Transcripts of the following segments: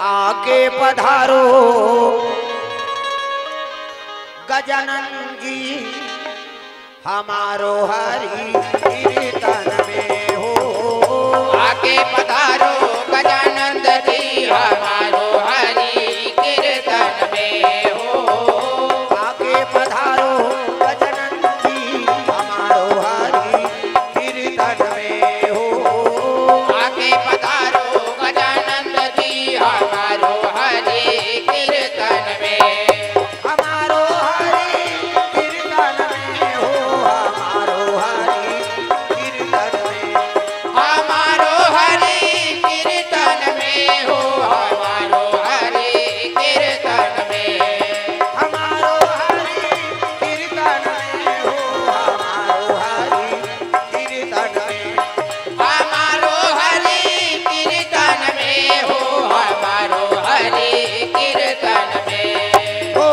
आके पधारो गजानन जी हमारो हरि कीर्तन में हो। आके पधारो गजानंद जी हमारो हरि कीर्तन में हो। आके पधारो गजानन जी हमारो हरि कीर्तन में हो। आके पधारो गजानंद जी हमारो हरि कीर्तन में। हमारो हरि कीर्तन में हो। हमारो हरि कीर्तन में। हमारो हरि कीर्तन में हो। हमारो हरि कीर्तन में। हमारो हरि कीर्तन में हो। हमारो हरि कीर्तन में। हमारो हरि कीर्तन में हो। हमारो हरि कीर्तन में। ओ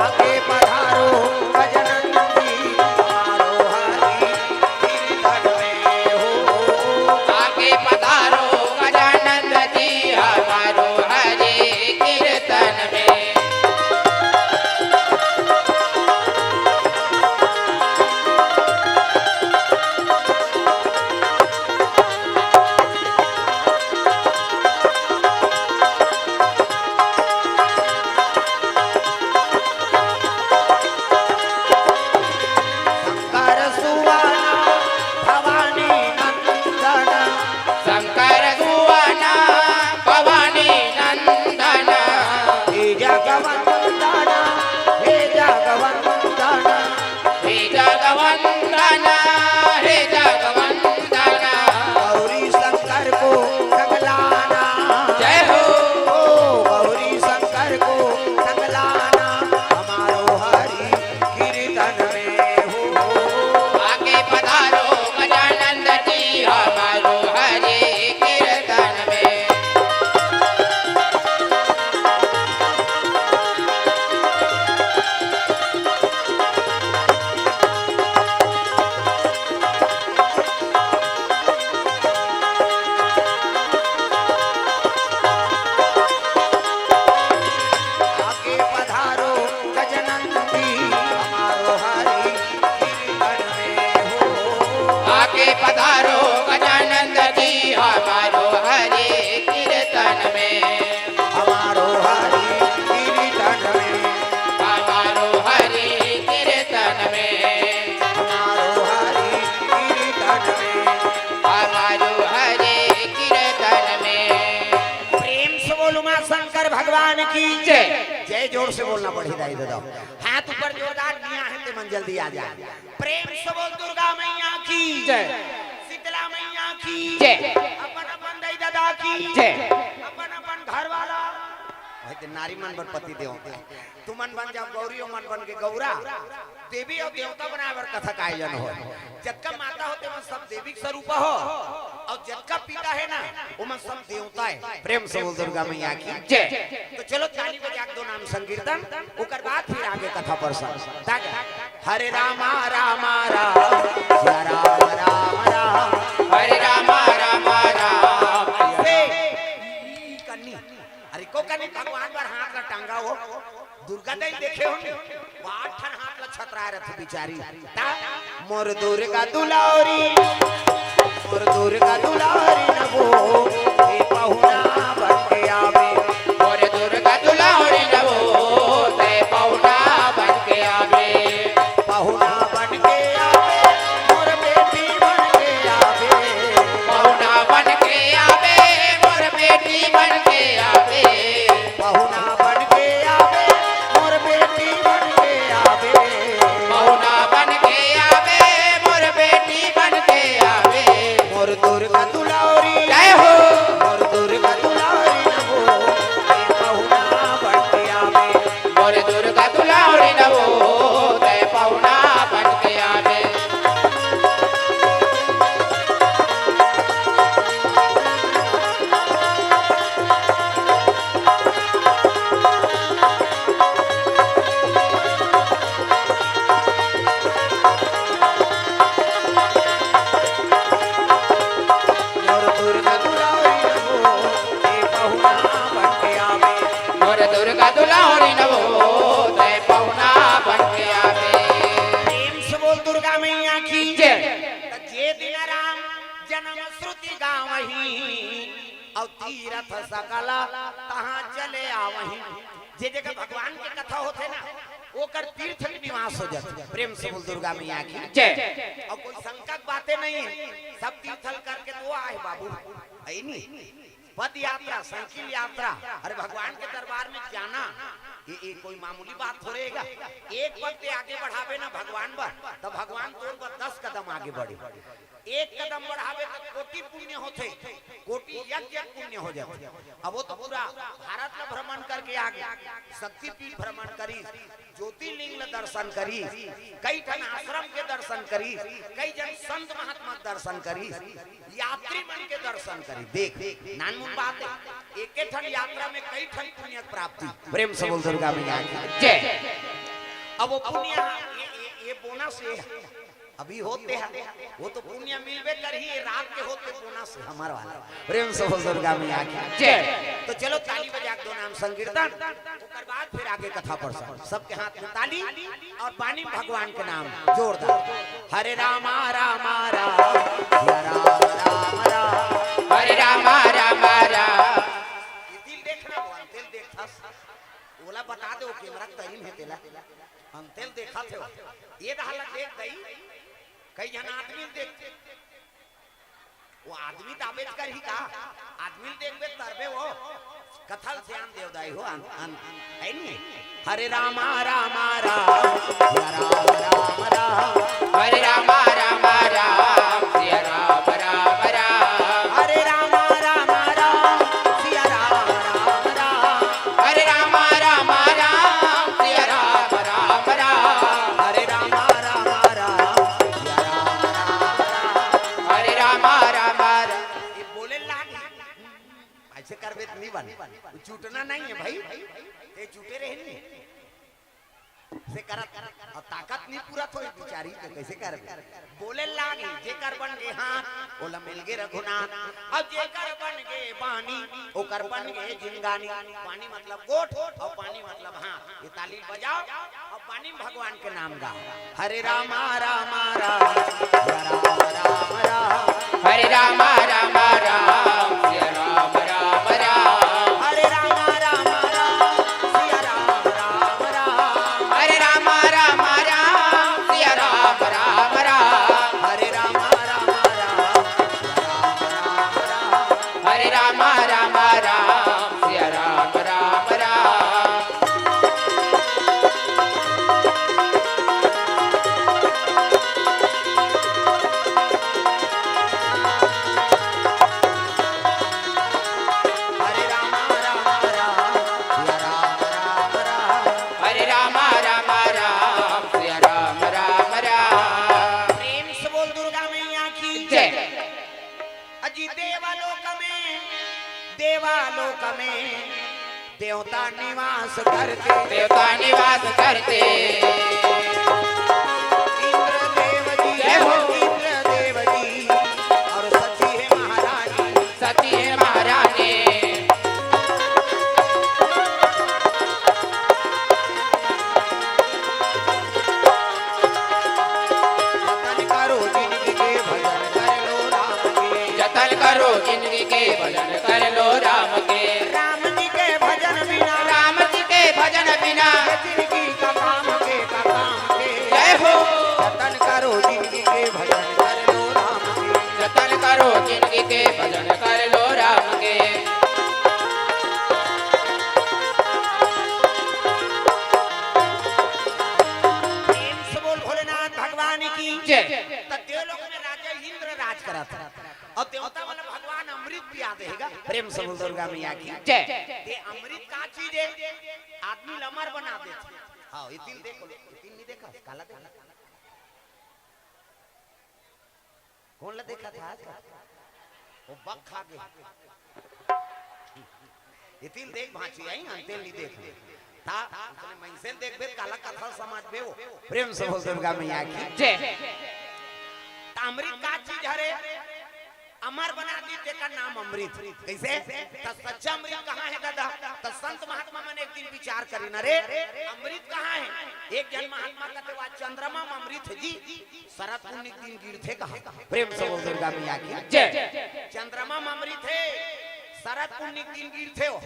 आगे पधारो गजानन जी हमारो हरि कीर्तन में हो। आगे पधारो गजानंद जी हमारो हरि कीर्तन में। शंकर सुवाना भवानी नंदन। शंकर सुवना भवानी नंदन। हे जगवंदन हे जगवंदन। हे जगवंदन हे जगवंदन। गौरी शंकर को संगलाना। जय हो। ओ गौरी शंकर को संगलाना हमारो हरि कीर्तन में हो। आगे पधारो गजानंद जी हमारो हरि कीर्तन में। आगे पधारो गजानन जी हमारो हरि कीर्तन में हो। आगे पधारो गजानंद जी हमारो हरि कीर्तन में। हमारो हरि कीर्तन में। हमारो हरि कीर्तन में। हमारो हरि कीर्तन में। हमारो हरि कीर्तन में। प्रेम से बोलो मां शंकर भगवान की जय। जय। जोर से बोलना पड़ेगा दाई दादा। हाथ ऊपर जोरदार दिया है तो मन जल्दी आ जाए। प्रेम से बोल दुर्गा मैया की जय। शीतला मैया की जय। अपन अपन दाई दादा की जय। अपन अपन घर वाला नारी मन बन पति देव तू मन बन जाओ गौरी मन बन के गौरा देवी और देवता बनावर कथा का आयोजन हो। जबका माता होते मन सब देवी स्वरूप हो और जबका पिता है ना वो मन सब देवता है। प्रेम से बोल दुर्गा मैया की जय। तो चलो ताली बजा के दो नाम संकीर्तन ओकर बाद फिर आगे कथा पर हरे रामा रामा राम सिया राम राम राम। हरे रामा रामा राम। कन्नी अरे को कन्नी भगवान पर हाथ ला टांगा हो दुर्गा देवी देखे हो वाट ठन हाथ ला छतरा रथ बिचारी ता मोर दुर्गा दुलारी मोर दुर्गा दुलारी नबो हे पहुना बन के आवे। और दुर्गा दुलारी नवो ते पौना बन के आवे। पहुना बन के आवे मोर बेटी बन के आवे। पौना बन के आवे मोर बेटी बन के आवे। पहुना बन के आवे मोर बेटी बन के आवे। पौना बन के आवे मोर बेटी बन के आवे। मोर दुर्गा दुलारी जय हो। मोर दुर्गा दुलारी नबो हे पहुना बन के आवे। मोर दुर्गा दुलारी नवो ते पौना बन के आवे। तीरथ सकला तहाँ चले आ वहीं जे जगह भगवान के कथा होते ना वो कर तीर्थ के निवास हो जाते। प्रेम से बोल दुर्गा मैया की जय। और कोई शंका की बातें नहीं है, सब तीर्थल करके तो आए बाबू है नहीं। पद यात्रा, साइकिल यात्रा, अरे भगवान के दरबार में जाना ये कोई मामूली बात थोड़ेगा। एक पद आगे बढ़ावे ना भगवान पर तो भगवान तोर पर 10 कदम आगे बढ़े। एक कदम बढ़ावे तो कोटि पुण्य होते, कोटि यज्ञ पुण्य हो जाते। अब वो तो पूरा भारत का भ्रमण करके आगे शक्तिपीठ भ्रमण करी, ज्योतिर्लिंग दर्शन करी, कई ठन आश्रम के दर्शन करी, कई जन संत महात्मा दर्शन करी, यात्री मन के दर्शन करी। देख नानमुन बात है, एक ठन यात्रा में कई ठन पुण्य प्राप्ति। प्रेम से बोल दुर्गा मैया की जय। अब वो पुण्य ये बोनस अभी होते हैं, वो तो पुण्य मिलवे कर ही रात के होते बोनस हमारा वाला। प्रेम से बोल दुर्गा मैया की जय। तो चलो ताली बजा के दो नाम संकीर्तन, उसके बाद फिर आगे कथा पढ़। सबके हाथ में ताली और पानी भगवान के नाम जोरदार। हरे रामा रामा राम राम राम राम, हरे रामा रामा राम। दिल देखना वो अंतिल देखा ओला बता दो कैमरा तरीम है तेला अंतिल देखा थे ये हालत देख गई। कई जन आदमी देखते वो आदमी दावेज कर ही का आदमी देखबे तरबे वो कथल ध्यान देवदाई हो है नहीं। हरे रामा रामा राम राम राम राम, हरे रामा रामा राम सिया राम राम राम, हरे रामा रामा राम सिया राम राम राम, हरे रामा रामा राम सिया राम राम राम, हरे रामा रामा राम सिया राम राम राम, हरे रामा रामा राम। ये बोले लाग ऐसे करबे तो नहीं बने, चूटना नहीं है भाई, ये चूटे रहे नहीं से करत और ताकत नहीं पूरा थोड़ी बिचारी तो कैसे कर बोले लागे जे कर बन गे हाथ ओला मिल गे रघुनाथ, अब जे कर बन गे पानी ओ कर बन गे जिंगानी। पानी मतलब गोठ और पानी मतलब हाथ। ये ताली बजाओ और पानी भगवान के नाम गाओ। हरे रामा रामा राम राम राम राम, हरे रामा रामा राम सिया राम राम राम, हरे रामा रामा राम सिया राम राम राम, हरे रामा रामा राम सिया राम राम राम, हरे रामा रामा राम राम राम, हरे रामा रामा राम सिया राम राम राम। हरे रामा रामा राम सिया राम राम राम, हरे रामा रामा राम सिया राम राम राम। प्रेम से बोल दुर्गा मैया की जय। अजी देवालोक में देवता निवास करते, देवता निवास करते, इंद्र देव जी जय हो। इंद्र देव जी और सची है महारानी, सती है महारानी, जतन करो जिंदगी के भजन कर लो राम के, जतन करो जिंदगी के भजन कर लो राम के, राम जी के भजन बिना राम जी के भजन बिना जिंदगी का काम के जय हो। जतन करो जिंदगी के भजन कर लो राम के, जतन करो जिंदगी के भजन कर लो राम के। प्रेम से बोल भोलेनाथ भगवान की जय। तो देवलोक में राजा इंद्र राज करा था और देवता वाला भगवान अमृत पिया देगा। प्रेम से बोल दुर्गा मैया की जय। ये अमृत का चीज है, आदमी लमर बना देते। हाँ ये तिल देखो, तिल नहीं देखा काला देखा कौन ला देखा था आज वो बग खा गया। ये तिल देख भांची आई अंतेल नहीं देख था उसने मैंसे देख बे काला कथा समाज में वो। प्रेम से बोल दुर्गा मैया की जय। अमृत का चीज हरे अमर बना दी तेका नाम अमृत कैसे तो सच्चा अमृत कहाँ है दादा तो संत महात्मा मन एक दिन विचार करी न रे अमृत कहाँ है। एक जन महात्मा कहते हुआ चंद्रमा में अमृत है जी शरद पुण्य दिन गिरते कहाँ। प्रेम से बोल दुर्गा मैया की जय। चंद्रमा में अमृत है शरद पुण्य दिन गिरथे हो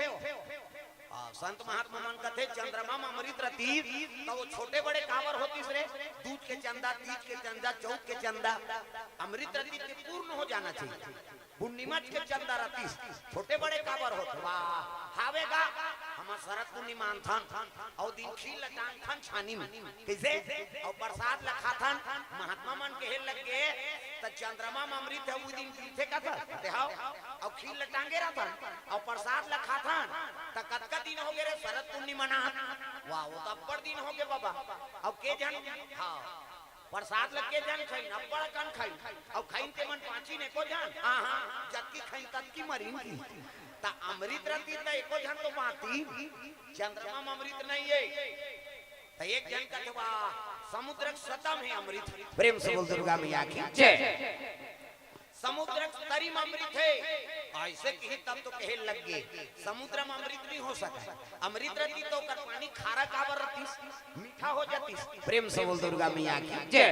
संत महात्मा मन कथे चंद्रमा में अमृत रती तो वो छोटे बड़े कावर होतीस रे दूध के चंदा तीज के चंदा चौथ के चंदा अमृत रती के पूर्ण हो जाना चाहिए पूर्णिमा के चंदा रती छोटे बड़े कावर होते वाह हावेगा हम शरद पूर्णिमा थन और दिन खील लटान थन छानी में कैसे और प्रसाद लखा थन महात्मा मन के हेल लग गए तो चंद्रमा में अमृत है वो दिन पीछे का था देहाओ और खील लटांगे रहा था और प्रसाद लखा थन तो कतका दिन हो गए रे शरद पूर्णिमा ना वाह वो तो अब्बड़ दिन हो गए बाबा अब के जन हां प्रसाद लग के जन खाई अब्बड़ कन खाई अब खाइन ते मन पांची ने को जान हां हां जबकि खाई तब की मरीन की ता अमृत रती त एको जन तो बाती चंद्रमा में अमृत नहीं है तो एक जन का तो समुद्र सतम है अमृत प्रेम से बोल दुर्गा मैया की जय समुद्र तरी में अमृत है ऐसे कही तब तो कहे लग गए समुद्र में अमृत नहीं हो सकता अमृत रहती तो कर पानी खारा काबर रहती मीठा हो जाती प्रेम से बोल दुर्गा मैया की जय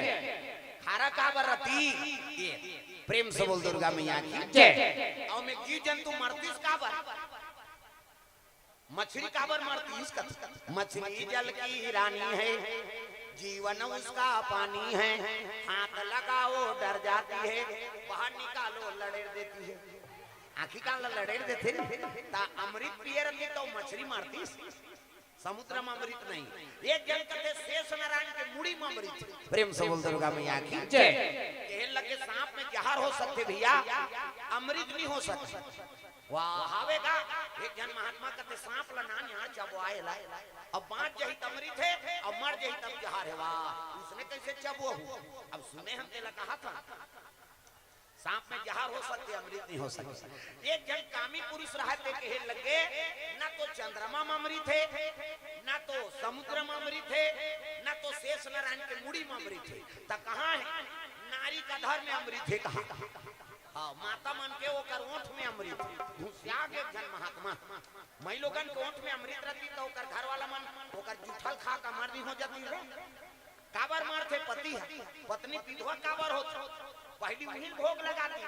खारा काबर रहती प्रेम से बोल दुर्गा मैया की जय और में जीव जंतु मरतीस काबर मछली काबर मरतीस मछली जल की रानी है जीवन उसका पानी है हाथ लगाओ डर जाती है बाहर निकालो लड़ेर देती है आखी का लड़ेर देते ता अमृत पिए रहती तो मछली मारती समुद्र में अमृत नहीं एक जन कहते शेष नारायण के मुड़ी में अमृत प्रेम से बोल दुर्गा मैया की जय कहे लगे सांप में जहर हो सकते भैया अमृत नहीं हो सकता वाह हावेगा एक जन महात्मा कहते सांप लनान यहाँ चबवाएला अब बांट जही अमृत है और मर जही तब जहर है वाह उसने कैसे चबो अब सुने हम तेला कहा था सांप में जहर हो सकते अमृत नहीं हो सकते एक जन कामी पुरुष रहते कहे लगे ना तो चंद्रमा में अमृत है ना तो समुद्र में अमृत है ना तो शेष नारायण के मुड़ी में अमृत है तो कहाँ है नारी का धर में अमृत है कहाँ हाँ माता मन के ओकर ओठ में अमृत घुसिया के जन महात्मा मई लोगन के ओठ में अमृत रहती तो ओकर घर वाला मन ओकर जूठल खा का मरनी हो जाती रे काबर मार थे पति है पत्नी विधवा काबर होत पहली वही भोग लगाती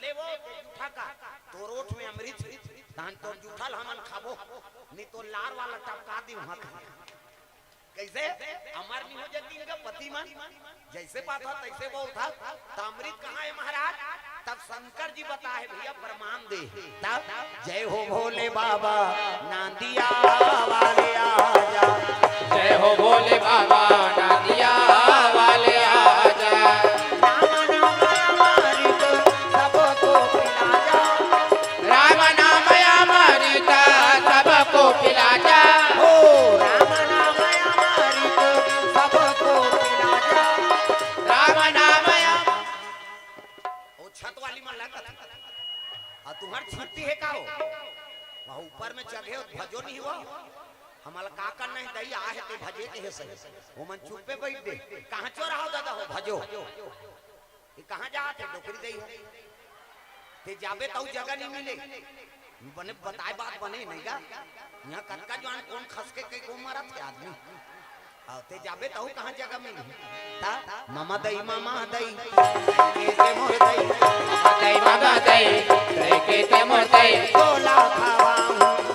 ले वो जूठा का तो ओठ में अमृत धान तो जूठल हमन खाबो नहीं तो लार वाला टपका दी वहां कैसे अमर नहीं हो जाती इनका पति मन जैसे बात था तैसे बोल था तो अमृत कहाँ है महाराज तब शंकर जी बताए भैया प्रमाण दे तब जय हो भोले बाबा नांदिया वाले आजा जय हो भोले बाबा नादिया वाले आजा राम नाम अमृत सबको पिला जा हो राम नाम अमृत सबको पिला जा राम नाम ओ छत वाली में लगा आ तुम्हार छुट्टी है का हो वहां ऊपर में चढ़े हो भजो नहीं हुआ हमारा का करना है दई आ है ते भजे के है सही वो मन चुप पे बैठ दे कहां चो रहा हो दादा हो भजो ये कहां जाते डोकरी दई ते जाबे तो जगह नहीं मिले बने बताए बात बने नहीं का यहां कटका जवान कौन खस के कई को मारा थे आदमी ते जाबे तो कहां जगह मिली ता मामा दई के मोर दई मामा दई के ते मोर दई गोला खावा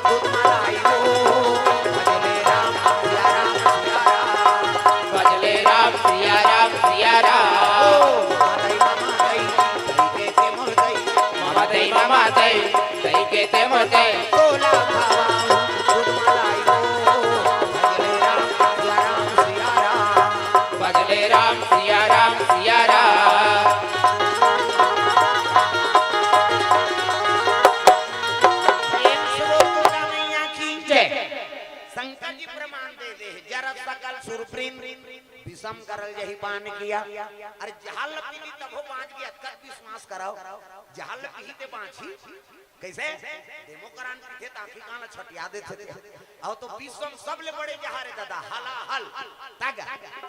दूध मलाई हो भजले राम सिया राम सिया राम मामा दई के ते मोर दई गोला खावा दूध मलाई हो भजले राम सिया राम सिया राम शंकर जी प्रमाण दे दे जरा सकल सुरप्रीन विषम करल जही पान किया अरे जहाल पीली तब हो बांच गया कब विश्वास कराओ जहाल पीली ते बांची कैसे डेमो करान पीछे ताकि कान छटिया दे थे और तो विश्वम सबले बड़े जहारे दादा हला हल तग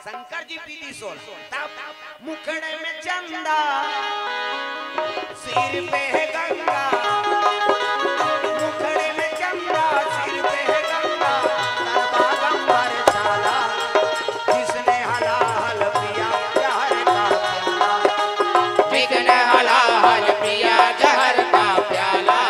शंकर जी पीली सोल तब मुखड़े में चंदा सिर पे है गंगा मुखड़े में चंदा सिर पे है गंगा बागंबर छाला जिसने हला हल पिया जहर का प्याला विघ्न हला हल पिया जहर का प्याला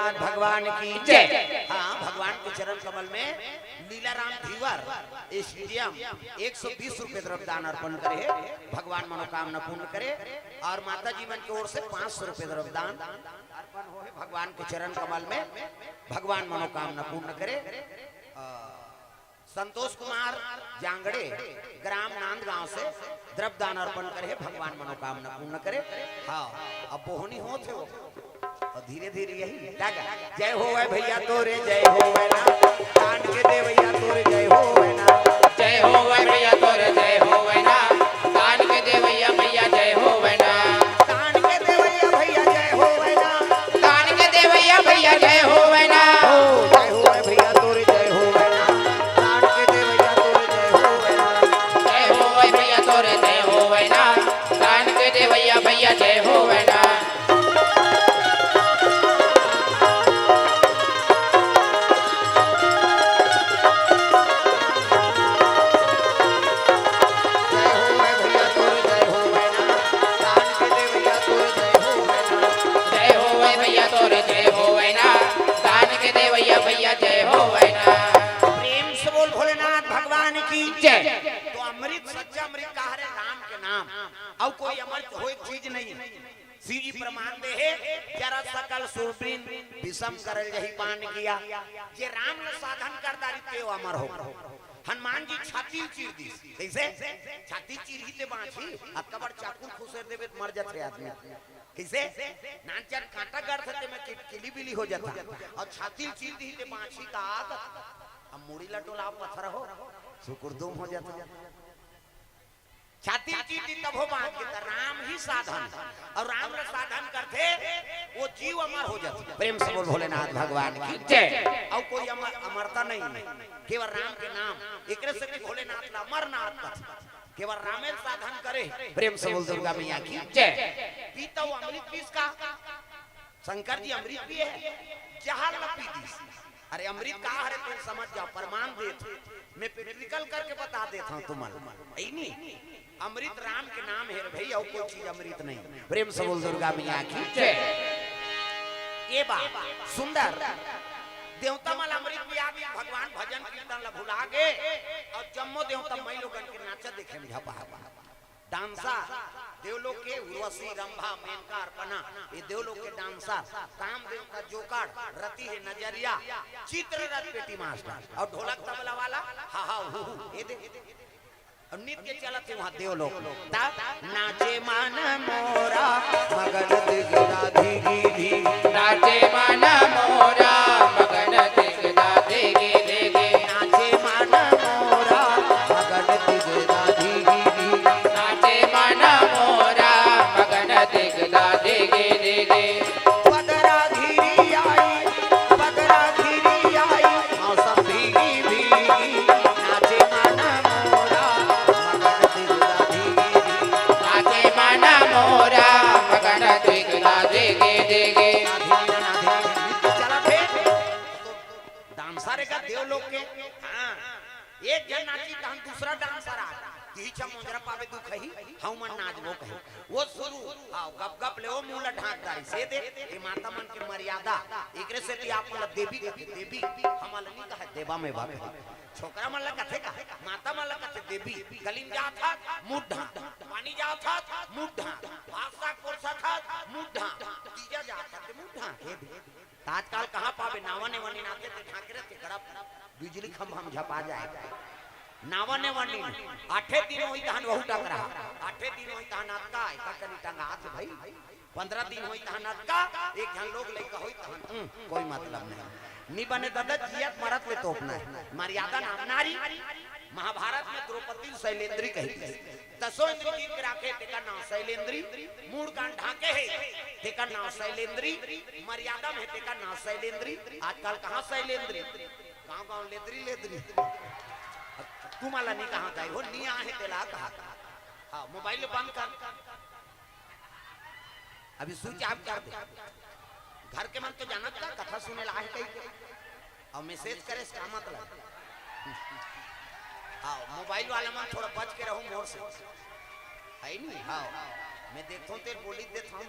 भोलेनाथ भगवान की जय। हाँ, भगवान के चरण कमल में लीलाराम धीवर स्टेडियम 120 रुपए द्रव्यदान अर्पण करे, भगवान मनोकामना पूर्ण करे। और माता जी मन की ओर से 500 रुपए द्रव्यदान अर्पण हो भगवान के चरण कमल में, भगवान मनोकामना पूर्ण करे। संतोष कुमार जांगड़े ग्राम नांदगांव से द्रव्यदान अर्पण करे, भगवान मनोकामना पूर्ण करे। हाँ, अब बोहनी हो थे वो और धीरे धीरे यही जय हो है भैया तोरे, जय हो है ना कान के दे भैया तोरे, जय हो है ना, जय हो गए भैया तोरे, जय हो गए ना कान के दे भैया भैया, जय हो गए ना कान के दे भैया भैया, जय हो है ना, कान के दे भैया भैया, जय हो गए ना जय हो है भैया तोरे, जय हो है ना कान के दे भैया तोरे, जय हो है ना, जय हो गए भैया तोरे, जय हो गए ना कान के दे भैया भैया, जय हो गए ना। तो अमृत सच्चा अमृत का हरे राम के नाम और कोई अमृत हो चीज नहीं। शिव जी प्रमाण दे है जरा सकल सुरप्रीन विषम करल यही पान किया, जे राम ने साधन कर दारी ते अमर हो। हनुमान जी छाती चीर दी, कैसे छाती चीर ही ते बांची अकबर चाकू खुसेर देवे मर जाते आदमी, कैसे नाचर कांटा गड़ सकते में किली बिली हो जाता और छाती चीर दी ते बांची का अब मुड़ी लटोला पत्थर हो सुकुरदुम हो जाता, छाती चीटी तब हो बात के राम ही साधन और राम ने साधन करते वो जीव अमर हो जाता। प्रेम से बोल भोलेनाथ भगवान की जय। और कोई अमरता नहीं, केवल राम के नाम एकरे से भोलेनाथ ला अमरनाथ केवल रामेर साधन करे। प्रेम से बोल दुर्गा मैया की जय। पीता वो अमृत पीस का शंकर जी अमृत पिए है, जहां न पी दी। अरे अमृत कहा है तुम समझ जाओ, प्रमाण देते मैं प्रैक्टिकल करके बता देता हूँ तुम्हारे नहीं। अमृत राम के नाम है भैया, और कोई चीज अमृत नहीं। प्रेम से बोल दुर्गा मैया की जय। ये बात सुंदर देवता माल अमृत पिया भी भगवान भजन कीर्तन ला भुला गए और जम्मो देवता मई लोगन के नाचा देखे में झपा डांसा देवलोक के उर्वशी रंभा मेनका अर्पणा ये देवलोक के डांसा कामदेव का जोकार रति है नजरिया चित्ररथ पेटी मास्टर और ढोलक तबला वाला हा हा हु ये दे और नित्य चलत है वहां देवलोक नाचे मन मोरा मगन दिगदा धीगी धी नाचे मन मोरा मगन दिगदा धीगी धीगी नाचे मन मोरा मगन दिगदा धीगी धी नाचे मन मोरा मगन दिगदा धीगी धीगी पगरा घिरी आई मौसम भीगी भीगी नाचे मन मोरा मगन दिगदा धीगी धी नाचे मन मोरा मगन दिगदा धीगी धीगी चला फिर डांसर का देवलोक के हाँ एक जन नाची तहन दूसरा डांसर आ तीछा मोजरा पावे तू कही हम मन नाच वो कही वो शुरू आओ गप गप ले ओ मूला ढाकदारी से दे ए माता मन की मर्यादा एकरे से भी आप मतलब देवी देवी हमल नहीं कहे देवा में बाबे छोकरा मन ला कथे का माता मन ला कथे देवी गलिम जा था मुड्ढा पानी जा था मुड्ढा भाषा कोरसा था मुड्ढा तीजा जा था मुड्ढा ताजकाल कहां पावे नावने वनी नाते ते ढाकरे ते गड़प बिजली खंभा हम झपा जाए नावने वनी 8 दिन होई तहन बहु टकरा 8 दिन होई तहन अटका का कनी टंगा हाथ भाई 15 दिन होई तहन अटका एक जन लोग लेके होई तहन कोई मतलब नहीं नी बने ददत जियत मरत ले तोपना है मर्यादा नाम नारी महाभारत में द्रौपदी शैलेंद्री कही दसों इंद्री जीत के राखे तेका नाम शैलेंद्री मूड कान ढाके है तेका नाम शैलेंद्री मर्यादा में तेका नाम शैलेंद्री आजकल कहां शैलेंद्री गांव लेद्री लेद्री तुम्हारा नहीं कहां गए हो नहीं आहे तेला कहा हां मोबाइल बंद कर अभी स्विच ऑफ कर दे घर के मन तो जानत का कथा सुने ला है कहीं और मैसेज करे इसका मतलब हाँ मोबाइल वाला में थोड़ा बच के रहूं मोर से है नहीं हाँ मैं देखता हूँ तेरे बोली देता हूँ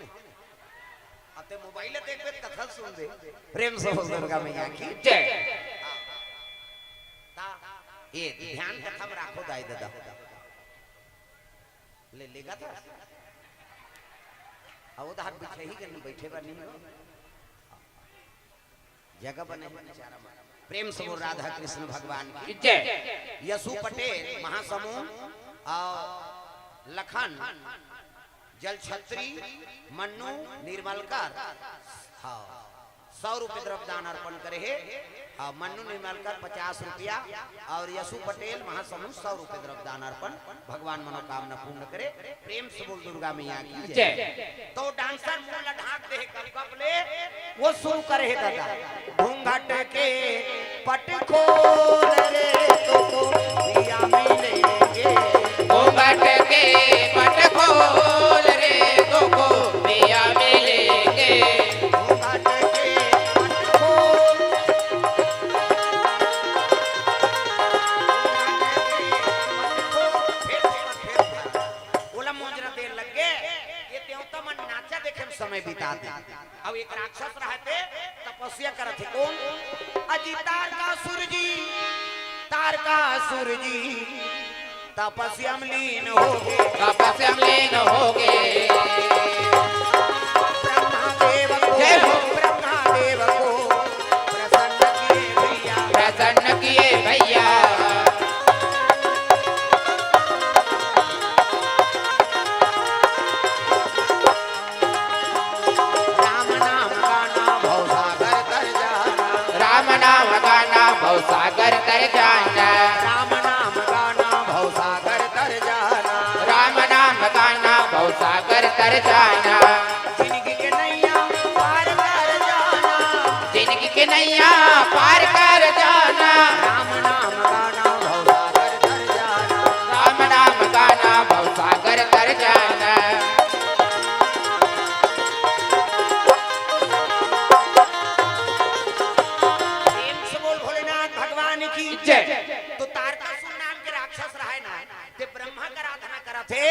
अते मोबाइल देखबे कथा सुन दे प्रेम से बोल दुर्गा मैया की जय। ता ये ध्यान कथा में राखो दाई दादा ले लेगा था अब उधर बिछे ही नहीं बैठे बा नहीं जगह बने बेचारा प्रेम से बोल राधा कृष्ण भगवान की जय। यसु पटेल महासमूह और लखन जल छत्री मन्नू निर्मलकर हाँ 100 रुपये द्रव्यदान अर्पण करे है हाँ मन्नू निर्मलकर 50 रुपया और यसु पटेल महासमूह 100 रुपये द्रव्यदान अर्पण भगवान मनोकामना पूर्ण करे प्रेम से बोल दुर्गा मैया की जय। तो डांसर मुंह ढाक दे कप ले वो शुरू करे है दादा घूंघट के पट खोल रे तो पिया मिलेंगे घूंघट के पट खोल रे तो पिया मिलेंगे। घूंघट के पट खोल बोला मोजरा देर लग गए ये देवता मन नाचा देखे में समय बिता दे अब एक राक्षस रहते तपस्या करत थे कौन अजी तारकासुर जी तपस्या में लीन हो गए तपस्या में लीन हो गए। ब्रह्मदेव को प्रसन्न किए भैया प्रसन्न किए भैया। राम नाम गाना भवसागर तर जाना राम नाम गाना भवसागर तर जाना। राम नाम गाना भवसागर तर जाना राम नाम गाना भवसागर तर जाना। जिंदगी के नैया पार कर जाना जिंदगी के नैया पार कर जाना। राम नाम गाना भवसागर तर जाना राम नाम गाना भवसागर तर जाना। प्रेम से बोल भोलेनाथ भगवान की जय। तो तारकासुर नाम के राक्षस रहे ना ते ब्रह्मा का आराधना करा थे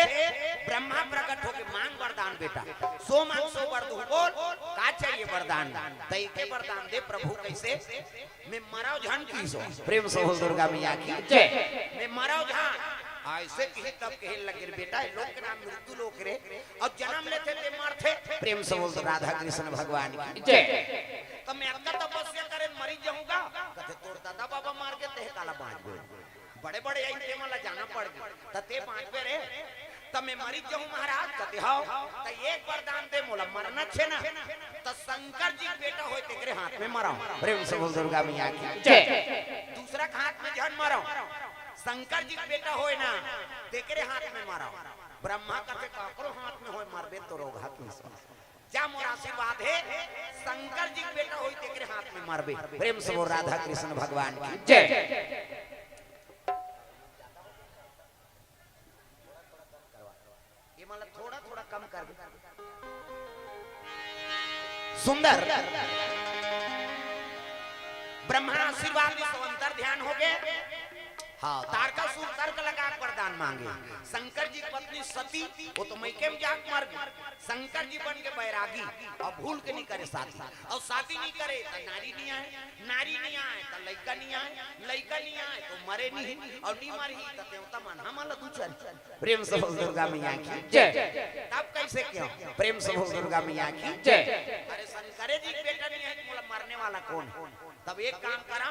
ब्रह्मा प्रकट होके मांग वरदान बेटा सो मांग सो वर दू बोल का चाहिए वरदान तई के वरदान दे प्रभु कैसे मैं मराव झन की सो प्रेम से बोल दुर्गा मैया की जय। मैं मराव झन ऐसे कहे तब कहे लगे बेटा लोग के नाम मृत्यु लोग रे और जन्म लेते ते मरते प्रेम से बोल राधा कृष्ण भगवान की जय। तो मैं अक्का तपस्या करे मरी जाऊंगा कहते तोर दादा बाबा मार के ते काला बांध गए बड़े बड़े आई ते मला जाना पड़ गया तते बांध पे रे तब मैं मरी जाऊं महाराज कहते हां तो एक वरदान दे मोला मरना छे ना तो शंकर जी बेटा होय तेरे हाथ में मराओ प्रेम से बोल दुर्गा मैया की जय। दूसरा हाथ में जन मराओ शंकर जी बेटा होय ना तेरे हाथ में मराओ ब्रह्मा कहते काकरो हाथ में होय मारबे तो रोग हाथ में क्या मोर आशीर्वाद है शंकर जी बेटा होई तेरे हाथ में मारबे प्रेम से बोल राधा कृष्ण भगवान की जय। ये मतलब थोड़ा थोड़ा कम कर दे सुंदर ब्रह्मा आशीर्वाद में अंतर ध्यान हो गए हाँ तारकासुर तर्क लगा वरदान मांगे शंकर जी की पत्नी सती वो तो मैके में जाग मर गई शंकर जी बन के बैरागी और भूल के नहीं करे शादी और शादी नहीं करे तो नारी नहीं आए तो लड़का नहीं आए तो मरे नहीं और नहीं मरी तो देवता मन हमारा दूसर प्रेम से बोल दुर्गा मैया की जय। तब कैसे क्यों प्रेम से बोल दुर्गा मैया की जय। अरे शंकर जी बेटा नहीं है तो मरने वाला कौन है तब एक काम करा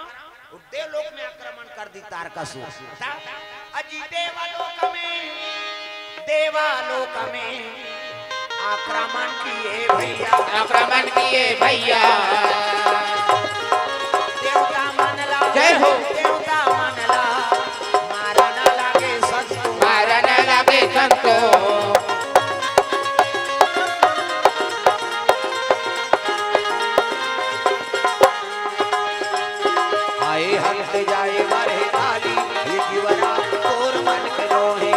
देवलोक में आक्रमण कर दी तारकासुर अजी देवलोक में आक्रमण किए भैया आक्रमण किए भैया। देवता मनला जय हो। देवता मनला मारन लागे संतो मारन लगे संतो। आए हंस जाए मरे काली ये जीवना तोर मन के लोहे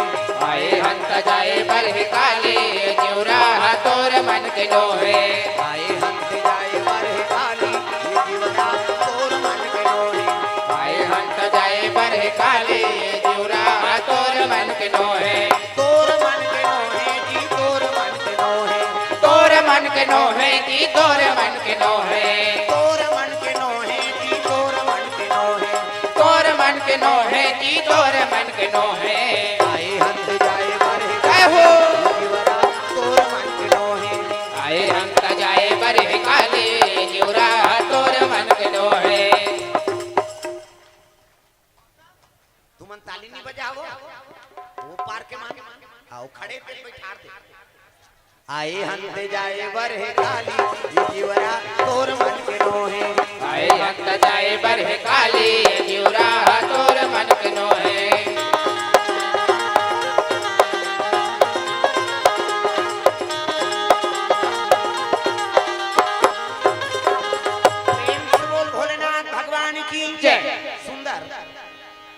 आए हंस जाए बलहि काली ज्यूरा तोर मन के लोहे। आए हंस जाए मरे काली ये जीवना तोर मन के लोहे आए हंस जाए बलहि काली ज्यूरा तोर मन के लोहे। तोर मन के लोहे जी तोर मन के लोहे तोर मन के लोहे की नो है आए हंत जाए बरे जय हो जीवरा तोर मन के नो है आए अंत जाए बरे काली जीवरा तोर मन के नो है तुमन ताली नहीं बजाओ वो पार के मान आओ खड़े पे बैठा दे आए हंत जाए बरे काली जीवरा तोर मन के नो है आए अंत जाए बरे काली जीवरा तोर मन के नो है प्रेम से बोल भोलेनाथ भगवान की जय। सुंदर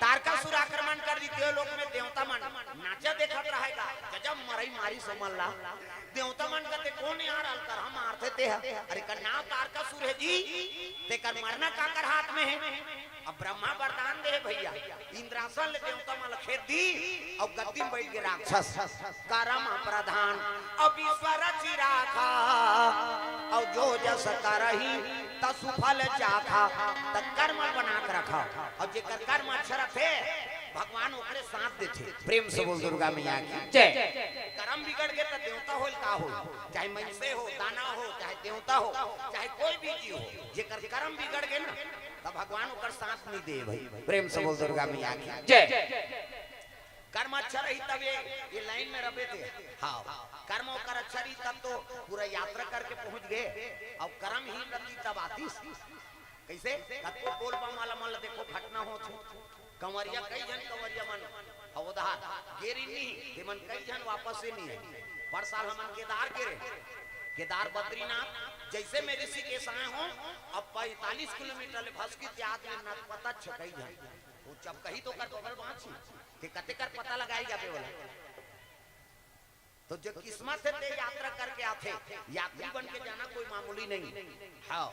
तारकासुर आक्रमण कर दी देवलोक में देवता मन नाचा देखत रहेगा गजब मरई मारी समल्ला देवता मन कहते कौन यार अलकर हम मारते ते है अरे कर नाम तारकासुर है जी ते कर मरना काकर हाथ में है अब ब्रह्मा वरदान दे भैया इंद्रासन ले देवता मन खेत दी और गद्दी में बैठ के राक्षस करम प्रधान अब ईश्वर चिराखा और जो जस करही तसुफल चाखा त कर्म बना के रखा और जेकर कर्म अच्छा रखे भगवान ओकरे साथ देते प्रेम से बोल दुर्गा मैया की जय कर्म बिगड़ गए तो देवता होल का हो चाहे मनुष्य हो दाना हो चाहे देवता हो चाहे कोई भी जीव हो जेकर कर्म बिगड़ गए ना तब भगवान ओकर साथ नहीं दे भाई प्रेम से बोल दुर्गा मैया की जय कर्म अच्छा रही तब ये लाइन में रहे थे हाँ कर्म ओकर अच्छा रही तब तो पूरा यात्रा करके पहुंच गए और कर्म ही रही तब आतीस कैसे कतो बोल बम वाला मन देखो घटना हो कंवरिया कई जन कंवरिया मन अवधार गेरी नहीं ते मन कई जन वापस से नहीं है पर साल हमन केदार गिरे केदार बद्रीनाथ जैसे में ऋषिकेश आए हो अब 45 किलोमीटर ले भस की त्याग में न पता छकई जाए वो जब कही तो कर बगल बांची कि कते कर पता लगाएगा बे वाला तो जो किस्मत से ते यात्रा करके आते यात्री बन के जाना कोई मामूली नहीं हाँ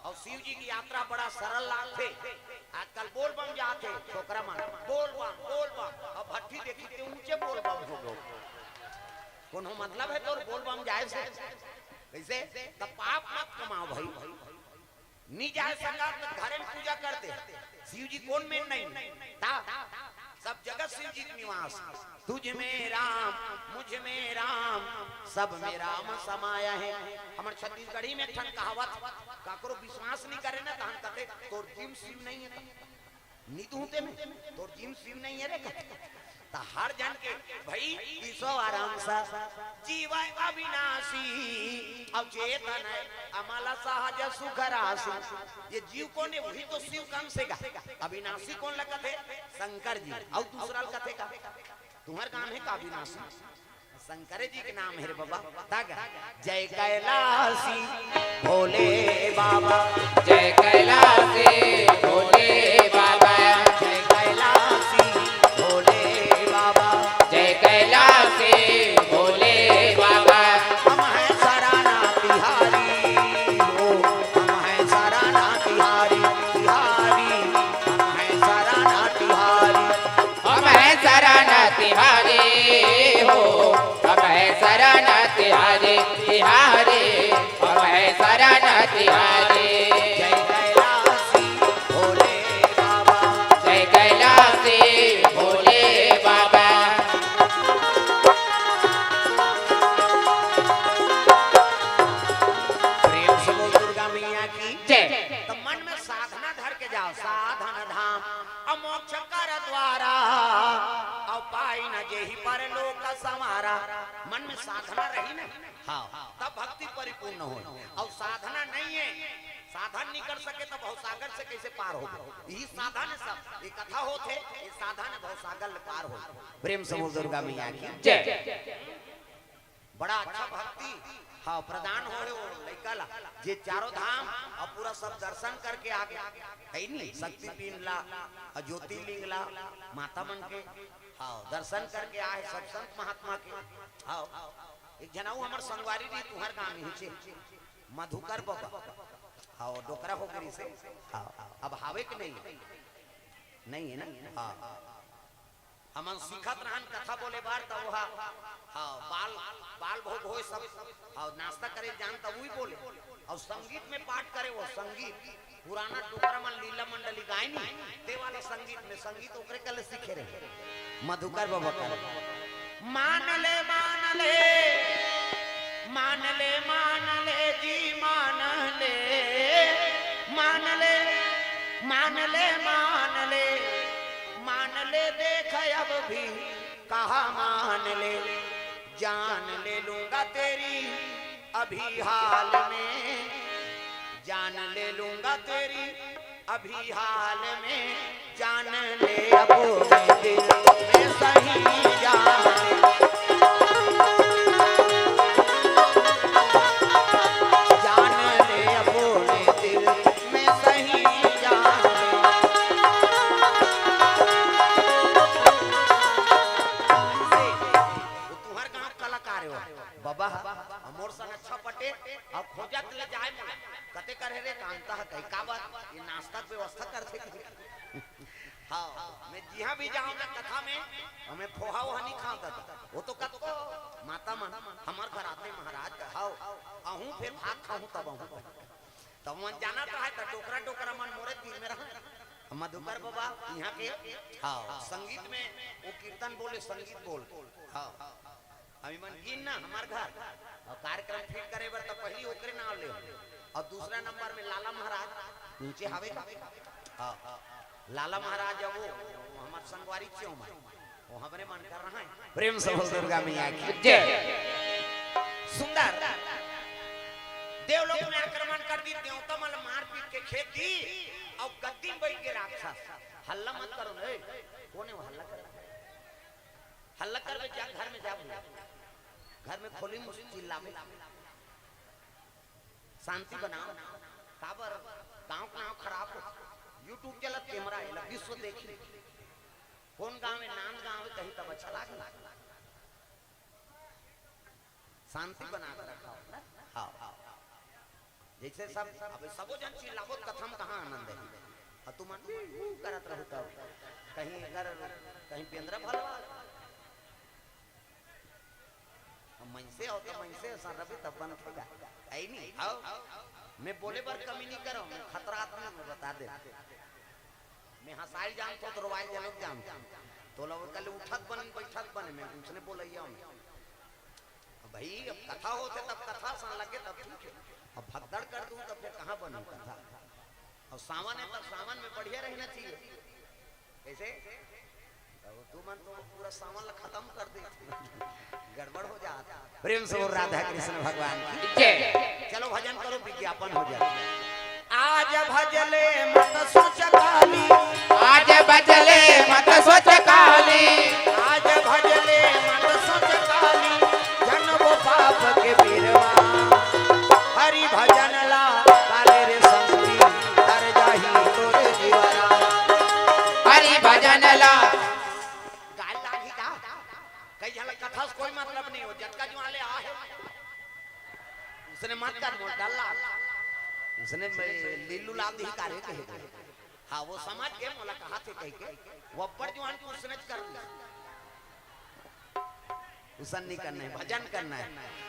और शिव जी की यात्रा बड़ा सरल लागते आजकल बोल बम जाते छोकरा मान बोल बम अब भट्टी देखी ते ऊंचे बोल बम हो गो कोनो मतलब है तो बोल बम जाए से कैसे तब पाप मत कमाओ भाई नहीं जाए संगात में घरे में पूजा करते शिव जी कौन में नहीं ता सब जगत शिव जी का निवास तुझ में राम मुझ में राम सब में राम समाया है हमारे छत्तीसगढ़ी में ठन कहावत काकरो विश्वास नहीं करे ना तहन कहते तोर जिम शिव नहीं है नीतू होते में तोर जिम शिव नहीं है रे ता हर जन के भाई ईसो आराम सा जीव अविनाशी अब चेतन है अमल सहज सुख राशि ये जीव कौन है वही तो शिव कम से गा अविनाशी कौन लगत है शंकर जी और दूसरा कथे का तुम्हार काम है का अविनाशी शंकर जी के नाम है रे बाबा तागा जय कैलाशी भोले बाबा जय कैलाशी भोले बाबा जय कैलाशी भोले बाबा जय कैलाशी भोले बाबा हम है सराना तिहारी हो हम है सराना तिहारी तिहारी हम है सराना तिहारी हम है सराना तिहारी हो हम है सराना तिहारी तिहारी हम है सराना तिहारी जय कैलाशी भोले बाबा जय कैलाशी भोले बाबा प्रेम से बोल दुर्गा मैया की जय तो मन में साधना धर के जाओ साधन धाम अमोक्ष कर द्वारा और पाई न जेहि पर लोक समारा मन में साधना रही ना हाँ तब भक्ति परिपूर्ण हो और साधना नहीं है साधन नहीं कर सके तो भवसागर से कैसे पार हो यही साधन है सब ये कथा होते ये साधन भवसागर पार हो प्रेम से बोल दुर्गा मैया की जय बड़ा अच्छा भक्ति हाँ प्रदान हो रहे हो लइका ला जे चारों धाम और पूरा सब दर्शन करके आ गया है नहीं शक्तिपीठ ला और ज्योतिर्लिंग ला माता मन के हाँ दर्शन करके आए सब संत महात्मा के हाँ एक जनाऊ हमार संगवारी री तुहर गांव में छे मधुकर बाबा हाँ डोकरा हो गई से हाँ अब हावे के नहीं है ना हाँ हमन सिखत रहन कथा बोले बार तो वहा हाँ बाल भोग होए सब और नाश्ता करे जान तब वही बोले और संगीत में पाठ करे वो संगीत पुराना टोकरा में लीला मंडली गाय नहीं ते वाले संगीत ओकरे कल सीखे रहे मधुकर बाबा का मान ले जी मान ले देख अब भी कहा मान ले जान ले लूंगा तेरी अभी हाल में जान ले लूंगा तेरी अभी हाल में जान ले अपने दिल में सही जान ले अपने दिल में सही जान ले तुम्हार गांव कलाकार हो बाबा हमोर सन अच्छा पटे अब खोजत ले जाए कते करे रे कांता है कई का बात ये नाश्ता की व्यवस्था करते हां मैं जहां भी जाऊं ना कथा में हमें फोहा वहानी खाता था वो तो कत को माता मन हमार घर आते महाराज हां आहू फिर भात खाऊं तब आहू तब मन जाना तो है त टोकरा मन मोरे तीर में रहा मधुकर बाबा यहां के हां संगीत में वो कीर्तन बोले संगीत बोल हां अभी मन गिन ना हमार घर और कार्यक्रम फिट करे बर तो पहली ओकरे नाम ले और दूसरा नंबर में लाला महाराज नीचे हावे हां लाला महाराज वो हमार संगवारी क्यों में वो हमरे मन कर रहा है प्रेम से बोल दुर्गा मैया की जय सुंदर देवलोक में आक्रमण कर दी देवता मल मार पीट के खेती और गद्दी में बैठ के राक्षस हल्ला मत करो रे कोने वो हल्ला कर जा घर में जा घर में खोली मुझे चिल्लावे शांति बनाओ काबर गांव खराब हो यूट्यूब चलत कैमरा है विश्व देखी कौन गांव में नांद गांव में कहीं तब अच्छा लागे शांति बना कर रखा हां जैसे सब अब सबो जन चिल्लावो कथम कहां आनंद है और तुम करत रहू तब कहीं अगर कहीं पेंद्रा भलवा मनसे हो तो मनसे सरबी तब बन खेगा आई नहीं आओ मैं बोले बार कमी नहीं करो मैं खतरा आत्मा में बता दे मैं हंसाई जान तो रोवाई जनक जान तो लोग कल उठत बन बैठत बन मैं उसने बोलैया मैं भाई अब कथा होते तब कथा सन लगे तब ठीक है अब भगदड़ कर दूं तो फिर कहां बनी कथा और सावन है तब सावन में बढ़िया रहना चाहिए कैसे तू मन तो पूरा सावन ला खत्म कर दे गड़बड़ हो जाता प्रेम से राधा कृष्ण भगवान की जय चलो भजन करो विज्ञापन हो जाए आज भजले मत सोच काली आज भजले मत सोच काली आज भजले मत सोच काली जन्म पाप के बीरवा हरि भजन ला काले रे संगी तर जाही तोरे जीवरा हरि भजन ला कई झलक कथा से कोई मतलब नहीं हो जटका जो आले आ है उसने मत कर मोड़ डाला उसने लीलू लाल दी कार्य कहे हां वो समझ के मोला कहा थे कह के वो ऊपर जवान को उसने कर दिया उसन नहीं करना है भजन करना है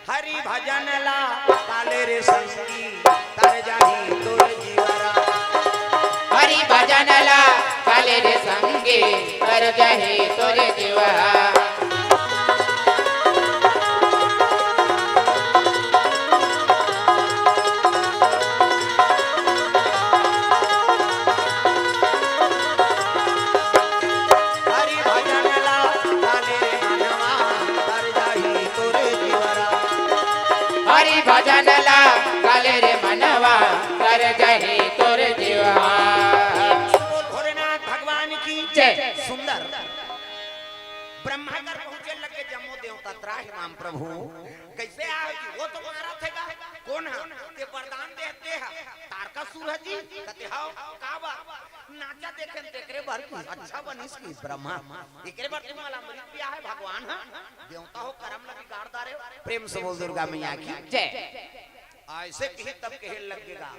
हरि भजन ला काले रे संगी तर जाही तोर जीवरा हरि भजन ला काले रे संगी तर जाही तोर जीवरा भजन ला काले रे मनवा कर जही तोर जीवा भोलेनाथ भगवान की जय सुंदर ब्रह्मा कर पहुंचे लगे जम्मो देवता त्राहि नाम प्रभु कैसे आएगी वो तो मारा थेगा कौन है ये वरदान देते हैं तारकासुर जी कहते हां काबा नाचा देखें तेकरे बार की अच्छा बनिस की ब्रह्मा एकरे बार तुम वाला अमृत पिया है भगवान है देवता हो कर्म लगी गाड़दारे प्रेम से बोल दुर्गा मैया की जय ऐसे कहे तब कहे लगेगा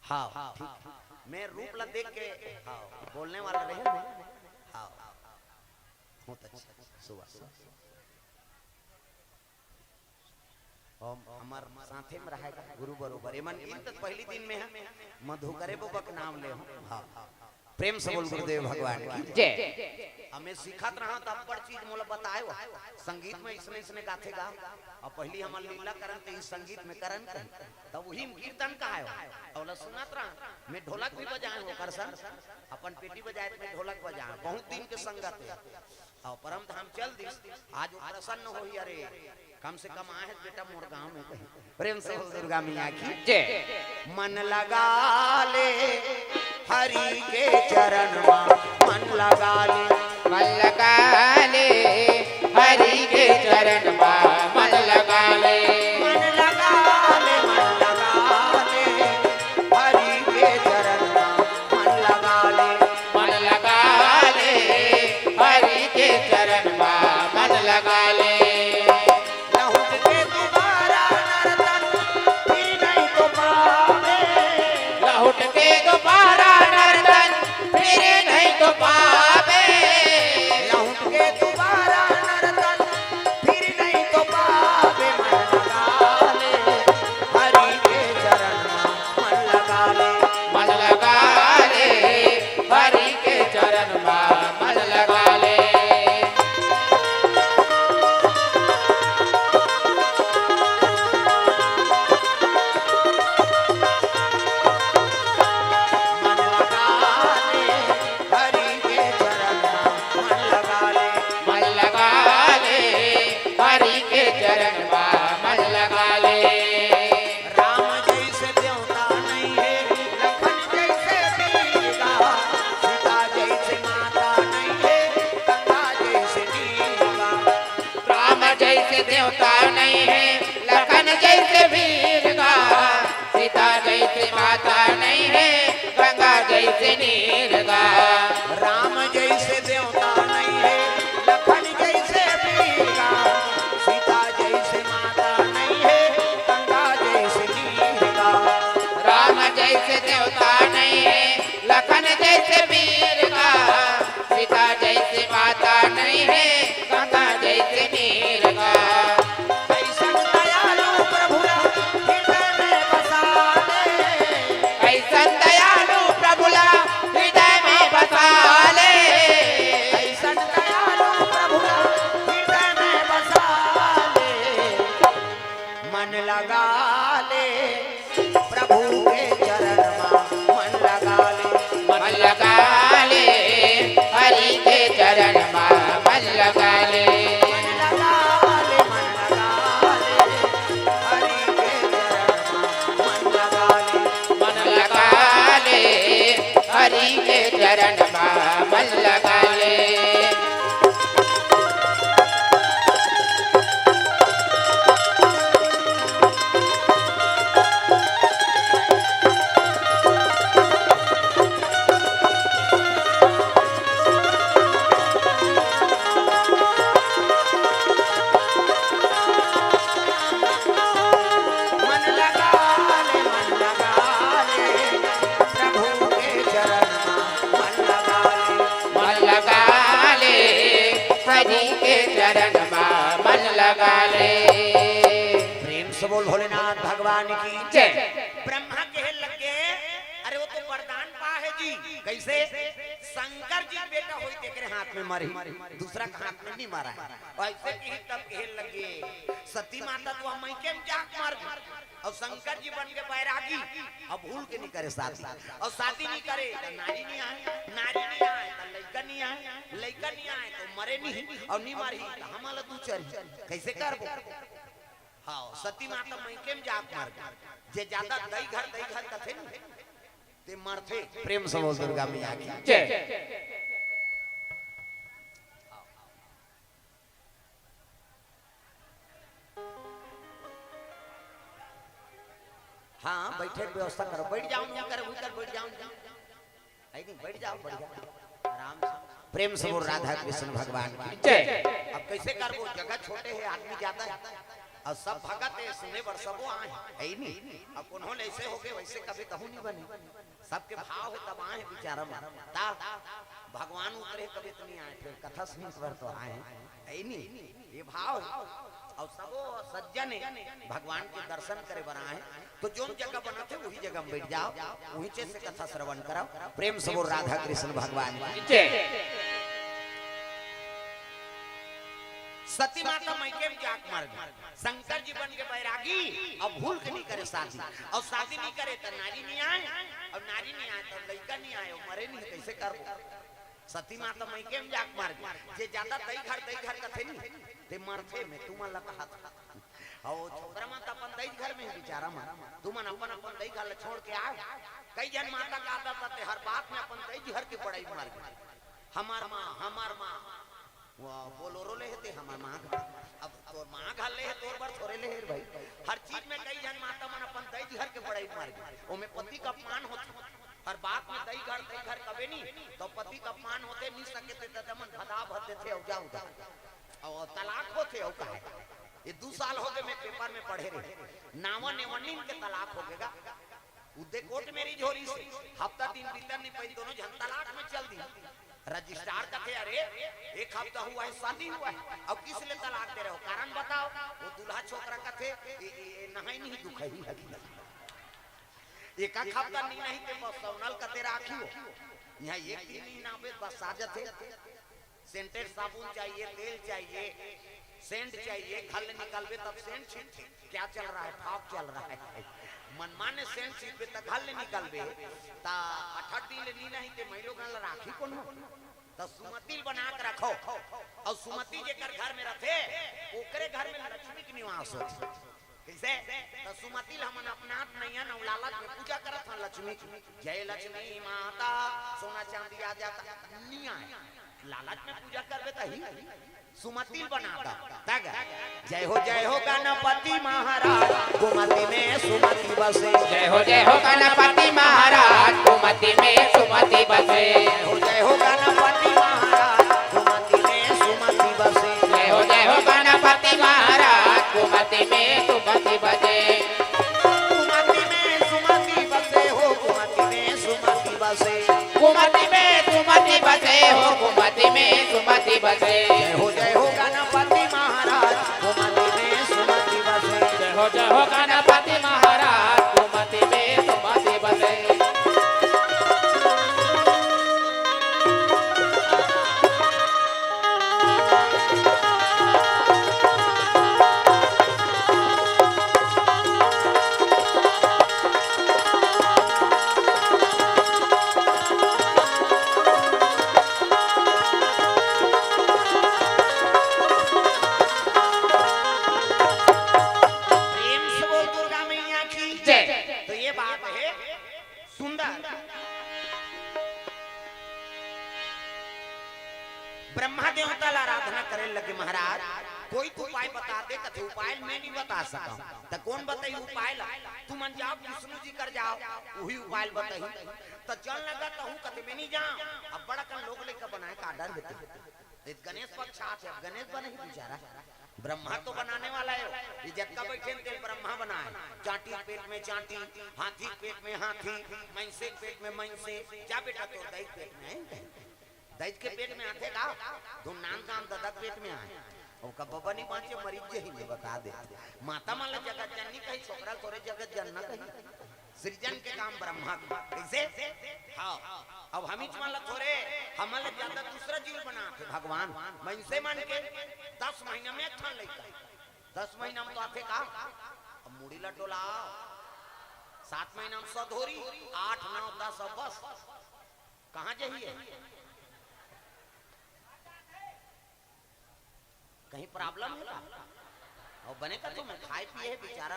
हां ठीक मैं रूप ला देख के हां बोलने वाला रहे ना हां बहुत अच्छा सुबह हम हमार साथे में रहेगा गुरु बरोबर एमन इन तक पहली दिन में है मधु करे बाबा के नाम ले हां प्रेम से बोल गुरुदेव भगवान की जय। हमें सिखात रहा तब पर चीज मोला बतायो संगीत में इसने इसने गाथे गा और पहली हमर लीला करन ते इस संगीत में करन तब वही कीर्तन का आयो और सुनत रहा मैं ढोलक भी बजाए होकर सन अपन पेटी बजाए मैं ढोलक बजाए बहुत दिन के संगत है और परम धाम चल दिस आज प्रसन्न होई अरे कम से कम आए बेटा मोर गांव में कहीं प्रेम से दुर्गा मैया की जय। मन लगा ले हरि के चरण में मन लगा ले मन लगा ले हरि के चरण में मन लगा ले मन लगा ले हरि के चरण में मन लगा ले मन लगा ले हरि के चरण में मन लगा ले लहुट के दोबारा नर्तन फिर नहीं तो पावे लहुट के दोबारा नर्तन फिर नहीं तो पावे लहुट के दोबारा नर्तन फिर नहीं तो पावे मन लगा ले हरि के चरण में मन लगा ले मन लगा ले हरि के चरण में मन लगा ले मन लगा ले हरि के चरण में मन लगा ले मन लगा ले हरि के चरण में मन लगा ले राम जैसे देवता नहीं है लखन जैसे वीरगा सीता जैसे माता नहीं है गंगा जैसे नीलगा राम जैसे देवता नहीं है लखन जैसे वीर का सीता जैसे माता नहीं है गंगा जैसे नीर का राम जैसे देवता नहीं है लखन जैसे वीरगा सीता जैसे माता नहीं है गंगा जैसे नीलगा राम जैसे देवता नहीं है लखन जैसे वीर का सीता जैसे माता नहीं है गंगा जैसे नीर का ऐसन दयालु प्रभु हृदय में बसा ले ऐसन दयालु प्रभुला हृदय में बसा ले ऐसन दयालु प्रभु हृदय में बसा ले मन लगा ले प्रभु के चरण में मन लगा ले मन लगा ले हरि के चरण में मन लगा ले मन लगा ले हरि के चरण में मन लगा ले मन लगा ले हरि के चरण में मन लगा ले मन लगा ले प्रभु के चरण में मन लगा ले मन लगा ले हरि के चरण में मन लगा ले प्रेम से बोल भोलेनाथ भगवान की जय। ब्रह्मा कहे लगे अरे वो तो वरदान पा है जी कैसे शंकर जी बेटा होई तेरे हाथ में मरी दूसरा का हाथ में नहीं मारा है ऐसे ही तब कहे लगे सती माता तो हम के जाक मार और शंकर जी बन के बैरागी अब भूल के नहीं करे शादी और शादी नहीं करे तो नारी नहीं आए तो लड़का नहीं आए लड़का नहीं आए तो मरे नहीं और नहीं मारी तो हमारा तू चल कैसे करबो हाँ सती माता मैकेम जाक मार जे ज्यादा दई घर कथे न ते मरथे प्रेम से बोल दुर्गा मैया की जय। हाँ बैठे के व्यवस्था करो बैठ जाओ नहीं कर भीतर बैठ जाओ आई नहीं बैठ जाओ बढ़िया आराम से प्रेम से बोल राधा कृष्ण भगवान की जय। अब कैसे करबो जगह छोटे है आदमी ज्यादा है और सब भगत है सुने बर सबो आए है ही नहीं अब उन्होंने ऐसे हो गए वैसे कभी कहूं नहीं बने सबके भाव है तब आए बेचारा ता भगवान उतरे कभी तो नहीं आए फिर कथा सुनने पर तो आए है ही नहीं ये भाव है और सबो सज्जन भगवान के दर्शन करे बना है तो जो जगह बना थे वही जगह में बैठ जाओ, वहीं से कथा श्रवण कराओ। प्रेम से बोल राधा कृष्ण भगवान की। सती माता मैके में जाक मार गई, शंकर जी बन के बैरागी, अब भूल के नहीं करे शादी, और शादी नहीं करे तो नारी नहीं आए, और नारी नहीं आए तो लड़का नहीं आए, मरे नहीं कैसे कर। सती माता मैके में जाक मार गई, जे ज्यादा दई घर कथे नहीं ते मरथे में तुम अल्लाह कहा था, और छोकरा माता अपन दई घर में बेचारा मार, तुम अपन दई घर छोड़ के आ। कई जन माता का आदत है हर बात में अपन दई घर की पढ़ाई मार गई, हमार माँ वो बोलो रोले है ते हमार माँ, अब तो माँ घाल ले है तोर बार थोड़े ले है भाई। हर चीज में कई जन माता मन अपन दई घर के बड़ाई मार गई, ओमे पति का अपमान होता, हर बात में दई घर कबे नहीं तो पति का अपमान होते नहीं सके ते तमन भदा भर देते औ जाऊ जा और तलाक होते औ का है। ये 2 साल हो गए मैं पेपर में पढ़े रहे, नावा नेवनिन के तलाक हो गएगा, उदे कोर्ट मेरी झोरी से हफ्ता दिन बीतन नहीं पाई, दोनों जन तलाक में चल दी। रजिस्ट्रार कहते अरे 1 हफ्ता हुआ है शादी हुआ है, अब किस लिए तलाक दे रहे हो, कारण बताओ। वो दूल्हा छोकरा कहते नहीं नहीं दुख है एक हफ्ता नहीं ते बस सौनल कहते राखी हो यहाँ एक दिन नहीं ना बस साजत है, सेंटेड साबुन चाहिए, तेल चाहिए, सेंट चाहिए, खल निकलवे तब सेंट छीट क्या चल रहा है, फाक चल रहा है, मनमाने सेंट छीट पे तक हल निकलवे ता 8 दिन नहीं नहीं ते महिलो गन राखी कोन तो सुमतिल बना के रखो, और सुमति जेकर घर में रखे ओकरे घर में लक्ष्मी के निवास हो। कैसे तो सुमतिल हमन अपनात नैया नवलालत में पूजा करत हन लक्ष्मी, जय लक्ष्मी माता सोना चांदी आ जाता नहीं आए, लालच में पूजा करबे तही सुमतिल बनाता तग। जय हो गणपति महाराज कुमति में सुमति बसे, जय हो गणपति महाराज कुमति में सुमति बसे, जय हो गणपति महाराज कुमति में सुमति बसे, जय हो गणपति महाराज कुमति में सुमति बसे, कुमति में सुमति बसे हो कुमति में सुमति बसे, कुमति में सुमति बसे हो कुमति में सुमति बसे, जय हो गणपति महाराज कुमति में सुमति बसे, जय हो गणपति महाराज कुमति में सुमति बसे। ब्रह्मा देवता ला आराधना करे लगे, महाराज कोई तो उपाय बता दे, कथे उपाय मैं नहीं बता सका तो कौन बताई उपाय ला, तुम जाओ विष्णु जी कर जाओ वही उपाय बताई तो चल लगा तो हूं कथे में नहीं जाओ। अब बड़ा कन लोग लेकर बनाए का आर्डर देते गणेश पक्ष आते, अब गणेश बने ही बेचारा, ब्रह्मा तो बनाने वाला है, ये जब का बैठे तेल ब्रह्मा बनाए, चांटी पेट में चांटी, हाथी पेट में हाथी, मैंसे पेट में मैंसे, क्या बेटा तो दैत पेट में दैत के पेट में आते का तुम नाम काम दादा पेट में आए और का बाबा नहीं पांचे मरीज ही नहीं बता दे। माता माला जगत जननी कही छोकरा तोरे जगत जनना कही, सृजन के काम ब्रह्मा कैसे। हाँ अब हम ही माला थोड़े हमारे ज्यादा दूसरा जीव बना भगवान मैं से मान के 10 महीना में ठान लेता, 10 महीना में तो आते का अब मुड़ी लटोला, 7 महीना में सधोरी, 8 9 10 अब बस कहाँ जाइए, कहीं प्रॉब्लम है का और बने का तो मैं खाए पिए है बेचारा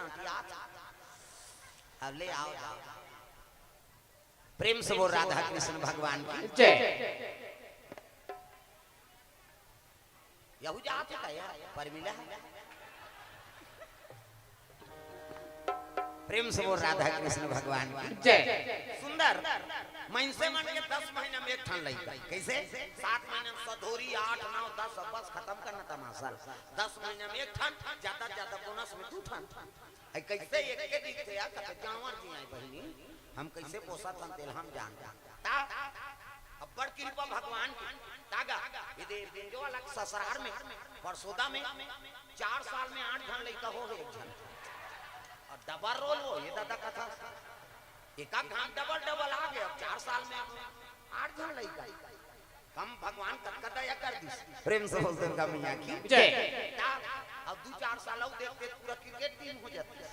अब ले आओ जाओ। प्रेम से बोल राधा कृष्ण भगवान की जय। यहू जाते का यार पर मिला है। प्रेम से बोल राधा कृष्ण भगवान की जय। सुंदर मैं से मन के 10 महीना में एक ठान लाई कैसे, 7 महीना में सधोरी, 8 9 10 अब बस खत्म करना तमाशा, 10 महीना में एक ठान, ज्यादा ज्यादा बोनस में 2 ठान। आई कैसे एक के दिन थे यार कते गांवर जी आई बहनी हम कैसे पोसा तन तेल हम जान ता अब बड़ कृपा भगवान की तागा इधर देंजो वाला ससुराल में परसोदा में 4 साल में 8 घंटे लइका हो गए एक जन और डबल रोल वो ये दादा कथा एक घंटा डबल डबल आ गए अब 4 साल में 8 घंटे लइका कम भगवान कटका दया कर दी प्रेम से बोलते हैं मियां की जय अब 2-4 साल और देखते पूरा क्रिकेट टीम हो जाती है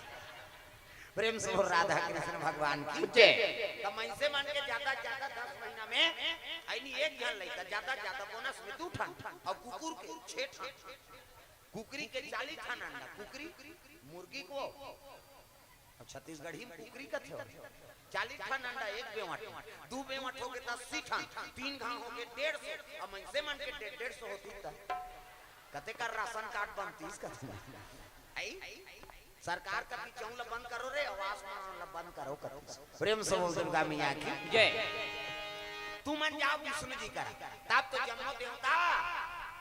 प्रेम से बोल राधा कृष्ण भगवान की जय कमाई से मान के ज्यादा 10 महीना में आईनी एक जन लइका ज्यादा बोनस में 2 ठन और कुकुर के 6 ठन कुकरी के 40 ठन अंडा कुकरी मुर्गी को और छत्तीसगढ़ी में कुकरी का थे 40 ठन अंडा एक बेवट 2 बेवट हो गए 80 ठन 3 घाव हो गए 150 और मई से मान के 150 होती था कते कर राशन कार्ड बनती इसका आई सरकार का भी चौंला बंद करो रे आवाज में बंद करो प्रेम से बोल दुर्गा मियां की जय तू मन जाओ विष्णु जी का तब तो जन्म देवता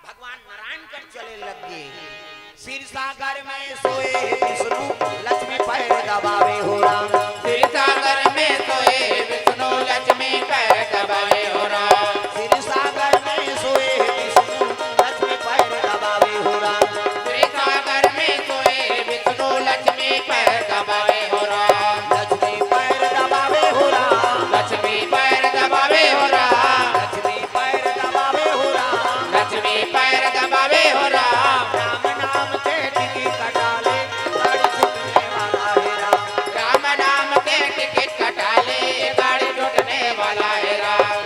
भगवान नारायण कर चले लग गए सिर सागर में सोए विष्णु लक्ष्मी पैर दबावे हो राम सिर सागर में सोए विष्णु लक्ष्मी पैर दबावे हो राम सिर सागर में सोए विष्णु लक्ष्मी पैर दबावे हो राम सिर सागर में सोए विष्णु लक्ष्मी पैर दबावे हो राम लक्ष्मी पैर दबावे हो राम लक्ष्मी पैर दबावे हो राम लक्ष्मी पैर दबावे हो राम लक्ष्मी पैर दबावे हो राम राम नाम के टिकी कटाले गाड़ी छूटने वाला है राम राम नाम के टिकट कटा ले गाड़ी छूटने वाला है राम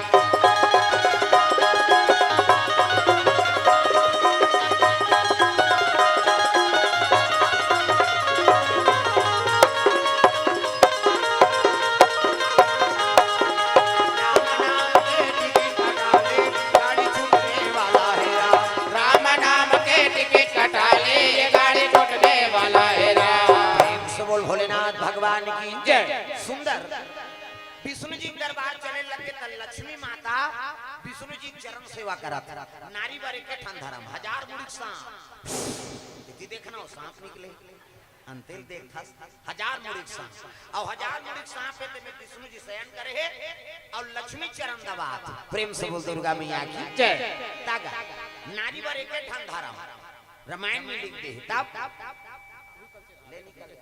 राम नाम के टिकी कटाले गाड़ी छूटने वाला है राम राम नाम के टिकट कटा ले गाड़ी छूटने वाला है राम प्रेम से बोल भोलेनाथ भगवान की जय सुंदर विष्णु जी दरबार चले लगे त लक्ष्मी माता विष्णु जी चरण सेवा करत नारी बारे के ठन धर्म 1000 मुड़ी सांप इति देखना हो सांप निकले अंतिल देखा 1000 मुड़ी सांप और 1000 मुड़ी सांप पे में विष्णु जी शयन करे है और लक्ष्मी चरण दबात प्रेम से बोल दुर्गा मैया की जय तागा नारी बारे के ठन धर्म रामायण में लिख दे तब ले निकल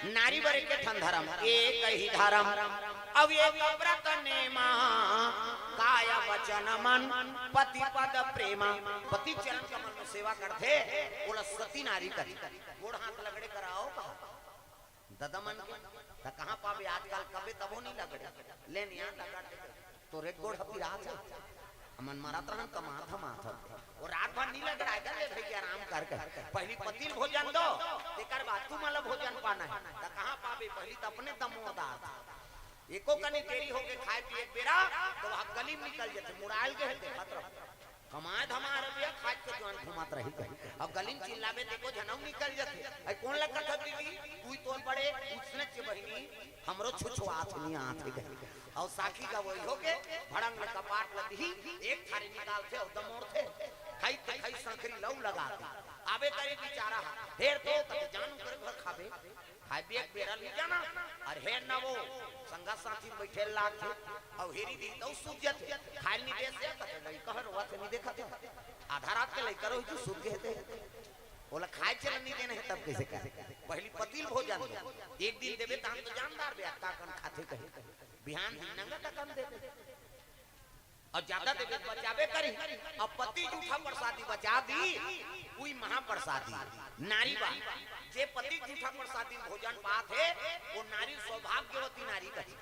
नारी बरे के ठन धर्म एक ही धर्म अब ये व्रत नेमा काया वचन मन पति पद प्रेमा पति चरण कमल में सेवा करते बोला सती नारी करी गोड़ हाथ लगड़े कराओ दादा मन के कहां पावे आजकल कबे तबो नहीं लगड़े ले निया लगड़े तो रेड गोड़ हपी रात अमन मारत रहन कमात माथा और रात भर नहीं लग रहा है ले भैया आराम कर पहली पतिल भोजन दो तेकर बाद तू मतलब भोजन पाना है त कहां पावे पहली त अपने दमोदार एको कनी देरी हो के खाए पिए बेरा तो वहां गली में निकल जाते मुराइल के देखत रह कमाए धमा रुपया खाए के जवान घुमात रही अब गली में चिल्लावे देखो जनौ निकल जाते आई कौन लग कथा दीदी तू तो बड़े उसने के बहिनी हमरो छुछुआत नहीं आत गई और साखी का वही हो के भड़ंग में कपाट लदी एक थारी निकाल थे और दमोड़ थे खाई संकरी लौ लगा आवे करे बेचारा ढेर तो तक जानू कर घर खाबे खाए बेक बेरा ले जाना और हे न वो संगा साथी बैठे लाग थे और हेरी दी तो सूजत खाल नहीं दे से तक नहीं कहर हुआ नहीं देखा थे आधा रात के लई करो जो सूज गए थे बोला खाए चल नहीं देने है तब कैसे करे पहली पतिल भोजन एक दिन देबे त हम तो जानदार बे का कन खाते कहे बिहान नंगा का कम देते और ज्यादा देवे बचावे करी अब पति झूठा प्रसादी बचा दी कोई महाप्रसादी नारी बा जे पति झूठा प्रसादी भोजन पात है वो नारी सौभाग्यवती नारी कही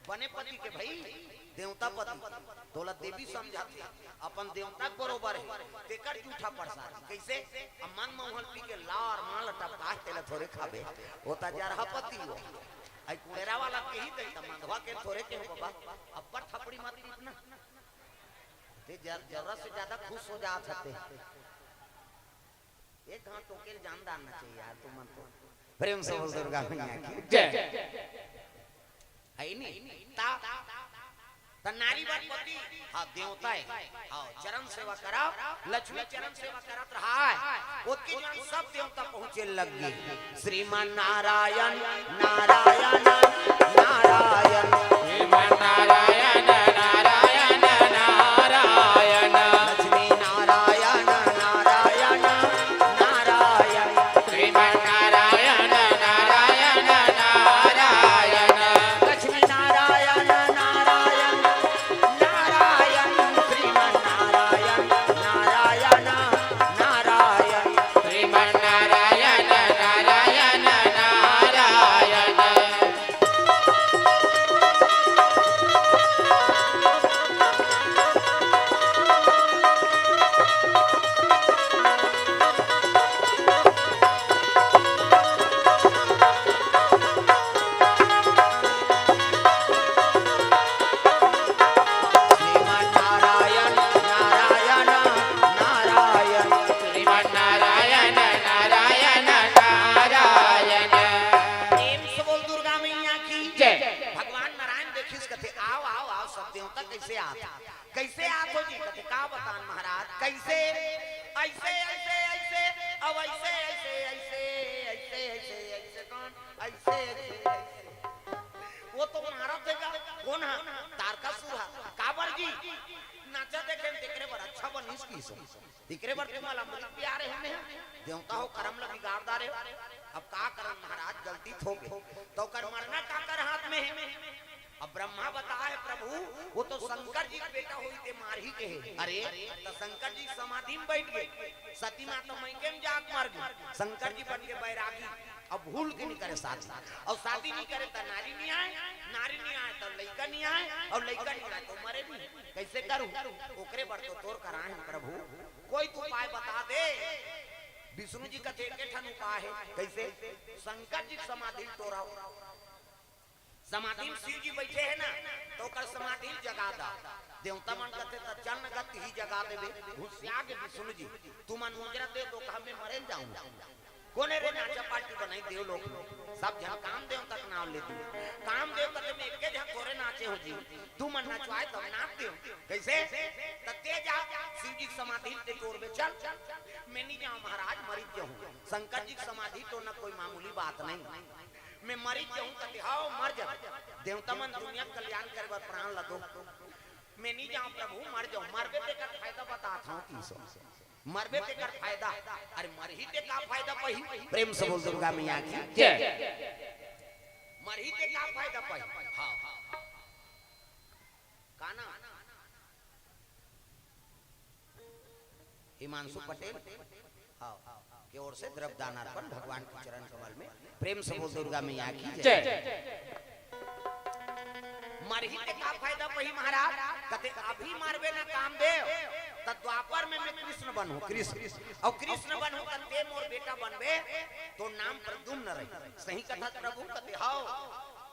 बने पति के भाई देवता पति तोला देवी समझाती अपन देवता बरोबर है तेकर झूठा प्रसाद कैसे मन मोहन पी के लार माल टपका तेला थोड़े खाबे होता जा रहा पति हो आई कुड़ेरा वाला के ही दई त मंधवा के थोड़े के बाबा अब्बा थपड़ी मत इतना ते जरूरत से ज्यादा खुश हो जात हते एक घंटों के जानदार ना चाहिए यार तुम मन तो प्रेम से बोल दुर्गा मैया की जय है नहीं ता त नारी पति हाँ देवता है हाँ चरण सेवा कराओ लक्ष्मी चरण सेवा करत रहा है ओके जन सब देवता पहुंचे लग गए श्रीमान नारायण नारायण नारायण श्रीमन नारायण नारायण नारायण लक्ष्मी नारायण नारायण नारायण श्रीमन नारायण नारायण नारायण लक्ष्मी नारायण नारायण नारायण श्रीमान नारायण नारायण नारायण श्रीमन नारायण नारायण नारायण श्रीमान नारायण नारायण नारायण श्रीमन नारायण नारायण नारायण प्रेम से बोल दुर्गा मैया की जय। भगवान नारायण देखिस कहते आओ आओ आओ सब देवता कैसे आत हो जी कहते का बतान महाराज कैसे ऐसे ऐसे ऐसे अब ऐसे ऐसे ऐसे ऐसे ऐसे ऐसे कौन ऐसे ऐसे वो तो महाराज देगा कौन है तारकासुर है काबर जी नाचा देखे दिखरे बर अच्छा बनिस की सो दिखरे बर तुम्हारा मन प्यारे हमें देवता हो करम लगी गारदारे अब का करम महाराज गलती हो गई तो कर मरना का कर हाथ में है अब ब्रह्मा बताए प्रभु वो तो शंकर जी का बेटा हुई थे मार ही के है अरे तो शंकर जी समाधि में बैठ गए सती माता मैके में जाग मर गई शंकर जी बन के बैरागी अब भूल के नहीं करे शादी और शादी नहीं करे तो नारी नहीं आए तो लड़का नहीं आए और लड़का नहीं आए तो मरे नहीं कैसे करूं ओकरे पर तो तोर कराए प्रभु कोई तो उपाय बता दे विष्णु जी का एक ठन उपाय है कैसे शंकर जी समाधि तोड़ाओ समाधि में शिव जी बैठे हैं ना तो कर समाधि जगा दा देवता मन कहते त चरण गति ही जगा देबे घुसिया के विष्णु जी तू मन मुजरा दे तो हमें मरे जाऊंगा कोने रे नाचा पार्टी बनाई देव लोग सब जन कामदेव तक नाम लेती कामदेव तक में एक जन थोड़े नाचे हो जी तू मन नचवाए तब नाच दे कैसे तते जा शिव जी समाधि ते तोड़बे चल मैं नहीं जाऊं महाराज मरी जाऊं शंकर जी समाधि तो ना कोई मामूली बात नहीं मैं मरी जाऊं कहते हां मर जा देवता मन दुनिया कल्याण करे बर प्राण ल दो मैं नहीं जाऊं प्रभु मर जाऊं मरबे ते का फायदा बताता हूं की सो मरबे ते कर फायदा अरे मर ही ते का फायदा पही प्रेम से बोल दुर्गा मैया की जय। मर ही ते का फायदा पही हां काना हिमांशु पटेल हां की ओर से द्रव्य दान अर्पण भगवान के चरण कमल में प्रेम से बोल दुर्गा मैया की जय। मरही के का फायदा पही महाराज कहते अभी मारबे ना कामदेव त द्वापर में मैं कृष्ण बनूं कृष्ण और कृष्ण बनूं कहते मोर बेटा बनबे तो नाम प्रद्युम्न रही सही कथा प्रभु कहते हां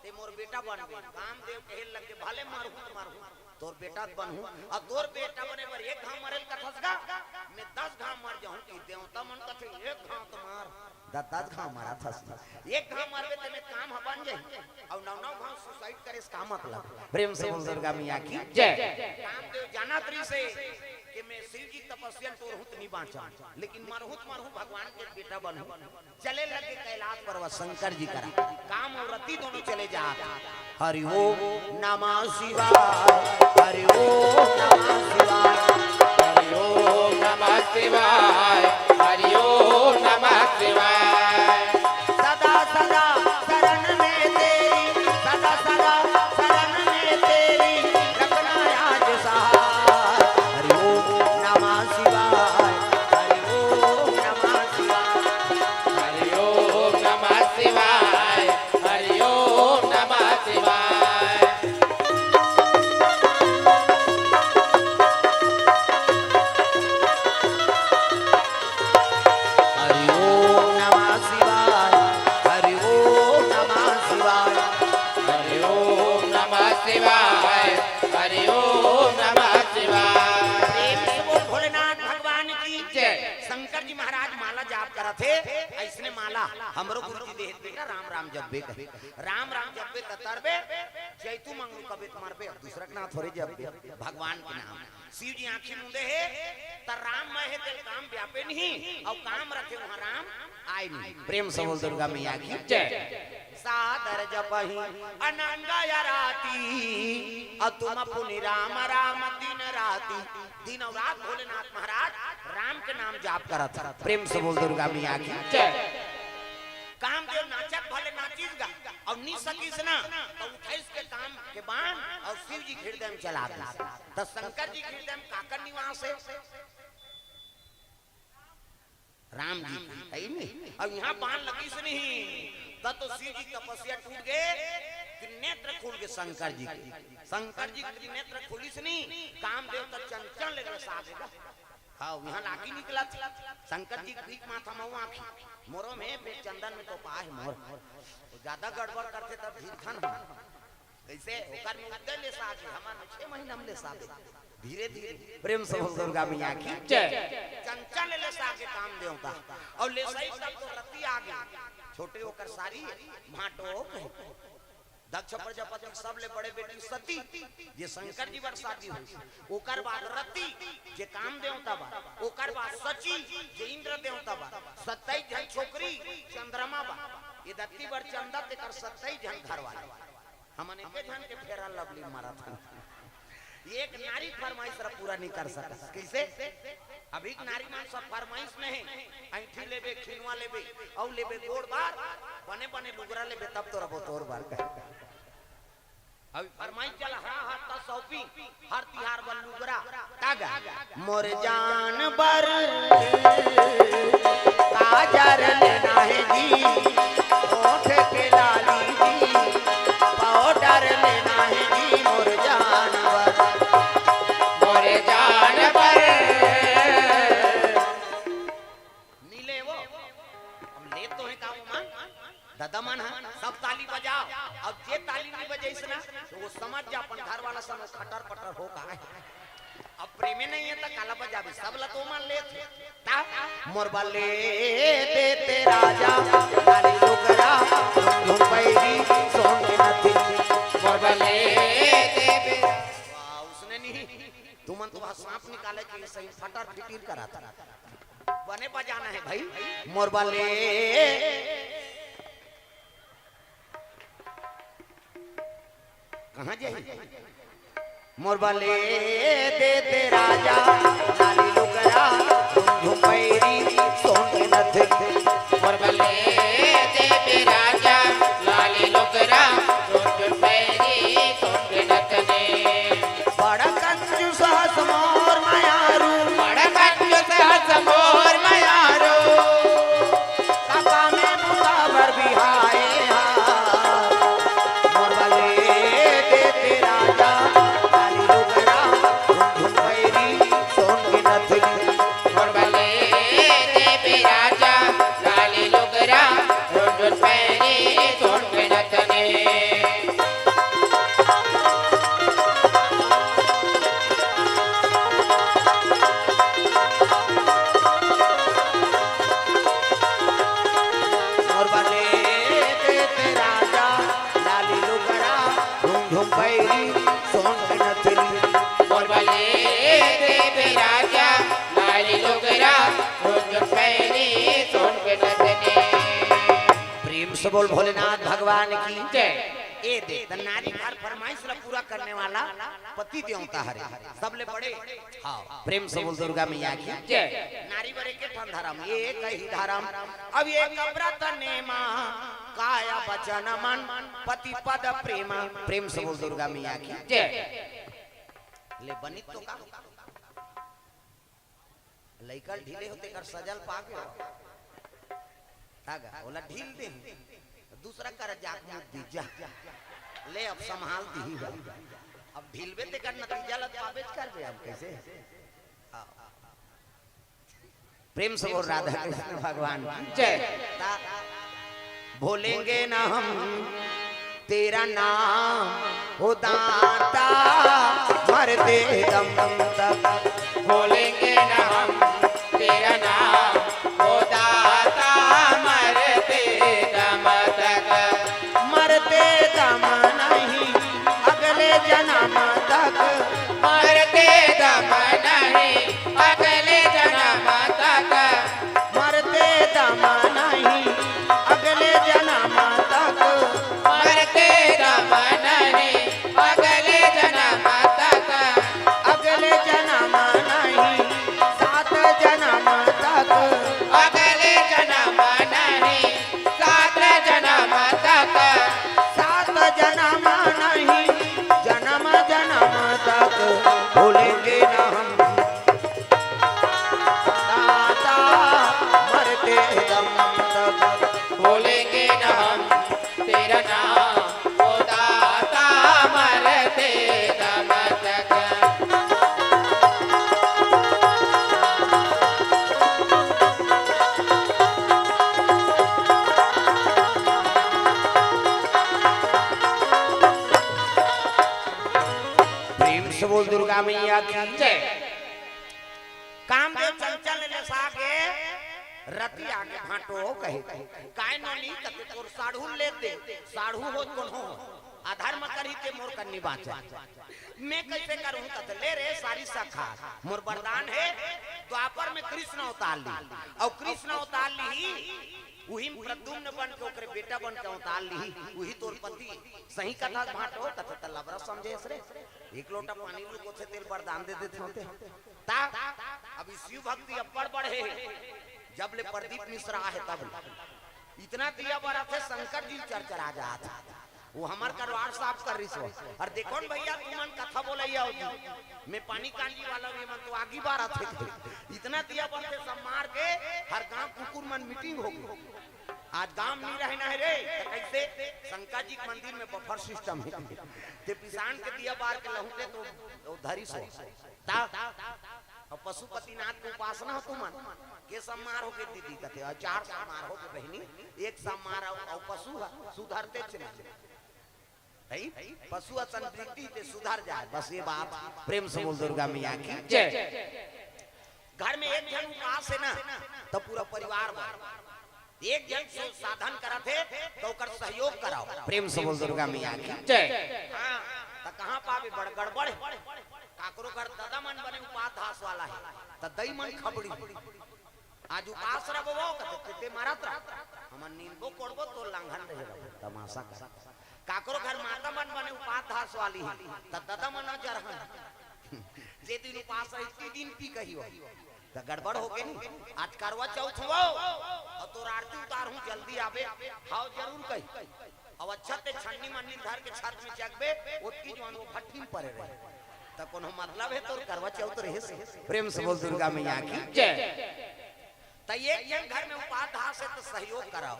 ते मोर बेटा बनबे कामदेव कहे लगे भले मारू तोर बेटा बनूं और तोर बेटा बने पर एक घाव मरल कथसगा मैं 10 घाव मर जाऊं कि देवता मन कहते एक घाव तो मार 10 घाव मारा था एक घाव मारबे ते में काम बन जाई और 9 घाव सुसाइड करे इसका मतलब प्रेम से बोल दुर्गा मैया की जय। कामदेव जानात्री से कि मैं शिव जी तपस्या तोर हूं नहीं बांचा लेकिन मरहूत भगवान के बेटा बनूं चले लगे कैलाश पर्वत शंकर जी करा काम और रति दोनों चले जा हरि ओम नमः शिवाय हरि ओम नमः शिवाय हरि ओम नमः शिवाय हरि ओम नमः शिवाय सदा सदा शरण में तेरी सदा सदा शरण में तेरी रखना आज सहाय हरि ओम नमः शिवाय हरि ओम नमः शिवाय हरि ओम नमः शिवाय हरि ओम नमः शिवाय हरि ओम नमः शिवाय हरि ओम नमः शिवाय हरि ओम नमः शिवाय हरि ओम नमः शिवाय प्रेम से बोल भोलेनाथ भगवान की जय। शंकर जी महाराज माला जाप करा थे ऐसने माला हमरो गुरुजी देत बे ना राम राम जब्बे कहे राम राम जब्बे ततरबे जैतू मंगू कबे मरबे दूसरा के नाम थोड़े जब्बे भगवान के नाम शिव जी आंखी मुंदे है त राम में है दिल काम व्यापे नहीं और काम रखे वहां राम आए नहीं प्रेम से बोल दुर्गा मैया की जय सादर जपहि अनंगा या राती और तुम पुनि राम राम दिन राती दिन और रात भोलेनाथ महाराज राम के नाम जाप करत प्रेम से बोल दुर्गा मैया की जय कामदेव नाचत भले नाचीसगा और नी सकीस ना तो उठाइस के काम के बाण और शिव जी हृदय में चला दे तो शंकर जी हृदय में काकर निवास है राम जी है नहीं और यहाँ बाण लगीस नहीं तो शिव जी तपस्या टूट गए कि नेत्र खुल गए शंकर जी की नेत्र खुलिस नहीं कामदेव तो चंचल लेकर साधेगा हाँ यहाँ लागी निकला शंकर जी की माथा मऊ आँखी मोरो में चंदन में तो पाए मोर ज्यादा गड़बड़ करते तब धीरखन कैसे होकर में उदय ले साथे हमारे 6 महीना में ले साथे धीरे धीरे प्रेम से दुर्गा मैया की जय चंचल ले साथे काम देवता और ले सही तब तो रति आ गई छोटे होकर सारी भाटो दक्ष प्रजापति सब ले बड़े बेटी सती जे शंकर जी वर शादी हुई ओकर बाद रति जे काम देवता बा ओकर बाद सची जे इंद्र देवता बा 27 जन छोकरी चंद्रमा बा ये दत्ती वर चंदा ते कर 27 जन घर वाले हमने के जन के फेरा लवली मारा था एक नारी फरमाइश पूरा नहीं कर सका कैसे अभी नारी मान सब फरमाइश नहीं ऐठी लेबे खिनवा लेबे और लेबे गोड़ बार बने बने लुगरा लेबे तब तो रबो तोर बार का अभी फरमाइश चला हां तो सौपी हर तिहार बन लुगरा तागा मोर जान बर काजर लेना है जी ओठ के लाली जी पाउडर लेना है जी मोर जान बर नीले वो हम ले तो है काम मान दादा मन सब ताली बजाओ अब जे ताली नहीं बजाइस ना तो वो समझ जा अपन घर वाला सब खटर पटर हो का है अब प्रेमे नहीं है तो काला बजाबे सब ला तो मान ले ता मोर बाले देते राजा लाली लुगरा घुमपैरी सोन के नथी मोर बाले देबे उसने नहीं तुमन तो सांप निकाले के सही फटर फिटिर करा था बने बजाना है भाई मोर बाले कहाँ जाए मोर बाले देते राजा लाली लुगरा घुमपैरी सोन के नथी मोर बाले देते राजा लाली लुगरा घुमपैरी सोन के नथी बड़ा कंजूस हस मोर मायारू बड़ा कंजूस हस मोर मायारू काका में मुकाबर बिहाए मोर बाले देते राजा लाली लुगरा घुमपैरी सोन के नथी मोर बाले देते राजा लाली लुगरा घुमपैरी सोन के नथी मोर बाले देते राजा लाली लुगरा घुमपैरी सोन के नथी मोर बाले देते राजा लाली लुगरा घुमपैरी सोन के नथी प्रेम से बोल भोलेनाथ भगवान की जय ए दे त नारी हर फरमाइश ला पूरा करने वाला पति देवता हरे सबले बड़े हां प्रेम से बोल दुर्गा मैया की जय नारी बरे के ठन धर्म ये कही धर्म अब ये व्रत नेमा काया वचन मन पति पद प्रेम प्रेम से बोल दुर्गा मैया की जय ले बनित तो का लइकल ढीले होते कर सजल पाके तागा ओला ढील दे दूसरा कर जात मुंह दी जा ले अब संभाल दी अब ढीलबे ते कर नतीजा लग पाबे कर दे हम कैसे प्रेम से बोल राधा कृष्ण भगवान की जय भूलेंगे ना हम तेरा नाम हो दाता मरते दम तक बोलेंगे ना हम तेरा नाम ओ दाता मरते भूलेंगे ना हम दाता मरते दम तक। भूलेंगे न हम तेरा नाम ओ दाता मरते दम तक। प्रेम से बोल दुर्गा मैया की जय। कामदेव चंचल ने सागे रति आगे भाटो कहे काय नोनी कते तोर साढ़ू ले दे साढ़ू हो कोन हो अधर्म करी के मोर कन्नी बाचा मैं कैसे करूं तत ले रे सारी सखा मोर वरदान है द्वापर में कृष्ण अवतार ली और कृष्ण अवतार ली वही प्रद्युम्न बन के ओकरे बेटा बन के अवतार ली वही तोर पति सही कथा भाटो तत तलबरा समझे रे एक लोटा पानी को से तेल वरदान दे देते होते ता अभी शिव भक्ति अपर बढ़े जब ले प्रदीप मिश्रा है तब इतना दिया बड़ा थे शंकर जी चरचरा जाता वो हमार करवार साफ कर रही सो और देखो न भैया तुमन कथा बोलैया होगी मैं पानी कांजी वाला ये मन तो आगी बारा थे इतना दिया बड़ा थे सब मार के हर गांव कुकुर मन मीटिंग होगी आज गांव नहीं रहना है रे कैसे शंकर जी के मंदिर में बफर सिस्टम है ते पिसान के दिया बार के लहुते तो धरी सो ता और पशुपतिनाथ की उपासना हो तुमन के सम्मार हो के दीदी कथे और चार सम्मार हो के बहनी एक सम्मार और पशु सुधरते चले है पशु असंतृप्ति ते सुधर जाए बस ये बात प्रेम से बोल दुर्गा मैया की जय। घर में एक जन उपास है ना तो पूरा परिवार एक जन से साधन करा थे तो कर सहयोग कराओ प्रेम से बोल दुर्गा मैया की जय। हां त कहां पावे बड़ गड़बड़ काकरो घर दादा मन बने उपास धास वाला है त दई मन खबड़ी आज उपास रबो कते ते मारत हमन नींदो कोड़बो तो लांघन रहेगा तमाशा कर काकरो घर माता मन बने उपास धास वाली है त दादा मन जरहन जे दिन उपास रही दिन पी कहियो त गड़बड़ हो गई आज करवा चौथ हो और तोर आरती उतारहूं जल्दी आवे हां जरूर कही अब अच्छा ते छन्नी मन्नी धर के छत में चकबे ओतकी जवान वो भट्टी में पड़े रहे त कोनो मतलब है तोर करवा चौथ रहे से प्रेम से बोल दुर्गा मैया की जय। त एक जन घर में उपास धास है तो सहयोग कराओ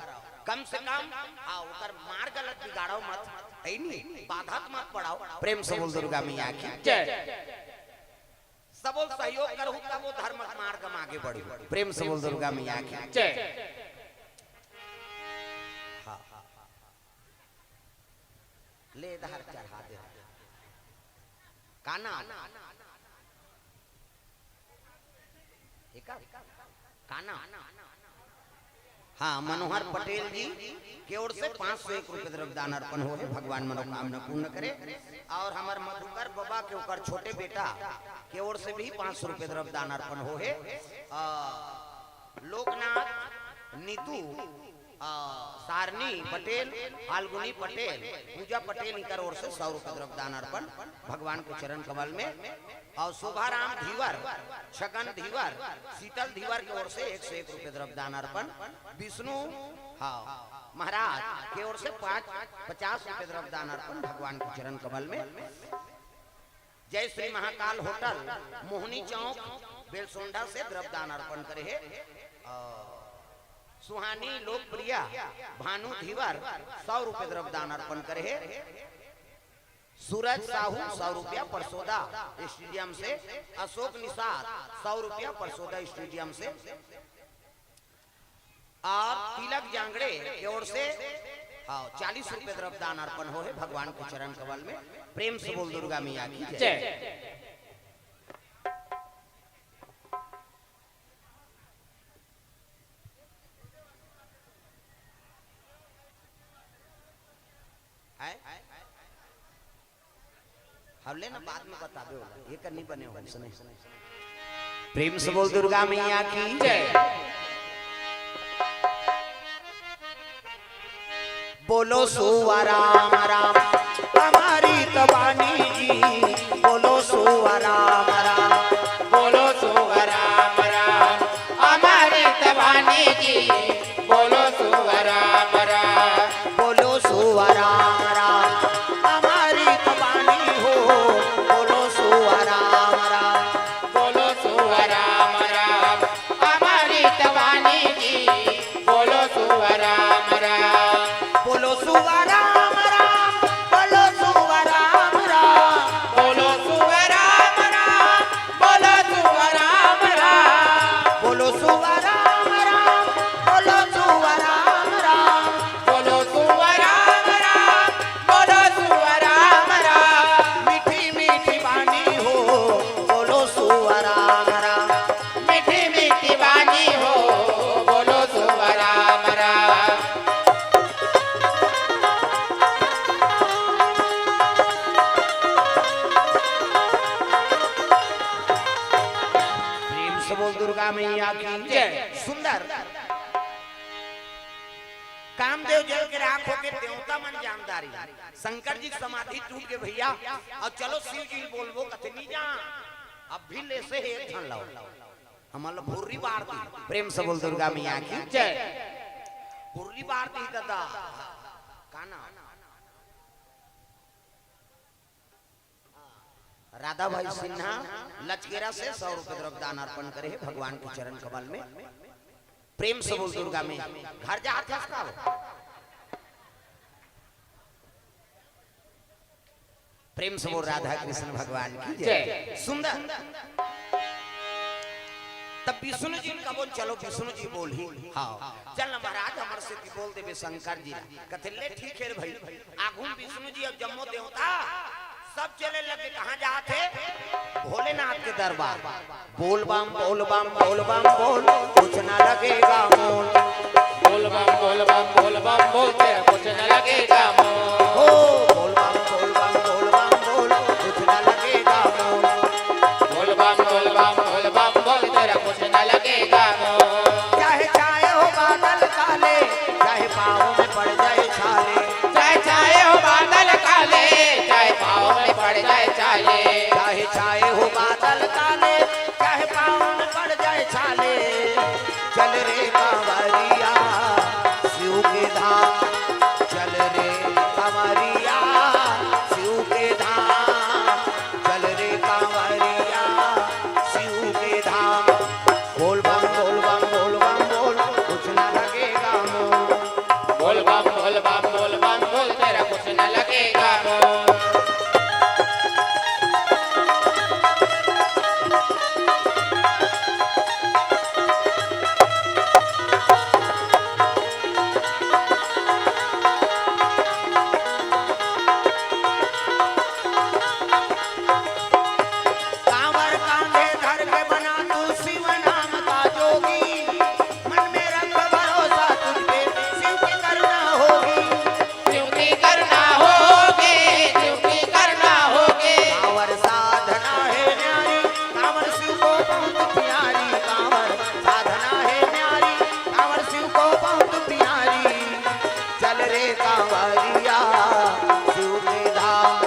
कम से कम आ ओकर मार गलत बिगाड़ो मत ऐनी बाधा मत पड़ाओ प्रेम से बोल दुर्गा मैया की जय। सब सहयोग करो तब वो धर्म मार्ग में आगे बढ़े प्रेम से बोल दुर्गा मैया की जय। हाँ ले धर चढ़ा दे काना काना हाँ मनोहर पटेल जी की ओर से 501 रुपए द्रव्यदान अर्पण हो भगवान मनोकामना पूर्ण करे और हमार मधुकर बाबा के ऊपर छोटे बेटा की ओर से भी 500 रुपए द्रव्यदान अर्पण हो लोकनाथ नीतू सारनी पटेल फाल्गुनी पटेल पूजा पटेल इनकर ओर से 100 रुपए द्रव्यदान अर्पण भगवान के चरण कमल में और शोभाराम धीवर छगन धीवर शीतल धीवर की ओर से 101 रुपए द्रव्यदान अर्पण विष्णु महाराज की ओर से 50 रुपए द्रव्यदान अर्पण भगवान के चरण कमल में जय श्री महाकाल होटल मोहनी चौक बेलसोंडा से द्रव्यदान अर्पण करे है सुहानी लोकप्रिया भानु धीवर 100 रुपए द्रव्यदान अर्पण करे है सूरज साहू 100 रुपया परसोदा स्टेडियम से अशोक निषाद 100 रुपया परसोदा स्टेडियम से और तिलक जांगड़े की ओर से 40 रुपए द्रव्यदान अर्पण हो है भगवान के चरण कमल में प्रेम से बोल दुर्गा मैया की जय। हमले ना बाद में बता दो ये करनी बने हो सुने प्रेम से बोल दुर्गा मैया की जय। बोलो सुवा राम राम हमारी तबानी जी बोलो सुवा राम राम बोलो सुवा राम राम हमारी तबानी जी बोलो सुवा राम राम बोलो सुवा राम राम हमारी तबानी हो बोलो सुवा राम राम। मीठी मीठी वाणी हो बोलो शुभ राम राम। प्रेम से बोल दुर्गा मैया की जय। सुंदर कामदेव जल के राख होके देवता मन जानदारी। शंकर जी समाधि टूट के भैया और चलो शिव जी बोलबो कतनी जा अब भी ले से एक धन लाओ हमारा भूरी बार दी। प्रेम से बोल दुर्गा मैया की जय। भूरी बार दी दादा काना राधा भाई सिन्हा लचकेरा से 100 रुपए द्रव्यदान अर्पण करे भगवान के चरण कमल में। प्रेम से बोल दुर्गा में घर जा हाथ खसकाओ। प्रेम से बोल राधा कृष्ण भगवान की जय। सुंदर तब विष्णु जी का बोल चलो विष्णु जी बोल ही हाँ चल महाराज हमारे से बोल देवे शंकर जी कथे ले ठीक है भाई आगुन विष्णु जी अब जम्मो देवता सब चले लगे कहाँ जाते भोलेनाथ के दरबार। बोल बम बोल बम बोल बम बोल कुछ ना लगेगा मोल। बोल बम बोल बम बोल बम बोल तेरा कुछ न लगेगा मोल। हो बोल बम बोल बम बोल बम बोल कुछ ना लगेगा मोल। बोल बम बोल बम बोल बम बोल तेरा कुछ न लगेगा मोल। चाहे चाहे हो बादल काले चाहे पाँव में पड़ जाए छाले। चाहे चाहे हो बादल काले चाहे पाँव में पड़ जाए छाले। चाहे चाहे हो बादल काले चाहे पाँव में पड़ जाए छाले। चल रे कांवरिया शिव के धाम चल रे कांवरिया शिव के धाम चल रे कांवरिया शिव के धाम। बोल बम बोल बम बोल बम बोल कुछ ना लगेगा मोल। बोल बम बोल बम बोल बम बोल तेरा कुछ न लगेगा मोल। कांवर कांधे धर के बना तू शिव नाम का जोगी। मन में रख भरोसा तुझ पे शिव की करुणा होगी। शिव की करना होगे शिव की करना होगे। कांवर साधना है न्यारी कांवर शिव को बहुत प्यारी। कांवर साधना है न्यारी कांवर शिव को बहुत प्यारी। चल रे कांवरिया शिव के धाम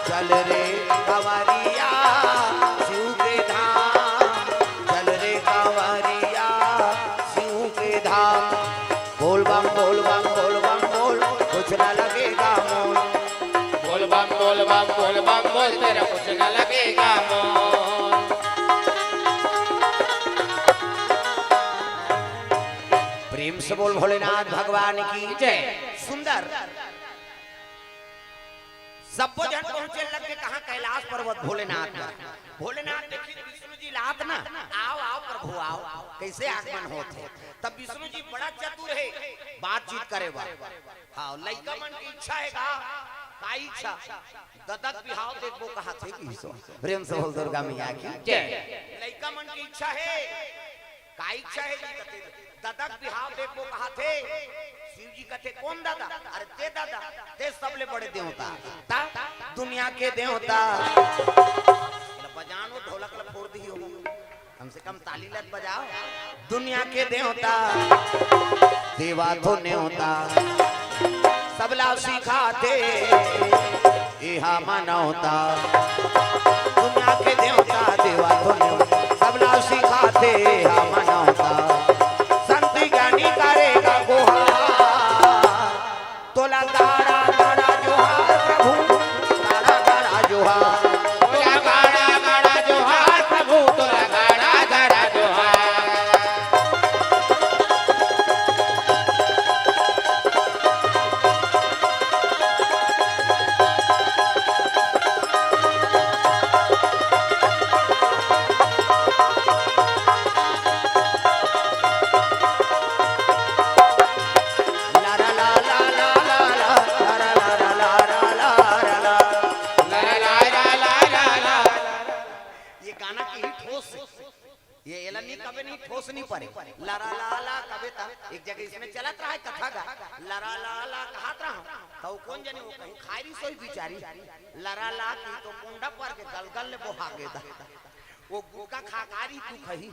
चल रे कांवरिया शिव के धाम चल रे कांवरिया शिव के धाम। बोल बम बोल बम बोल बम बोल कुछ ना लगेगा मोल। बोल बम बोल बम बोल बम बोल तेरा कुछ न लगेगा मोल। प्रेम से बोल भोलेनाथ भगवान की जय। सुंदर सबको जन पहुंचे लगे कहा कैलाश पर्वत भोलेनाथ का। भोलेनाथ देखी विष्णु जी लात ना आओ आओ प्रभु आओ कैसे आगमन होते। तब विष्णु जी बड़ा चतुर है बातचीत करे बा हाँ लइका मन की इच्छा है का इच्छा ददक बिहाव देखो कहा थे कि सो। प्रेम से बोल दुर्गा मैया की जय। लइका मन की इच्छा है का इच्छा है जी कते ददक बिहाव देखो कहा थे। शिव जी कहते कौन दादा अरे ते दादा ते सबले बड़े देवता ता दुनिया के देवता। बजानो ढोलक ल फोड़ दी हो कम से कम ताली लत बजाओ। दुनिया के देवता देवा तो न्योता सबला सिखाते इहा मनौता। दुनिया के देवता देवा तो न्योता सबला सिखाते इहा मनौता। संत ज्ञानी करेगा गुहार तोला गाड़ा गाड़ा जोहार प्रभु गाड़ा गाड़ा जोहार। तोला गाड़ा गाड़ा जोहार प्रभु तोला गाड़ा गाड़ा जोहार। ये एलनी कभी नहीं ठोस नहीं पड़े लरा ला ला कभी ता एक जगह इसमें चलत रहा है कथा का लरा ला ला कहत रहा तो कौन जाने वो कहीं खायरी सोई बिचारी लरा ला की तो कुंडा पर के गलगल ले बोहा गे दा वो गुटका खाकारी तू खही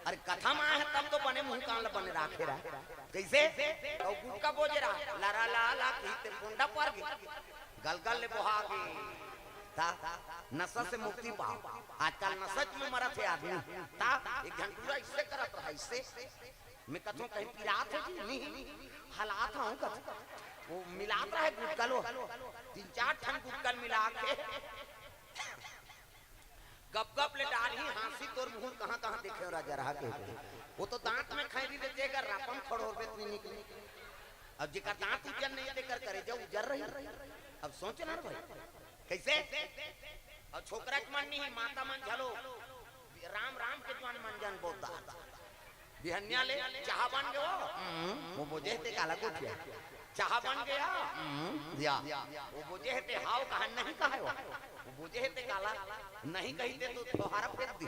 अरे कथा में है तब तो बने मुंह कान बने राखे रहा कैसे तो गुटका बोझे रहा लरा ला ला की ते कुंडा पर के गलगल ले बोहा गे ता नशा से मुक्ति पाओ आजकल नशा में मरा थे आदमी ता एक घंटा इससे करत रहा इससे मैं कथों कहीं पिरात है जी नहीं हालात हूं कथ वो मिलात रहा है गुटका लो 3-4 ठन गुटका मिला के गप गप ले डाली हांसी तोर मुंह कहां-कहां देखे राजा रहा के वो तो दांत में खैरी दे देगा रापन खड़ोर पे इतनी निकली अब जेकर दांत उजर नहीं देकर करे जो उजर रही अब सोच ना भाई कैसे और छोकरा के मन नहीं माता मन झलो राम राम के जवान मन जान बोलता बिहन्या ले चाह बन गयो वो मुझे ते काला को किया चाह बन गया या वो मुझे ते हाव कहा नहीं कहा वो मुझे ते काला नहीं कही ते तो तोहारा फेंक दी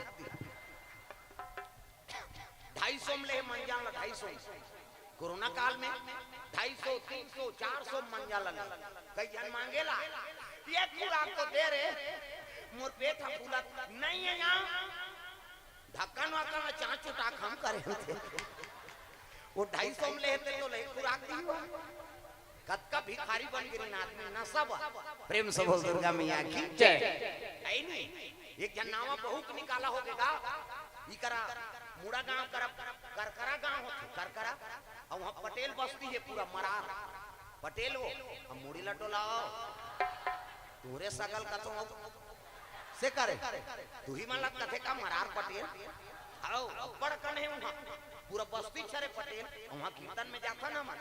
250 ले मन जान 250 कोरोना काल में 250 300 400 मन जान कई जन मांगेला ये खुराक तो दे रे मोर पेट हा फूला नहीं है यहाँ धक्का नौका में चाँच उठाक हम करे थे वो 250 में लेते तो ले खुराक दी हुआ कद का भिखारी बन गिरी आदमी ना सब प्रेम से बोल दुर्गा मैया की जय है नहीं एक जन नावा बहुत निकाला हो गएगा ई करा मुड़ा गांव करकरा गांव होते करकरा और वहाँ पटेल बस्ती है पूरा मरार पटेल हो अब मुड़ी लटोलाओ तोरे सगल का तो से करे तू ही मन कथे का मरार पटेल आओ बड़ कने वहां पूरा बस्ती छरे पटेल वहां कीर्तन में जाता ना मन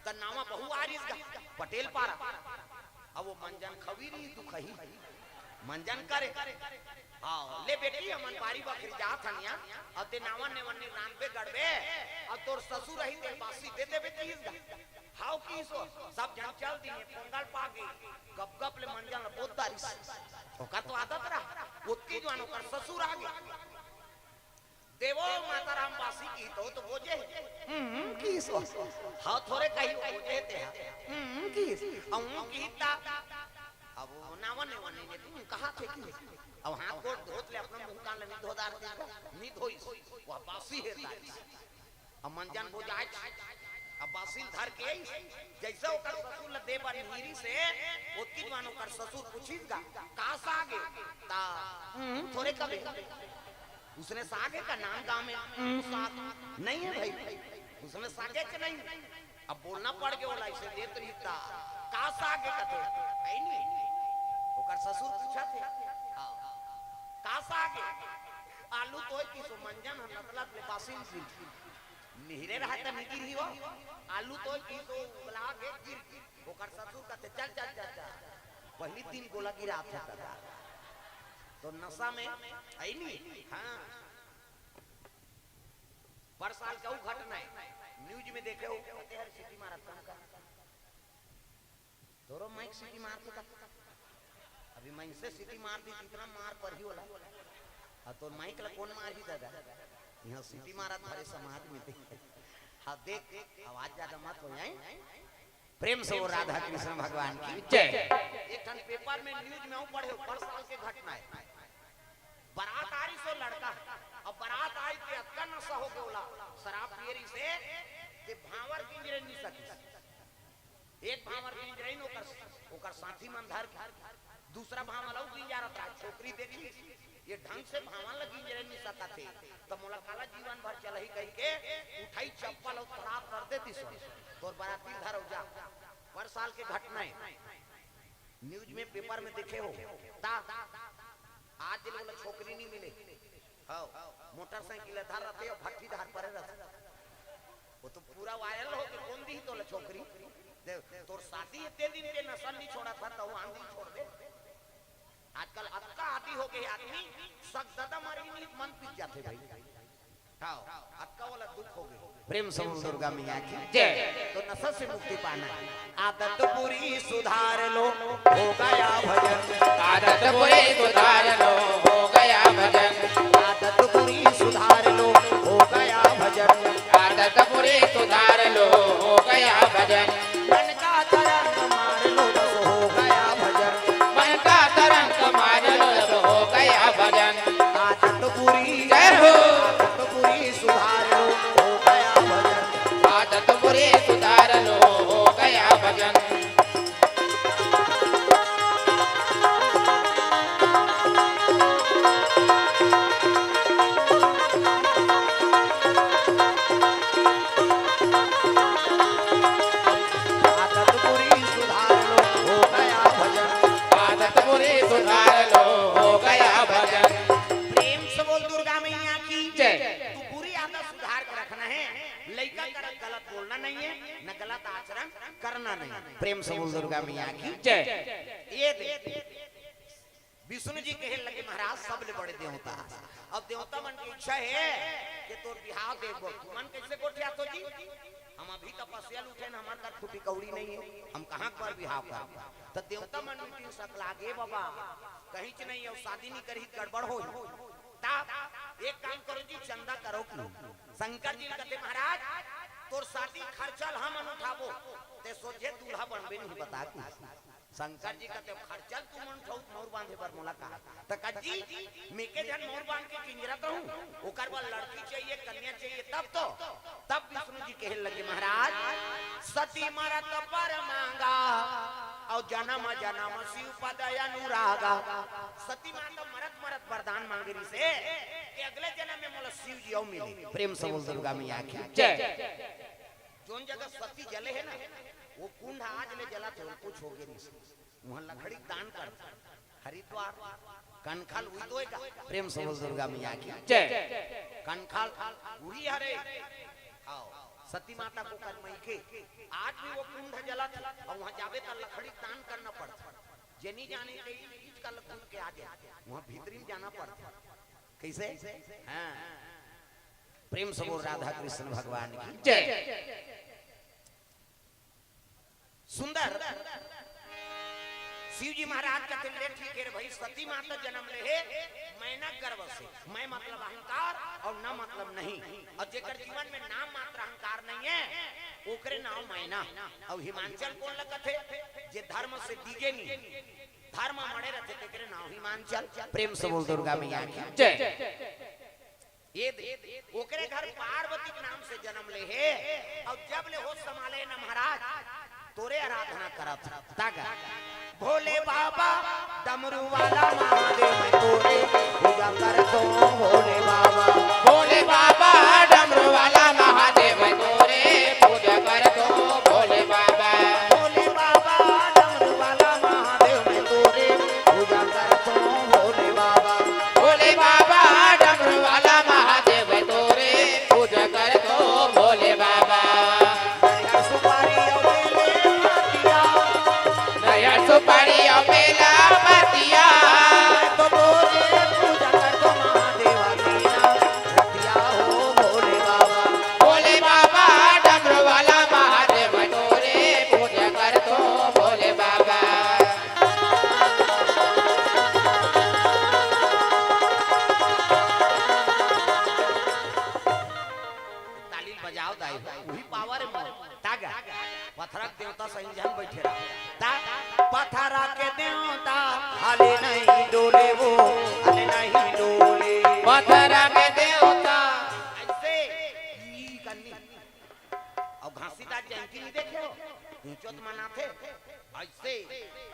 त नावा बहु आरिस गा पटेल पारा अब वो मंजन खवीरी तू खही मंजन करे आओ ले बेटी हमन बारी बकरी जात हनिया और ते नावा ने वन्नी रानबे गड़बे और तोर ससुर रही ते बासी दे दे बेटी गा हाउ की सो सब जन चल दी पोंगल पागे गप गप ले मंजन ल बहुत तारीस ओका तो आदत रहा ओती जवान ओकर ससुर आ गया देवो माता राम बासी की तो बोझे की सो हाउ थोड़े कही बोझे ते की कीता अब नावन ने वने ने तुम कहा थे कि अब हाथ गोड़ धोत ले अपना मुंह कान ले नहीं धोदार नहीं धोई वो बासी है तारी अब मंजन बोझाए अब बासिल धर के जैसे ओकर ससुर ल देबा नीरी से ओती जवान ओकर ससुर पूछीगा का सागे ता थोड़े कबे उसने सागे का नाम गांव में साग नहीं है भाई उसने सागे के नहीं अब बोलना पड़ गया वाला इसे देत रहीता का सागे कथे है नहीं ओकर ससुर पूछा थे का सागे आलू तो की सो मंजन मतलब ले बासिल सी निहरे रहा त निगिर ही वो आलू तो की तो बुला के गिर ओकर ससुर कहते चल चल चल चल पहली दिन गोला गिरा था तो नशा में आई नहीं हाँ पर साल का वो घटना है न्यूज में देखे हो हर सिटी मारत का तोरो माइक सिटी मारते का अभी मैं से सिटी मार दी कितना मार पर ही होला और तो माइक ला कौन मार ही दादा यहाँ सिटी मारत भरे समाज में हाँ देख आवाज ज्यादा मत हो जाए प्रेम से वो राधा कृष्ण भगवान की जय एक टन पेपर में न्यूज में पढ़े पर साल के घटना है बारात आ रही सो लड़का अब बारात आई के अक्का नशा हो गया शराब पियरी से के भावर की इंजरे नहीं सकी एक भावर की इंजरे ओकर साथी मन धर दूसरा भावल की जा रहा था छोकरी देखी ये ढंग से भावल लगी इंजरे नहीं सका थे तो मोला काला जीवन भर चलही कह के उठाई चप्पल और खराब कर देती सो तोर बाराती धर जा पर साल के घटना है न्यूज में पेपर में देखे हो ता आज दिन वाला छोकरी नहीं मिले हाँ मोटरसाइकिल धर रहते और भट्टी धार पर रहते वो तो पूरा वायरल हो के कौन दी तो छोकरी तोर शादी इतने दिन के नशा नहीं छोड़ा था तो आंधी छोड़ दे आजकल अक्का आदि हो गए आदमी सक दादा मारी नहीं मन पीट जाते भाई हाँ अक्का वाला दुख हो गए प्रेम से दुर्गा मैया की जय तो नशा से मुक्ति पाना आदत पूरी सुधार लो हो गया भजन आदत पूरी सुधार लो हो गया गया भजन। आदत बुरी सुधार लो हो गया भजन। आदत बुरी सुधार लो हो गया भजन। मन का तरंग मार लो बस हो गया भजन। मन का तरंग मार लो तो हो गया भजन। आदत बुरी जय हो। आदत बुरी सुधार लो हो गया भजन। आदत बुरी सुधार लो हो गया भजन। आदत बुरी सुधार लो हो गया भजन। आदत बुरी सुधार लो हो गया भजन। प्रेम से बोल दुर्गा मैया की जय। तू बुरी आदत सुधार कर रखना है। लड़का कर गलत बोलना नहीं है, न गलत आचरण करना नहीं। प्रेम से बोल दुर्गा मैया की जय। ये देख विष्णु जी कहे लगे महाराज सब ले बड़े देवता। अब देवता मन की इच्छा है कि तोर बिहाव देखबो। मन कैसे गोठिया तो जी हम अभी तपस्या उठे ना, हमार घर फूटी कौड़ी नहीं है, हम कहां पर बिहाव कर। तो देवता मन मीटिंग सकला गे बाबा कहीं च नहीं, और शादी नहीं करी गड़बड़ हो। ता एक काम करो जी, चंदा करो की शंकर जी कहते महाराज तोर शादी खर्चल हम उठाबो, ते सोचे दूल्हा बनबे नहीं बता की। शंकर जी कहते खर्चल तू मन उठाऊ मोर बांधे पर मोला कहा। त कज्जी मेके जन मोर बांध के पिंजरा कहूं, ओकर बाद लड़की चाहिए कन्या चाहिए तब विष्णु जी कहे लगे महाराज सती मरत पर मांगा और जन्म जन्म शिव पद अनुरागा। सती माता मरत वरदान मांगे रही से कि अगले जन्म में मोला शिव जी मिले। प्रेम से बोल दुर्गा मैया की जय। जोन जगह सती जले है ना वो कुंड आज ले जला तो कुछ हो गए नहीं। वहां लकड़ी दान कर हरिद्वार कनखल हुई तो का। प्रेम से बोल दुर्गा मैया की जय। कनखल हुई हरे आओ सती माता को कर मई के आज भी वो कुंड जला था और वहां जावे तो लकड़ी दान करना पड़ता। जनी जाने गई का कुंड के आगे वहां भीतरी जाना पड़ता। कैसे हां प्रेम से बोल राधा कृष्ण भगवान की जय। सुंदर शिव जी महाराज कहते ले ठीक है भाई सती माता जन्म ले है मैना गर्भ से। मैं मतलब अहंकार और न मतलब नहीं, और जेकर जीवन में नाम मात्र अहंकार नहीं है ओकरे नाम मैना। और हिमांचल कौन लगत है जे धर्म से दीगे नहीं धर्म मड़े रहते तेरे नाम हिमांचल। प्रेम से बोल दुर्गा मैया की जय। ये ओकरे घर पार्वती के नाम से जन्म ले है और जब ले हो संभाले न महाराज तोरे आराधना करत तागा। भोले बाबा डमरू वाला महादेव मैं तोरे पूजा करतो। भोले बाबा भोले बाबा डमरू वाला महादेव तोरे पूजा करतो। भोले बाबा भोले बाबा डमरू वाला महादेव मैं तोरे पूजा करतो। भोले बाबा भोले बाबा डमरू वाला महादेव तोरे पूजा करतो। भोले बाबा नया सुपारी और बेले मातिया नया सुपारी और बेला बतिया तो तोरे पूजा करतो महादेव मीना रतिया हो। भोले बाबा भोले बाबा डमरू वाला महादेव तोरे पूजा करतो। भोले बाबा ताली बजाओ दाई वही पावर है तागा। पथरा के देवता सही जन बैठे रहा ता पथरा के देवता हाले नहीं डोले वो हाले नहीं डोले। पथरा के देवता ऐसे ई कन्नी और घासीदार जयंती नहीं देखे हो ऊंचोत मनाथे ऐसे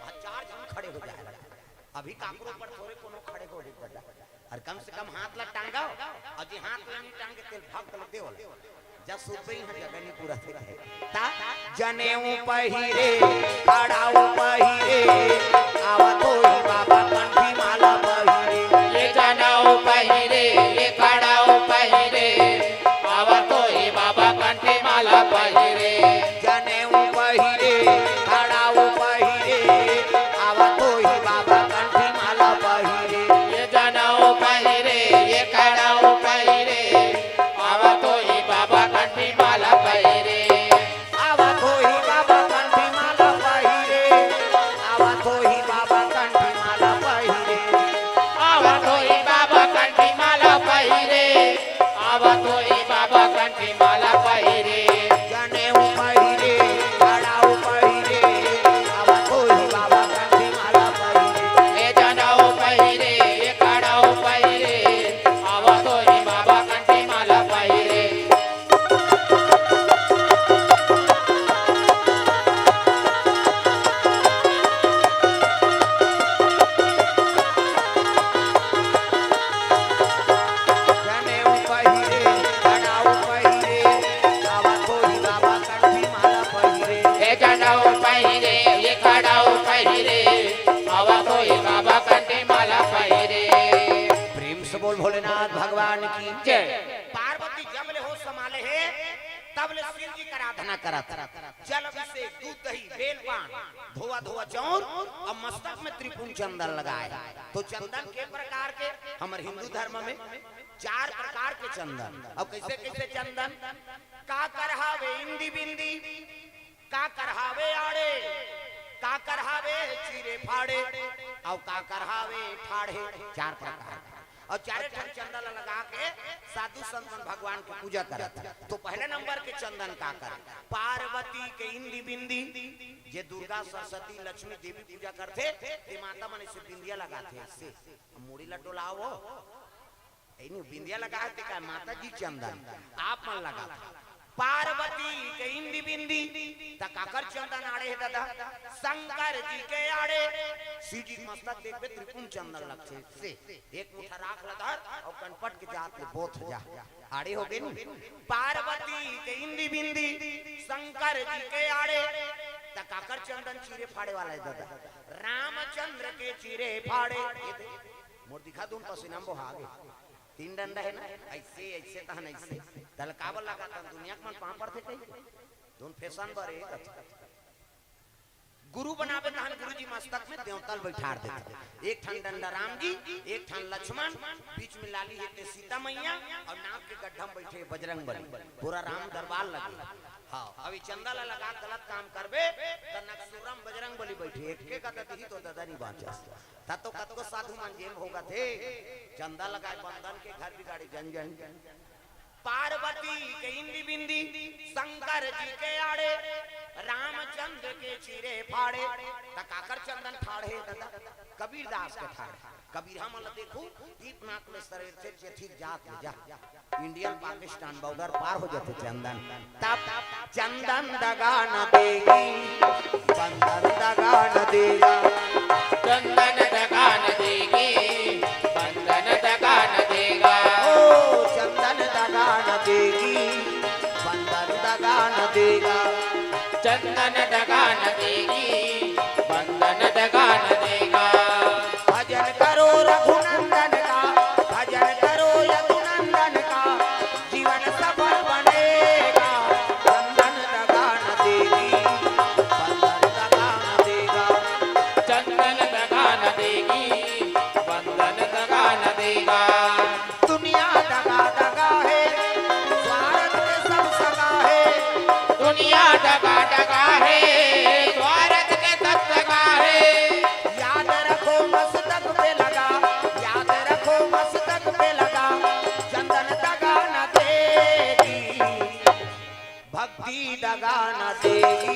हजार जन खड़े हो जाए। अभी काकरो पर थोड़े कोनो खड़े हो नहीं पड़ा और कम से कम हाथ ला टांगाओ और जी हाथ ला नहीं टांगे तेल भाग कर देओ जब सुबह ही जगह नहीं पूरा थे ता जनेऊ पहिरे खड़ाऊ पहिरे आवा तो ही बाबा कंठी माला पहिरे। ये जनाऊ पहिरे ये खड़ाऊ पहिरे आवा तो ही बाबा कंठी माला पहिरे। जनेऊ पहिरे खड़ाऊ पहिरे आवा तो ही बाबा कंठी माला पहिरे। ये जनाऊ पहिरे ये खड़ाऊ पहिरे आवा तो ही बाबा कंठी माला पहिरे। आवा तो ही बाबा कंठी माला पहिरे आवा तो ही बाबा कंठी अब तो ही बाबा कंठी माला पहिरे जनेऊ पहिरे कड़ाऊ पहिरे अब तो ही बाबा कंठी माला पहिरे ए जनेऊ पहिरे ये कड़ाऊ पहिरे अब तो ही बाबा कंठी माला पहिरे जनेऊ पहिरे कड़ाऊ पहिरे अब तो ही बाबा कंठी माला पहिरे ए जनेऊ पहिरे ये कड़ाऊ पहिरे अब तो ही बाबा कंठी माला पहिरे प्रेम से बोल भोलेनाथ भगवान की जय पार्वती जब ले हो संभाले है तब ले शिव जी का आराधना करत जल अभिषेक दूध दही बेल पान धोआ धोआ चौर और मस्तक में त्रिपुण चंदन लगाए तो चंदन के प्रकार के हमारे हिंदू धर्म में 4 प्रकार के चंदन। अब कैसे कैसे चंदन का करहावे इंदी बिंदी का करहावे आड़े का करहावे चीरे फाड़े और का करहावे ठाड़े 4 प्रकार के। और 4 ठन चंदन लगा के साधु संतन भगवान की पूजा करत तो पहले नंबर के चंदन का कर पार्वती के इंदी बिंदी जे दुर्गा सरस्वती लक्ष्मी देवी पूजा करते ते माता मन से बिंदिया लगाते ऐसे मुड़ी ला डोलाओ ऐनी बिंदिया लगाते का माता जी चंदन आप मन लगा पार्वती के इंदी बिंदी तकाकर चंदन आड़े है दादा शंकर जी के आड़े शिव जी मस्तक देखबे त्रिपुण चंदन लगते से एक मुठा राख लगा और कनपट के जात ले बोथ जा आड़े हो गए नु पार्वती के इंदी बिंदी शंकर जी के आड़े तकाकर चंदन चीरे फाड़े वाला है दादा रामचंद्र के चीरे फाड़े मोर दिखा दूं पसीना बहा आगे 3 डंडा है ना ऐसे ऐसे तहन ऐसे तलकावल लगाता दुनिया के मन पांव पर थे कहीं दोन फैशन बरे गुरु बनावे तहन गुरु जी मस्तक में देवतल बैठार देते एक ठन डंडा राम जी एक ठन लक्ष्मण बीच में लाली है सीता मैया और नाक के गड्ढा में बैठे बजरंग बली पूरा राम दरबार लगे हाँ अभी चंदा ला लगा गलत काम करबे त नक्सुरम बजरंग बली बैठे एक के कत ही तो दादा नहीं बाचा ता तो कत को साधु मन जेल होगा थे चंदा लगाए बंधन के घर बिगाड़ी जन जन पार्वती के इंदी बिंदी शंकर जी के आड़े रामचंद्र के चीरे फाड़े तकाकर चंदन फाड़े दादा कबीर दास के फाड़े कबीर हम देखो दीप नाक में शरीर से चेठी जात जा इंडियन पाकिस्तान बॉर्डर पार हो जाते चंदन तब चंदन दगा न देगी बंधन दगा न देगा चंदन दगा न देगी बंधन दगा न देगा ओ चंदन दगा न देगी बंधन दगा न देगा चंदन दगा न देगी बंधन दगा न देगा भजन करो रघुनंदन का भजन करो यदुनंदन का जीवन सफल बनेगा चंदन दगा न देगी बंधन दगा न देगा चंदन दगा न देगी बंधन दगा न देगा दुनिया दगा दगा है स्वार्थ में सब सगा है दुनिया दगा दगा है स्वार्थ के सब सगा है याद रखो मस्तक पे लगा याद रखो मस्तक पे लगा चंदन दगा न देगी भक्ति दगा न देगी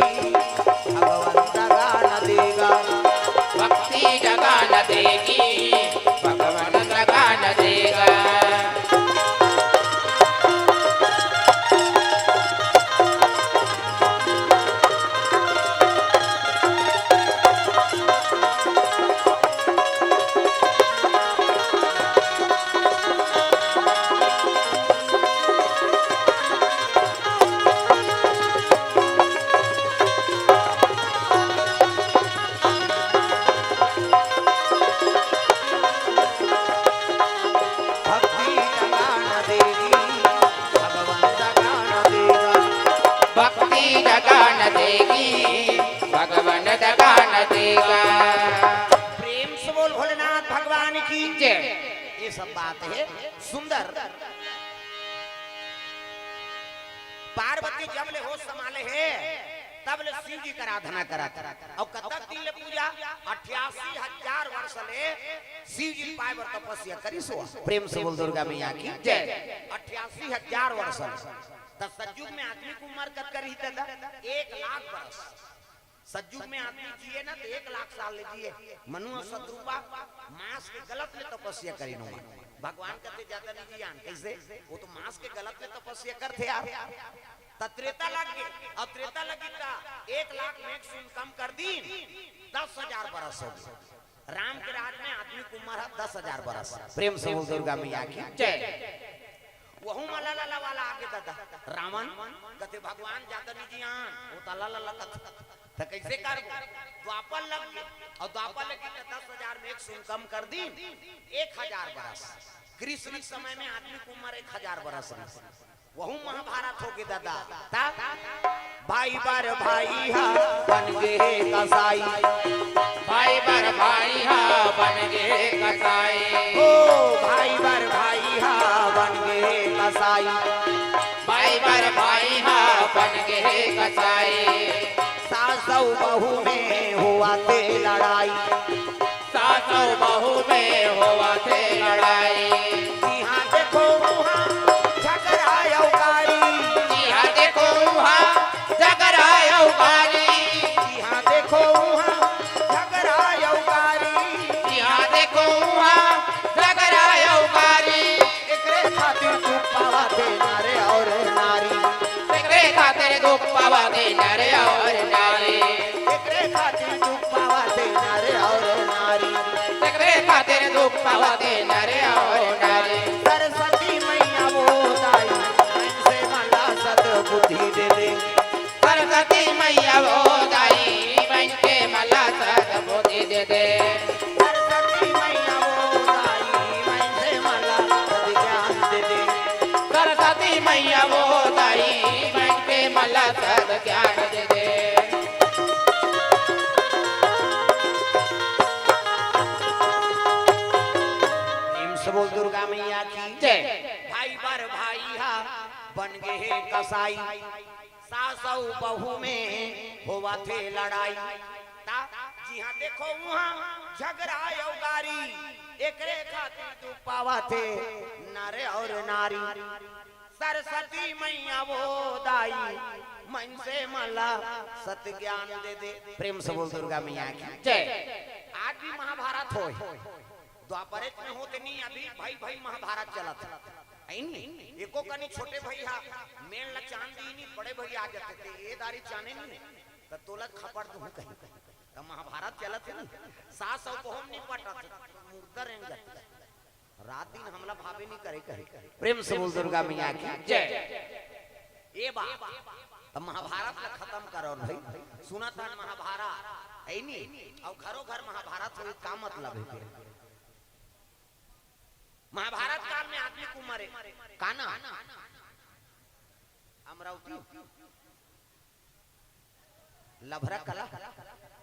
भगवान दगा न देगा भक्ति दगा न देगी भगवान दगा न देगा भक्ति दगा न देगी भगवान दगा न देगा भक्ति दगा न देगी भगवान दगा न देगा प्रेम से बोल भोलेनाथ भगवान की जय ये सब बात है सुंदर पार्वती जब ले होश संभाले है तब ले शिव जी का आराधना करा और कतक दिन ले पूजा 88,000 वर्ष ले शिव जी पाए बर तपस्या करी सो प्रेम से बोल दुर्गा मैया की जय 88,000 वर्ष त सतयुग में आदमी की उम्र कत करी दादा 1 लाख वर्ष सतयुग में आदमी जिए ना तो 1 लाख साल ले जिए मनु शत्रुपा मांस के गलत ले तपस्या करी नो भगवान कहते ज्यादा नहीं जियान कैसे वो तो मांस के गलत ले तपस्या करते यार त्रेता लग गए और त्रेता लगी का 1 लाख में कम कर दी 10,000 बरस हो गए राम के राज में आदमी की उम्र है 10,000 बरस प्रेम से दुर्गा मैया की जय वहु मलाला वाला आगे दादा रावण कहते भगवान ज्यादा नहीं जियान वो तला ला तो कैसे कर द्वापर लग गए और द्वापर लगी 10,000 में कम कर दी 1,000 बरस कृष्ण समय में आदमी की उम्र 1,000 बरस वहु महाभारत हो गए दादा भाई बार भाई हा बन गए कसाई भाई बर भाई हा बन गए कसाई ओ भाई बार भाई हा बन गए कसाई भाई बर भाई हा बन गए कसाई सासौ बहू में हुआ थे लड़ाई सासौ बहू में हुआ थे लड़ाई यहाँ देखो वहाँ झगड़ा यौकारी यहाँ देखो वहाँ झगड़ा यौकारी यहाँ देखो वहाँ झगड़ा यौकारी यहाँ देखो वहाँ झगड़ा यौकारी एकरे खातिर तू पावा दे नारे और नारी एकरे खातिर दुख पावा दे नर और नारी एकरे खातिर तू पावा दे नारे और नारी एकरे खातिर दुख पावा दे नर और नारी सरस्वती मैया वो दाई से मला सद बुद्धि दे दे सरस्वती मैया वो दाई बन के मला सद बुद्धि दे दे सरस्वती मैया वो दाई से मला सद ज्ञान दे दे सरस्वती मैया वो दाई बन के मला सद ज्ञान दे दे बोल दुर्गा मैया की जय भाई बर भाई हा बन गए कसाई सासौ बहू में होवा थे लड़ाई जी हाँ देखो वहाँ झगड़ा यौगारी एकरे खातिर तू पावा थे नारे और नारी सरस्वती मैया वो दाई मन से मला सत्य ज्ञान दे दे प्रेम से बोल दुर्गा मैया की जय आज भी महाभारत हो द्वापरे में होते नहीं अभी भाई भाई महाभारत चला था एको कनी छोटे भैया मेल न चांदी नहीं बड़े भैया आ जाते थे ये दारी चाने नहीं तो तोलत खपड़ तो कहीं तो महाभारत चला था सास और बहुम नहीं पटा मुर्दा रेंग जाते रात दिन हमला भावे नहीं करे करे प्रेम से बोल दुर्गा मैया की जय ये बात तो महाभारत का खत्म करो भाई सुना था महाभारत है नहीं और घरों घर महाभारत हो का मतलब है महाभारत काल में आदमी को मरे काना अमरावती लभरा कला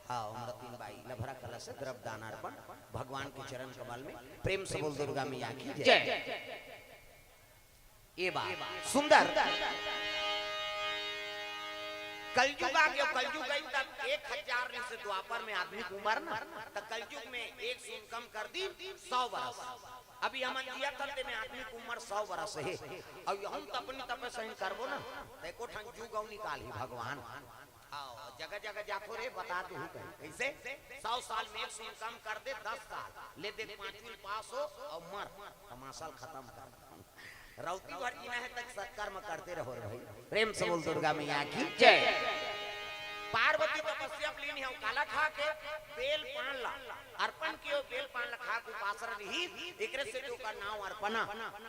हाँ अमरतीन बाई लभरा कला से द्रव दानार्पण भगवान के चरण कमल में प्रेम से बोल दुर्गा मैया की जय ये बात सुंदर कलयुग आ गया कलयुग आई तब 1,000 से द्वापर में आदमी को मरना तो कलयुग में 1 कम कर दी 100 वर्ष अभी हम दिया करते में आदमी की उम्र 100 वर्ष है और हम तो अपनी तपस्या करबो ना एको ठन जुग और निकाली भगवान आओ जगह जगह जातो रे बता दू कैसे 100 साल में 1 कम कर दे 10 साल ले दे 5 पास हो और मर तमाशा खत्म कर रौती भर जीना है तक सत्कर्म करते रहो भाई प्रेम से बोल दुर्गा मैया की जय पार्वती तपस्या लीन है काला खा के बेल पान ला अर्पण कियो बेल पान ला खा के उपासना रही एकरे से जो का नाम अर्पणा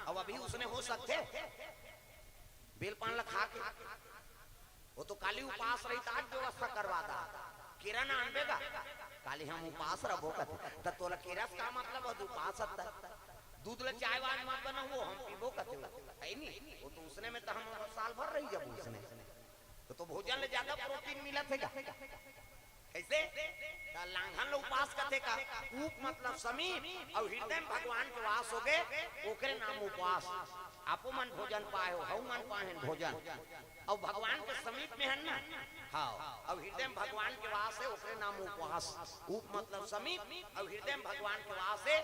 अब अभी उसने हो सकते बेल पान ला खा के वो तो काली उपास रही आज व्यवस्था करवाता किरण आनबेगा काली हम उपास रहो कहते त तोला किरस का मतलब है उपास है दूध ले चाय वान मत बना वो हम पीबो कहते है नहीं वो तो उसने में तो हम साल भर रही जब उसने तो भोजन ले ज्यादा प्रोटीन मिला थे कैसे लांघन लो उपास करते का ऊप मतलब समीप और हृदय में भगवान के वास हो गए ओकरे नाम उपास आपो मन भोजन पाए हो हऊ मन पाए भोजन और भगवान के समीप में है ना। हाँ अब हृदय में भगवान के वास है ओकरे नाम उपवास। उप मतलब समीप और हृदय में भगवान के वास है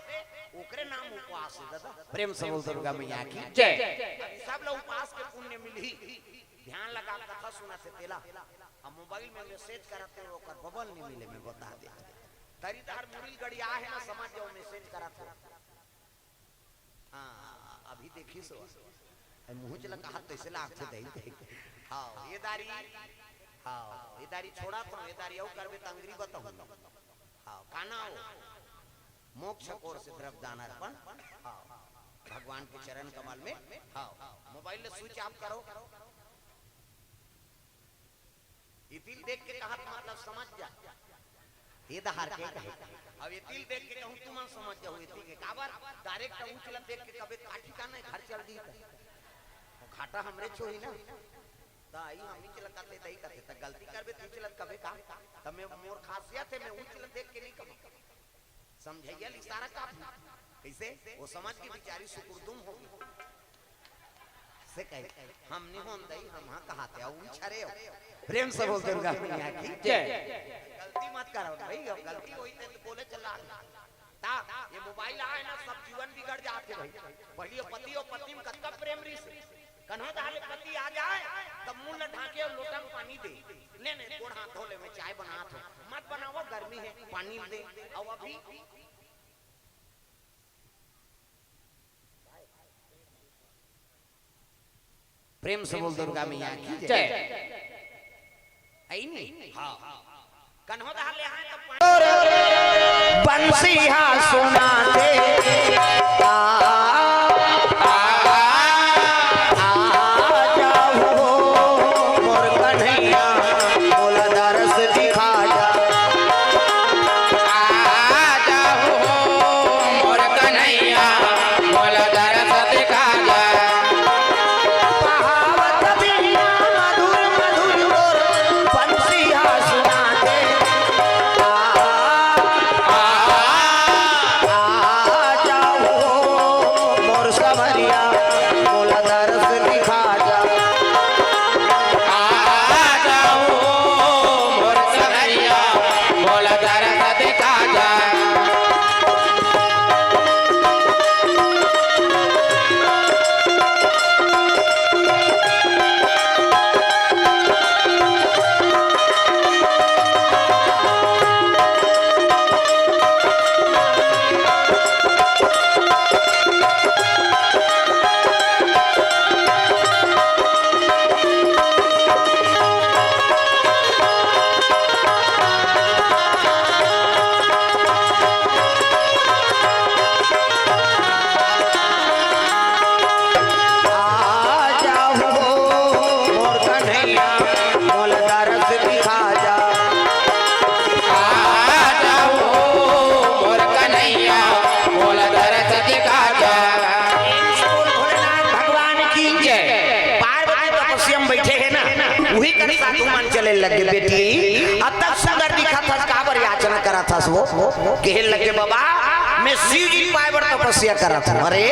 ओकरे नाम उपवास है। दादा प्रेम से बोल दुर्गा मैया की जय। सब लोग उपवास के पुण्य मिली। ध्यान लगा कथा सुना से तेला अब मोबाइल में मैसेज करते हो ओकर बबल नहीं मिले मैं बता दे दरिदार मुड़ी गड़िया है ना समझ जाओ मैसेज करते हो। हाँ अभी देखी सो मुंह चला कहा तो इसे लाख से दही। हाँ ये दारी हाँ ये दारी छोड़ा तो ये दारी और करबे तंगरी बताऊं। हाँ काना हो मोक्ष कोर से तरफ जाना अपन। हाँ भगवान के चरण कमल में। हाँ मोबाइल में स्विच ऑफ करो। ये तिल देख के कहा मतलब समझ जा ये दहार के कहे। अब ये तिल देख के कहूं तुम समझ जाओ ये तिल के काबर डायरेक्ट उछलन देख के कबे काठी का नहीं घर चल दी तो घाटा हमरे छोही ना ताई हम ही चलन करते तई करते त गलती करबे तू चलन कबे का तमे मोर खासियत है मैं उछलन देख के नहीं कहूं समझैया इशारा काफी कैसे वो समझ के बेचारी सुकुरदुम होगी से कहे हम नहीं होन दई हम हां कहाते au छरे प्रेम से बोल दुर्गा मैया की जय। गलती मत करो भाई अब गलती होई तो बोले चला ता ये मोबाइल आए ना सब जीवन बिगड़ जाते भाई। पहले पति और पत्नी में कत्ता प्रेम रिस कन्हो दाले पति आ जाए तब मुंह ढाके और लोटा में पानी दे ले गोड़ हाथ धो ले में चाय बना दो मत बनाओ गर्मी है पानी दे। और अभी प्रेम से बोल दुर्गा मैया की जय। आई नहीं हाँ कन्हो दाले आए तो बंसिया सुना दे चले लगे बेटी अब तक सुंदर दिखा था काबर याचना करा था वो कहने लगे बाबा मैं शिव जी पावर तपस्या करा था। अरे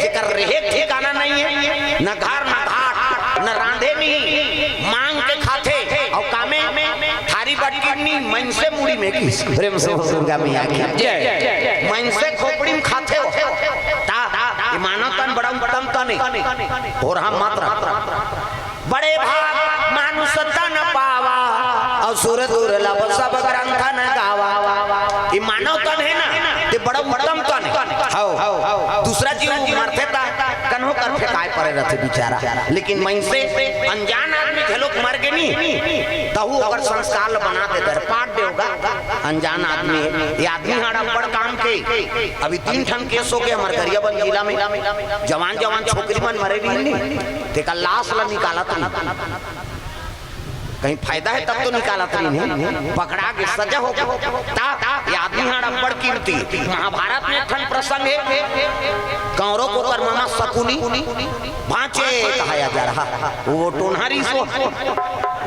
जिकर रहे ठिकाना नहीं है न घर न घाट न रांधे नहीं मांग के खाते और कामे थारी बटकी मन से मुड़ी में किस प्रेम से दुर्गा मैया की जय। मन से खोपड़ी में खाते हो ता ये मानव तन बड़ा उत्तम तन और हम मात्रा बड़े भाग मानुष तन पावा और सुर दुर्लभ सब ग्रंथ न गावा। ये मानव तन है ना ये बड़ा उत्तम तन है। दूसरा जीव मरते था कन्हो कर फेंकाए पड़े रहते बेचारा लेकिन मन से अनजान आदमी खेलो मर गए नहीं तहु अगर संस्कार बना दे दर पाट देगा अनजान आदमी ये आदमी हमारा बड़ काम के अभी 3 ठन केस हो गए हमारे गरियाबंद जिला में जवान जवान छोकरी मन मरे नहीं देखा लाश ला निकाला था कहीं फायदा है तब तो निकाला था नहीं पकड़ा के सजा हो ता ये आदमी हमारा बड़ कीर्ति महाभारत में ठन प्रसंग है कौरव को कर मामा शकुनी भांचे कहाया जा रहा वो टोनहारी सो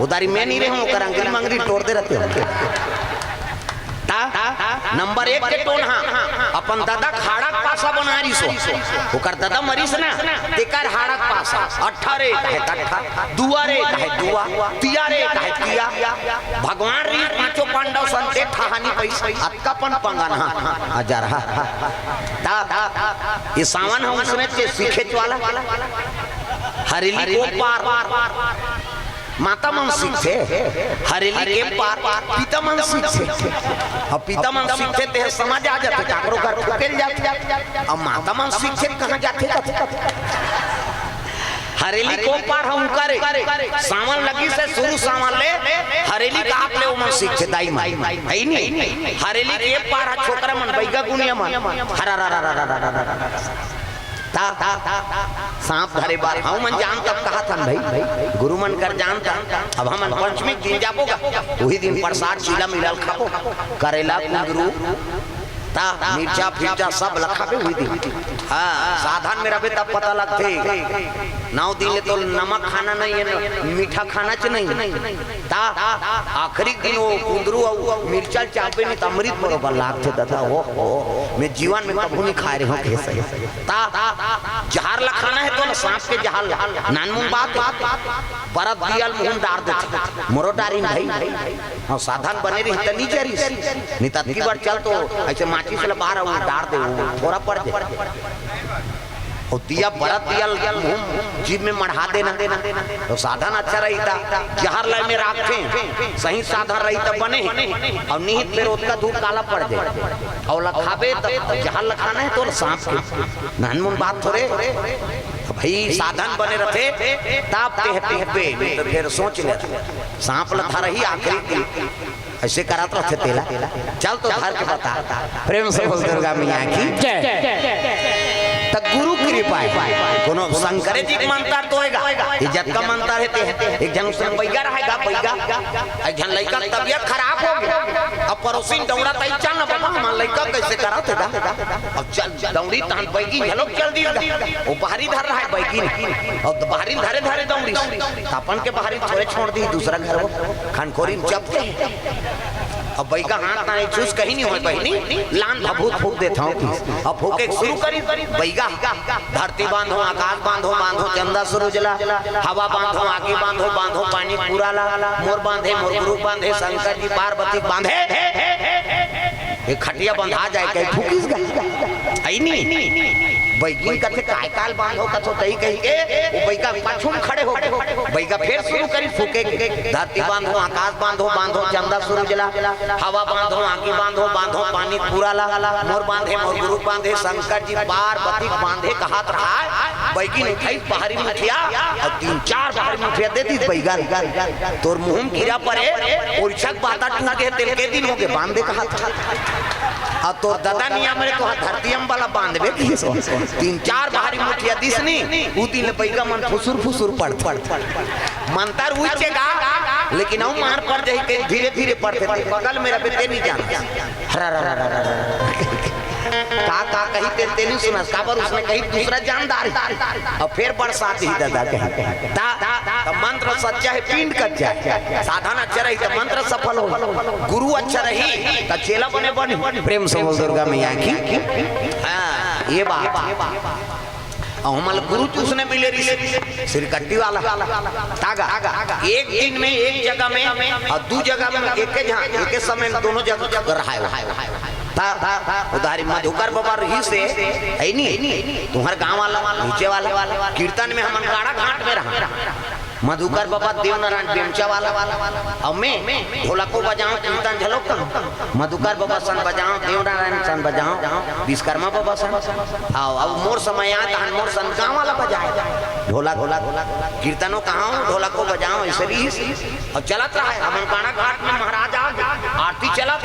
उदारी मैं नहीं रहे कर अंगली मंगली तोड़ दे रहते हो ता नंबर 1 के टोन अपन दादा खाड़ा पासा बनारी सो ओकर दादा मरीस ना तेकर हाड़क पासा 18 है तट्ठा दुआरे है दुआ तियारे है तिया भगवान री पांचों पांडव संते ठहानी पैसा अक्कापन पंगन हजार ता ये सावन हम उसने से सीखे वाला हरेली को पार माता मन सीखते हरेली के पार पिता मन सीखते अब पिता मन सीखते ते समझ आ जाते काकरो घर ठोकेल जाते अब माता मन सीखते कहां जाते हरेली को पार हम करे सावन लगी से शुरू सावन ले हरेली का आप ले मन सीखते दाई माई है नहीं हरेली के पार छोकरा मन बैगा गुनिया मन हरा सांप धरे बार हम मन जान तब कहा था भाई गुरु मन कर जानता अब हम पंचमी दिन जाबोगा वही दिन प्रसाद चीला मिलल खाबो करेला कुंदरू ता मिर्चा फिरचा सब लखाबे हुई दिन हां साधन में रबे तब पता लगते 9 दिन ले तो नमक खाना नहीं है मीठा खाना च नहीं ता आखिरी दिन वो कुंदरू और मिर्चा चापे में अमृत बरोबर लागते दादा ओ मैं जीवन में कभी नहीं खाए रहे हूं कैसे ता जहर लखाना है तो ना सांप के जहर नानमुन बात बरत दियल मुंह डार देते मोरो डारी भाई और साधन बने रही त नीचे रही नहीं त की बार चल तो ऐसे माची से बाहर डार दे थोड़ा पड़ दे और दिया बरत दिया मुंह जीभ में मढ़ा देना तो साधन अच्छा रही था जहर लाई में रखे सही साधन रही तब बने और निहित फिर उसका दूध काला पड़ जाए और लखाबे तब जहर लखाना है तो सांप के नानमुन बात थोड़े भाई साधन बने रखे ताप पे तो फिर सोच ले सांप लखा रही आखिरी ऐसे करत रहे तेला चल तो धर के बता प्रेम से बोल दुर्गा मैया की जय तक गुरु कृपा कोनो शंकर जी मंत्र तो होएगा इज्जत का मंत्र है एक जन से बैगा रहेगा बैगा एक जन लड़का तबीयत खराब हो गया अब पड़ोसी दौड़ा तई चल ना बाबा हम लड़का कैसे करा थे अब चल दौड़ी तहन बैगी झलक चल दी वो बाहरी धर रहा है बैगी और बाहरी धरे धरे दौड़ी अपन के बाहरी थोड़े छोड़ दी दूसरा घर वो खनखोरी चपते अब बैगा हाथ ना चूस कहीं नहीं हो बहनी लान भभूत फूक देता हूं अब फूके शुरू करी बैगा धरती बांधो आकाश बांधो बांधो चंदा सूरज जला हवा बांधो आगे बांधो बांधो पानी पूरा ला मोर बांधे मोर गुरु बांधे शंकर जी पार्वती बांधे ये खटिया बंधा जाए कहीं फूकिस गई आई नहीं बैगी कथे काय काल बांधो कथो तई कही के वो बैगा पाछू खड़े हो बैगा फिर शुरू करी फूके धरती बांधो आकाश बांधो बांधो चंदा सूरज जला हवा बांधो आगे बांधो बांधो पानी पूरा ला मोर बांधे मोर गुरु बांधे शंकर जी पार्वती बांधे कहात रहा बैगी ने खाई बाहरी मुठिया और 3-4 बाहरी मुठिया दे दी बैगा तोर मुंह गिरा पड़े और छक बाता टूट के तेल के दिन हो के बांधे कहा आ तो दादा निया मेरे तो धरती हम वाला बांधबे की 3-4 बाहरी मुठिया दिसनी उ दिन बैगा मन फुसुर फुसुर पड़ मंतर उचेगा लेकिन हम मार पड़ जाई के धीरे धीरे पड़ते बगल मेरा बेटे नहीं जान का कही ते नहीं सुना काबर उसने कही दूसरा जानदार और फिर बरसात ही दादा कही ता मंत्र सच्चा है पिंड कच्चा साधन अच्छा रही तो मंत्र सफल हो गुरु अच्छा रही तो चेला बने बने प्रेम से बोल दुर्गा मैया की हां ये बात हमल गुरु उसने मिले रही सिरकट्टी वाला तागा एक दिन में एक जगह में और दो जगह में एक समय में दोनों जगह रहा है उधारी मधुकर बाबा रही से है नहीं तुम्हारे गांव वाला नीचे वाला कीर्तन में हम गाड़ा घाट में रहा मधुकर बाबा देवनारायण बेमचा वाला और मैं ढोलक को बजाऊं कीर्तन झलक मधुकर बाबा सन बजाऊं देवनारायण सन बजाऊं विश्वकर्मा बाबा सन आओ मोर समय आता मोर सन गांव वाला बजाए ढोलक कीर्तनों कहाँ ढोलक को बजाऊं ऐसे भी और चलत रहा है हम गाना घाट में महाराज आरती चला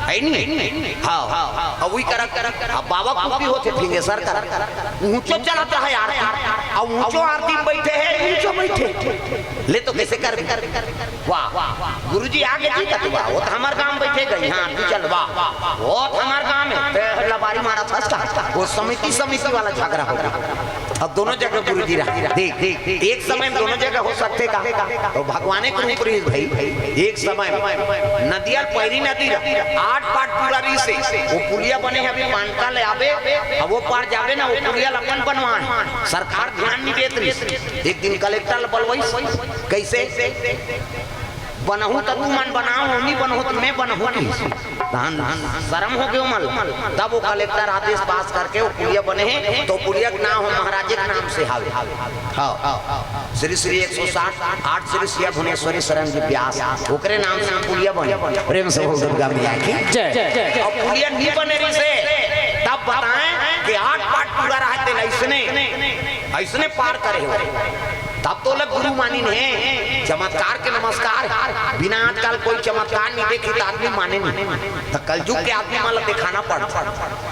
है नहीं हाँ वही कर बाबा को भी होते फिंगे सर कर ऊंचो चलत रहा है आरती और ऊंचो आरती बैठे है ऊंचो बैठे ले तो कैसे कर वाह गुरुजी आगे जी का वाह वो तो हमारे गांव बैठे गए हां तू चल वाह वो हमारे गांव में लबारी मारा था वो समिति वाला झगड़ा हो गया अब दोनों जगह गुरु जी रहा देख एक समय में दोनों जगह हो सकते का तो भगवान के रूप री भाई एक समय नदिया पैरी नदी 8 पाट पूरा री से वो पुलिया बने हैं अभी मानता ले आवे अब वो पार जावे ना वो पुलिया अपन बनवाए सरकार ध्यान नहीं देत रही एक दिन कलेक्टर बलवाई कैसे बनहू तो तू मन बनाओ हम नहीं बनहू तो मैं बनहू नहीं धान शर्म हो गयो मल तब वो कलेक्टर आदेश पास करके वो पुलिया बने हैं तो पुलिया का नाम हो महाराजे के नाम से हावे हाँ श्री श्री 160 श्री सिया भुवनेश्वरी शरण जी व्यास ओकरे नाम से पुलिया बने प्रेम से बोल दुर्गा मैया की जय और पुलिया नहीं बने रही से तब बताएं कि 8 पाट पूरा रहते ऐसने पार करे हो तब तो लग गुरु मानी ने चमत्कार के नमस्कार बिना आजकल कोई चमत्कार नहीं देखी तो आदमी माने नहीं तो कलयुग के आदमी माला दिखाना पड़ता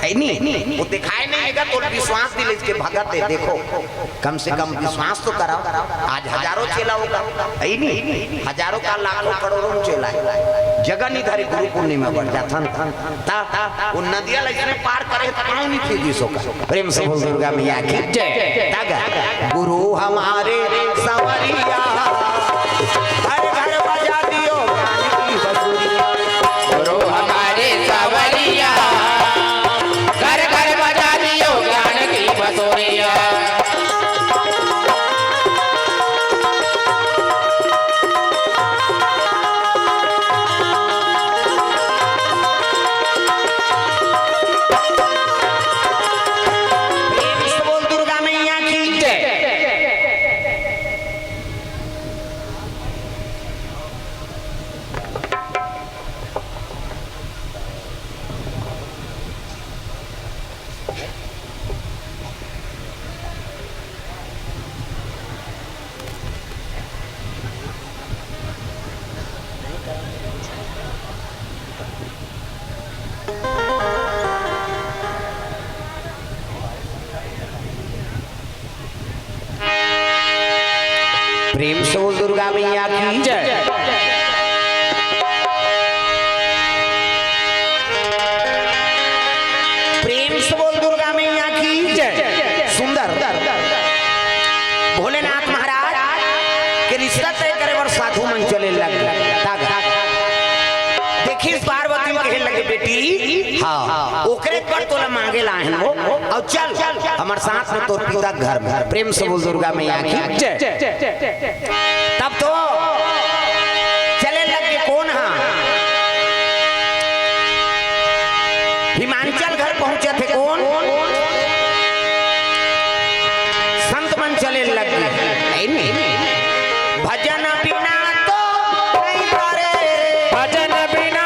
है नहीं वो दिखाए नहीं है तो विश्वास दिले इसके भगत है देखो कम से कम विश्वास तो कराओ आज हजारों चेला होगा है नहीं हजारों का लाखों करोड़ों चेला जगह नहीं धरी गुरु पूर्णिमा बढ़ जाता वो नदिया इसने पार करे तो नहीं थी दिसों का प्रेम से बोल दुर्गा मैया की जय गुरु हमारे सवरिया हर घर बजा दियो ज्ञान की बसुरिया गुरु हमारे सवरिया घर घर बजा दियो ज्ञान की बसुरिया प्रेम से बोल दुर्गा मैया की जय प्रेम से बोल दुर्गा मैया की जय सुंदर भोलेनाथ महाराज के रिश्ता तय करे बर साधु मन चले लग देखिए पार्वती कहे लगे बेटी हाँ ओकरे पर तोला मांगे लाहन वो और चल हमारे साथ में तोर पिता घर में प्रेम से बोल दुर्गा मैया की जय तब तो चले लगे कौन हाँ हिमांचल घर पहुंचे थे कौन संत मन चले लगे भजन बिना तो नहीं करे भजन बिना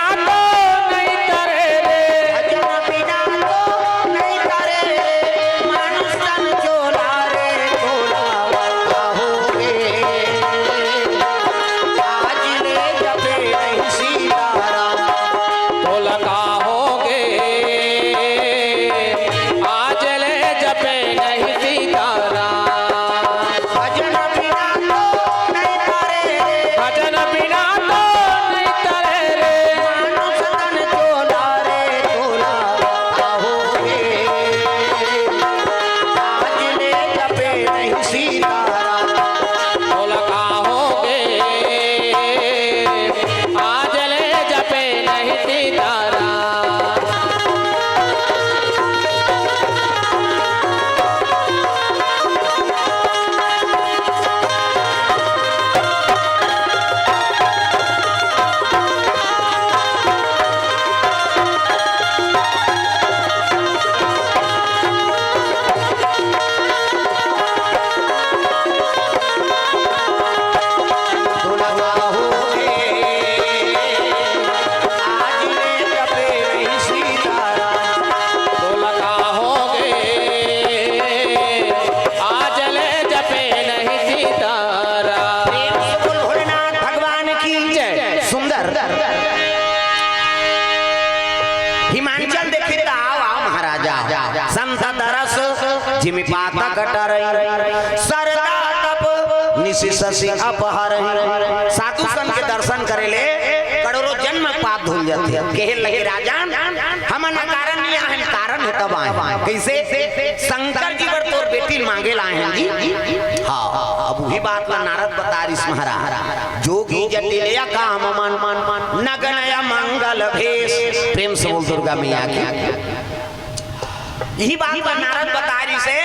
हिमाचल देखे आओ महाराजा संसद रस जिमि पाता कटर सरदा तप निशि शशि अपहर साधु संत के दर्शन करेले करोड़ों जन्म पाप धुल जाते कहे लगे राजा हम कारण नहीं है कारण है तब आए कैसे शंकर जी पर तो और बेटी मांगे लाए हैं जी। हाँ अब वही बात ला नारद बता रही महाराज, जोगी जटिलया काम मन नगनया मंगल भेष। प्रेम से बोल दुर्गा मैया की। यही बात ला नारद बता रही से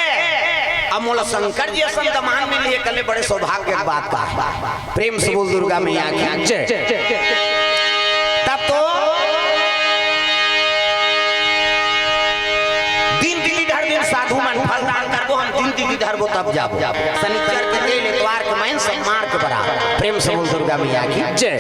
अमोल शंकर जी संत मान में लिए कले बड़े सौभाग्य की बात का। प्रेम से बोल दुर्गा मैया की जय। तब तो दिन साधु मन फल दान करबो, हम दिन धरबो तब जाबो। शनिचर के दिन इतवार के महीन सब मार के बरा। प्रेम से बोल दुर्गा मैया की जय।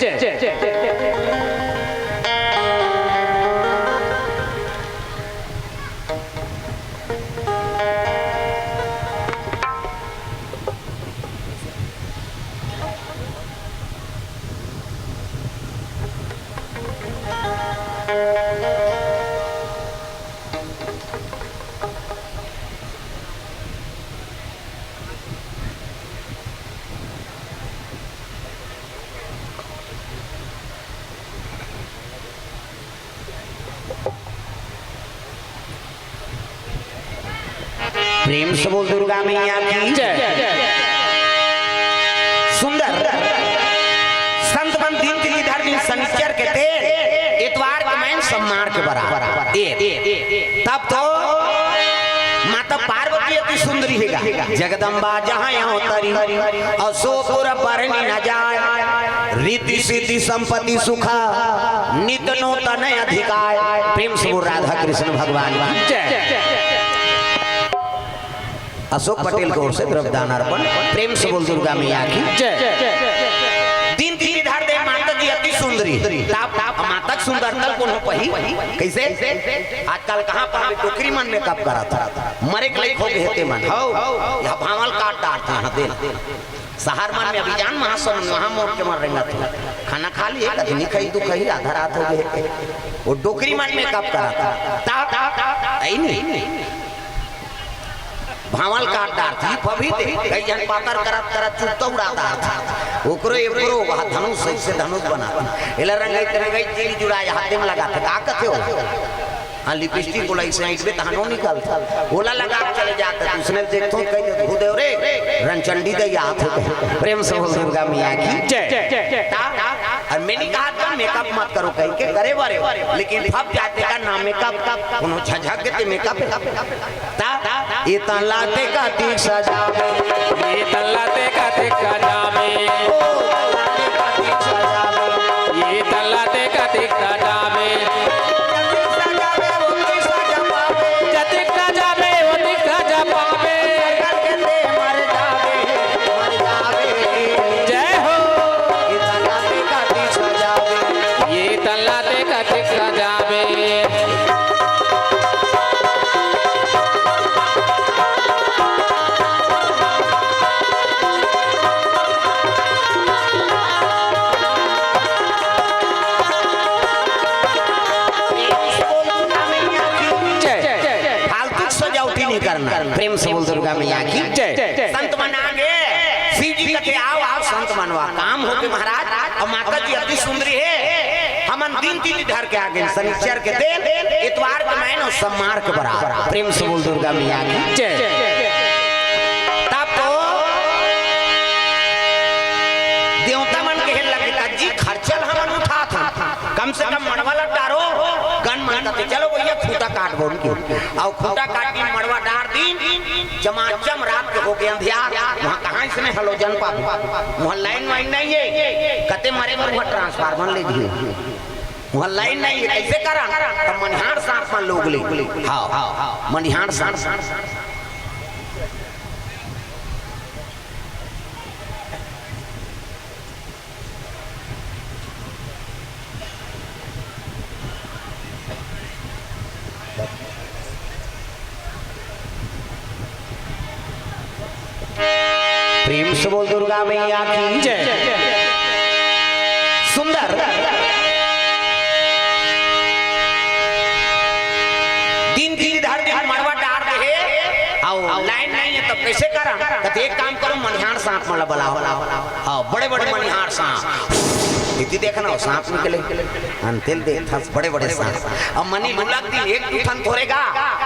प्रेम से बोल दुर्गा मैया की जय। सुंदर संत बन दिन धर दिन शनिचर के थे इतवार के महीन सब मार के बराबर। तब तो माता पार्वती अति सुंदरी है जगदम्बा जहाँ यहाँ तरी अशोपुर परनी न जाए रीति सिद्धि संपत्ति सुखा नित नूतन अधिकार। प्रेम से बोल राधा कृष्ण भगवान की जय। अशोक पटेल की ओर से द्रव्यदान अर्पण। प्रेम से बोल दुर्गा मैया की जय। दिन धर दे माता जी अति सुंदरी माता सुंदरता को पही कैसे आजकल कहाँ पर टोकरी मन में कब करा था मरे के हो गए मन हो या भावल काट डालते हैं दे शहर मन में अभियान महासम वहां मोड़ के मर रहा था खाना खा लिए कभी नहीं खाई तो कहीं आधा रात हो गए वो टोकरी मन में कब करा था नहीं भावल काट डार थी पभी कई जन पातर करत करत चुत्ता उड़ाता था ओकरो एकरो वह धनुष से धनुष बना एला रंगई तेरी जुड़ाए हाथ में लगाते का कथे हो हां लिपस्टिक बोला इसे इटबे तहनो निकलता ओला लगा चले जाते उसने देखतो कई भूदेव रे रणचंडी दे हाथ हो। प्रेम से बोल दुर्गा मैया की जय। और मैंने कहा था मेकअप मत करो कहीं के करे बारे लेकिन फब जाते का नाम मेकअप उन्हों झझक के मेकअप ये तलाते का तीर सजावे ये तलाते का तीर सजावे ये तलाते का तीर सजावे जतिक सजावे वो दिख सजावे मर जावे जय हो। ये तलाते का तीर सजावे ये तलाते का तीर सजावे प्रेम से बोल दुर्गा मैया की जय। संत मन आगे शिव जी कहते आओ आओ संत मनवा काम हो के महाराज और माता जी अति सुंदरी है हमन दिन धर के आगे शनिचर के दिन इतवार के महीने सब मार के बराबर। प्रेम से बोल दुर्गा मैया की जय। तब तो देवता मन के लगता जी खर्चल हमन उठा था कम से कम मड़वा डारो गन मन कहते चलो भैया खूटा काट बोल के और खूटा काट के मड़वा डार दिन जमाचम रात के हो गए अंधियार वहां कहां इसने हेलोजन पा वहां लाइन वाइन नहीं है कते मरे में वहां ट्रांसफार्मर ले दिए वहां लाइन नहीं है कैसे करा तब मनिहार सांस में लोग ले हां मनिहार सांस प्रेम से बोल दुर्गा मैया की जय। सुंदर दिन धर मड़वा डार दे और लाइन नहीं है तब कैसे करा? कहते एक काम करो मनिहार सांप मला बुलाओ। हाँ बड़े बड़े मनिहार सांप इति देखना सांप निकले अंतिल देखा बड़े बड़े सांप। अब मनी मुलाक दी एक उठन थोड़ेगा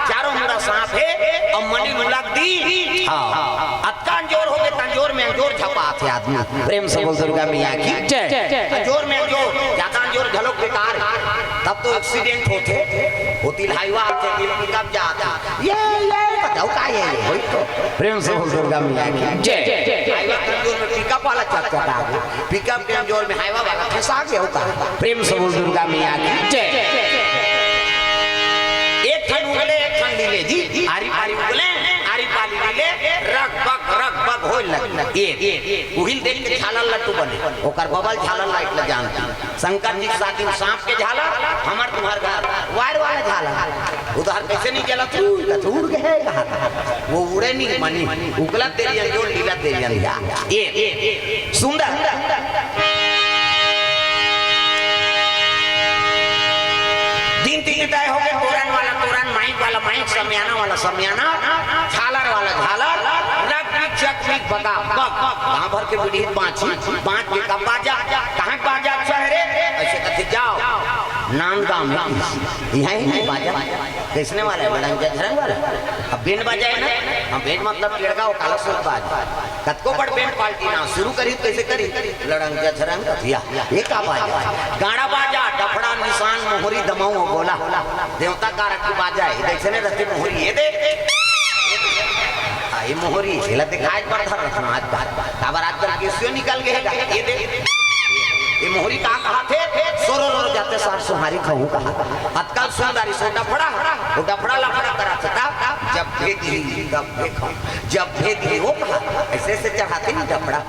चारों मुरा सांप है। अब मनी मुलाक दी हाँ अतकान जोर हो गए तंजोर में अंजोर छपा थे आदमी। प्रेम से बोल दुर्गा मैया की जय। अंजोर में अंजोर ज्यादा अंजोर झलक बेकार तब तो एक्सीडेंट होती हाईवा आते पिकअप जाता ये बताओ का ये वही तो। प्रेम से बोल दुर्गा मैया की जय। हाईवा तंजोर में पिकअप वाला चकचका पिकअप के अंजोर में हाईवा वाला फंसा गया होता। प्रेम से बोल दुर्गा मैया की जय। एक ठन उगले एक ठन लीले जी आरी पारी उगले आरी पाली लीले रग बग होय लग ये उहिल देख के झालर लट्टू बने ओकर बबल झालर लाइट ल जानती। शंकर जी शादी में सांप के झालर हमर तुम्हार घर वायर वाला झालर उधर कैसे नहीं जला तू उड़ गए कहां वो उड़े नहीं मनी उगला तेरी अंजोर लीला तेरी अंजा ये सुंदर दिन तीन तय हो गए। तोरन वाला तोरन माइक वाला माइक समियाना वाला समियाना झालर वाला झालर रग चक बगा बग कहां भर के बिड़ी पांच के का बाजा कहां बाजा चेहरे ऐसे कहते जाओ नांदगांव में यहीं नहीं बाजा किसने वाला है बड़ा जधरंग वाला। अब बैंड बजाए ना हम बैंड मतलब केड़गा काला सुर बाज कतको बड़ बैंड पार्टी ना शुरू करी कैसे करी लड़ंग जधरंग कथिया ये का बाजा गाड़ा बाजा डफड़ा निशान मोहरी दमाऊ बोला देवता का रख बाजा है देखे ने रस्ते मोहरी ये दे ये मोहरी हेला दिखाई पड़ता रखना आज काबर आजकल केसियो निकल गए ये दे ये मोहरी कहा थे सोरो रो जाते सार सुहारी खाऊं कहा आजकल सुंदरी सोटा पड़ा वो डफड़ा लफड़ा करा था जब भेदी तब देखो जब भेदी वो कहा ऐसे ऐसे चढ़ाते नहीं डफड़ा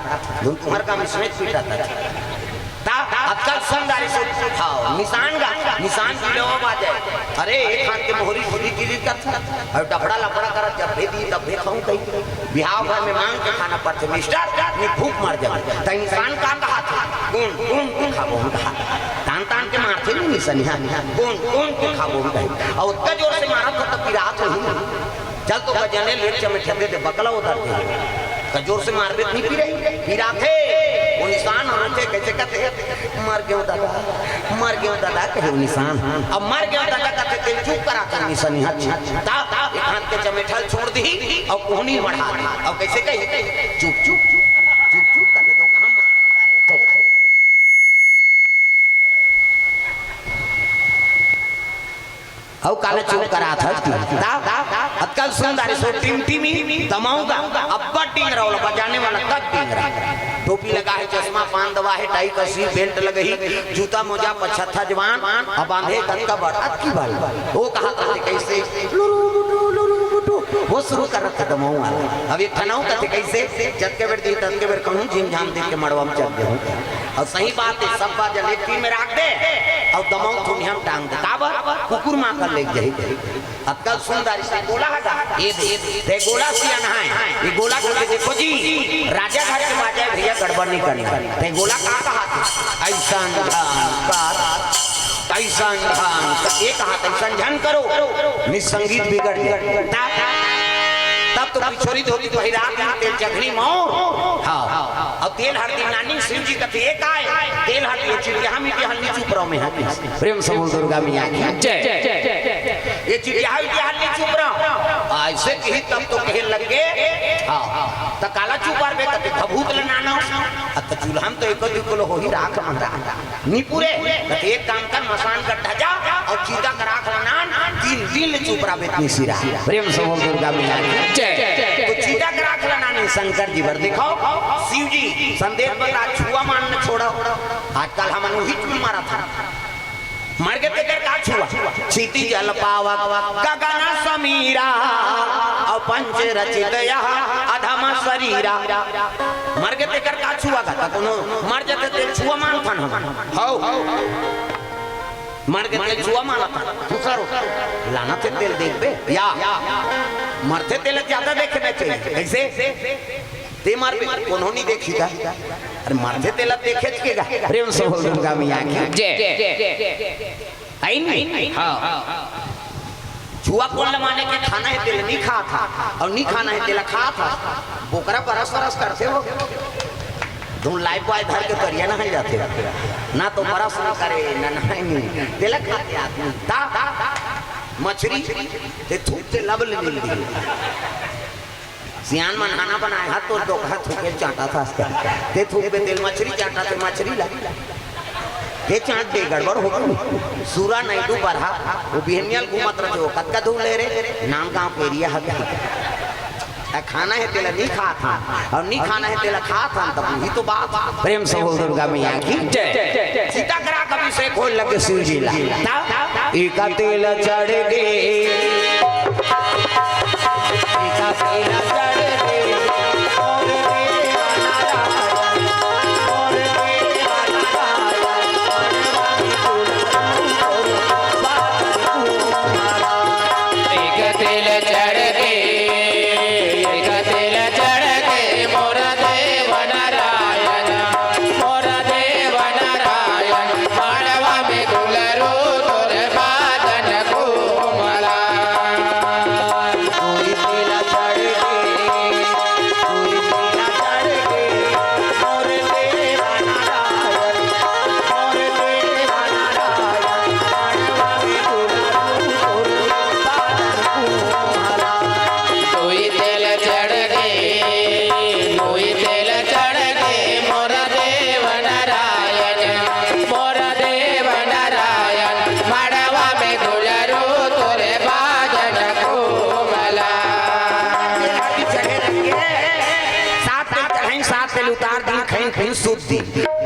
धुन तुम्हार का मिसमेच पीटा था आजकल सुंदरी सोटा खाओ निशान की लो बाजे अरे एक हाथ के मोहरी खुदी की करता और डफड़ा लफड़ा करा जब भेदी तब भेखाऊं कहीं बिहाव घर में मांग के खाना पड़ते मिस्टर ने भूख मर जाए तो इंसान का कहा था कौन खाबो कहा तान तान के मारते नहीं निशानिया कौन खाबो और उतना जोर से मारा तो तब पिरात नहीं चल तो बजाने लेट चमे ठंडे दे बकला उतरते कजोर से मार नहीं पी रही पिराते वो निशान होते कैसे कहते मर गया दादा कहे निशान अब मर गया दादा कहते तेल चुप करा कर निशानी हाथ के चमेठल छोड़ दी और कोहनी बढ़ा दी और कैसे कही चुप कहते तो कहां औ काले चुप करा था अतकल सुंदर सो टिमटिमी दमाऊंगा अब्बा टिंग रहा वाला बजाने वाला तक टिंग रहा टोपी लगा है चश्मा पान दवा है टाई कसी बेल्ट लगही जूता मोजा पछत्ता जवान अब बांधे कटका बड़ा की बाल वो कहा था कैसे वो शुरू कर रखा दमाऊ वाला अब ये ठनाऊ कहते कैसे जत के बेर दी तत के बेर कहूं झिम झाम देख के मड़वा में चल जाऊं और सही बात है सब बात जलेटी में रख दे और दमाऊ थोड़ी हम टांग दे काबर कुकुर मां कर ले जाई अतकल सुंदर से गोला हटा ये दे गोला सिया नहाए ये गोला को देखो जी राजा घर के बाजा भैया गड़बड़ नहीं करना ते गोला कहा ऐसा एक हाथ ऐसा झन करो निसंगीत बिगड़ गया तब तो पिछोरी धोती तो रात में तेल चखनी मोर हां अब तेल हरदी नानी शिव जी कहते एक आए तेल हरदी चिड़िया मीठी हल्दी चुप रहो में है प्रेम से बोल दुर्गा मैया की जय। ये चिड़िया मीठी हल्दी चुप रहो ऐसे कही तब तो कहे लग गए हां त काला चुपार बे कहते भभूत लनानो त चूल्हा में तो एक दिकुल हो ही राख मंदा नी पूरे कहते एक काम कर मसान गड्ढा जा और चीता का राख लनान दिन चुप रहा बेतनी सिरा प्रेम से बोल दुर्गा मैया की जय। तो चीता का राख लनाने शंकर जी बर दिखाओ शिव जी संदेश बता छुआ मारना छोड़ा आजकल हम हिट में मारा था मर के तेकर का छुआ क्षिति जल पावक गगन समीरा और पंच रचित यह अधम शरीरा मर के तेकर का छुआ का कोनो मर जाते ते छुआ मान था हां मर के तेल छुआ माना था दूसरा लाना थे तेल देख बे या मरते तेल ज्यादा देखे बैठे ऐसे ते मार पे कोनो नहीं देखी था अरे मरते तेल देखे छकेगा प्रेम से बोल दुर्गा मैया की जय। आई नहीं हां जुआ कौन माने के खाना है तेल नहीं खा था और नहीं खाना है तेला खा था बोकरा बरस बरस करते हो तुम लाइफ बॉय धर के करिया ना है जाते ना तो बरस ना करे ना नहीं तेला खाते आदमी ता मछली ते थूक ते लब ले ली सियान मन खाना बनाए हाथ तो हाथ थूके चाटा था ते थूक पे तेल मछली चाटा ते मछली लगी ये चाट दे गड़बड़ हो गई सूरा नाइडू बरहा वो बिहनियल घूमत रहे हो कद धूल ले रे नाम गांव के एरिया है खाना है तेला नहीं खा था और नहीं खाना है तेला खा था तब ही तो बात प्रेम से बोल दुर्गा मैया की जय सीता करा कभी से खोल लगे शिव जी ला एक तेल चढ़ गए एक तेल चढ़ गए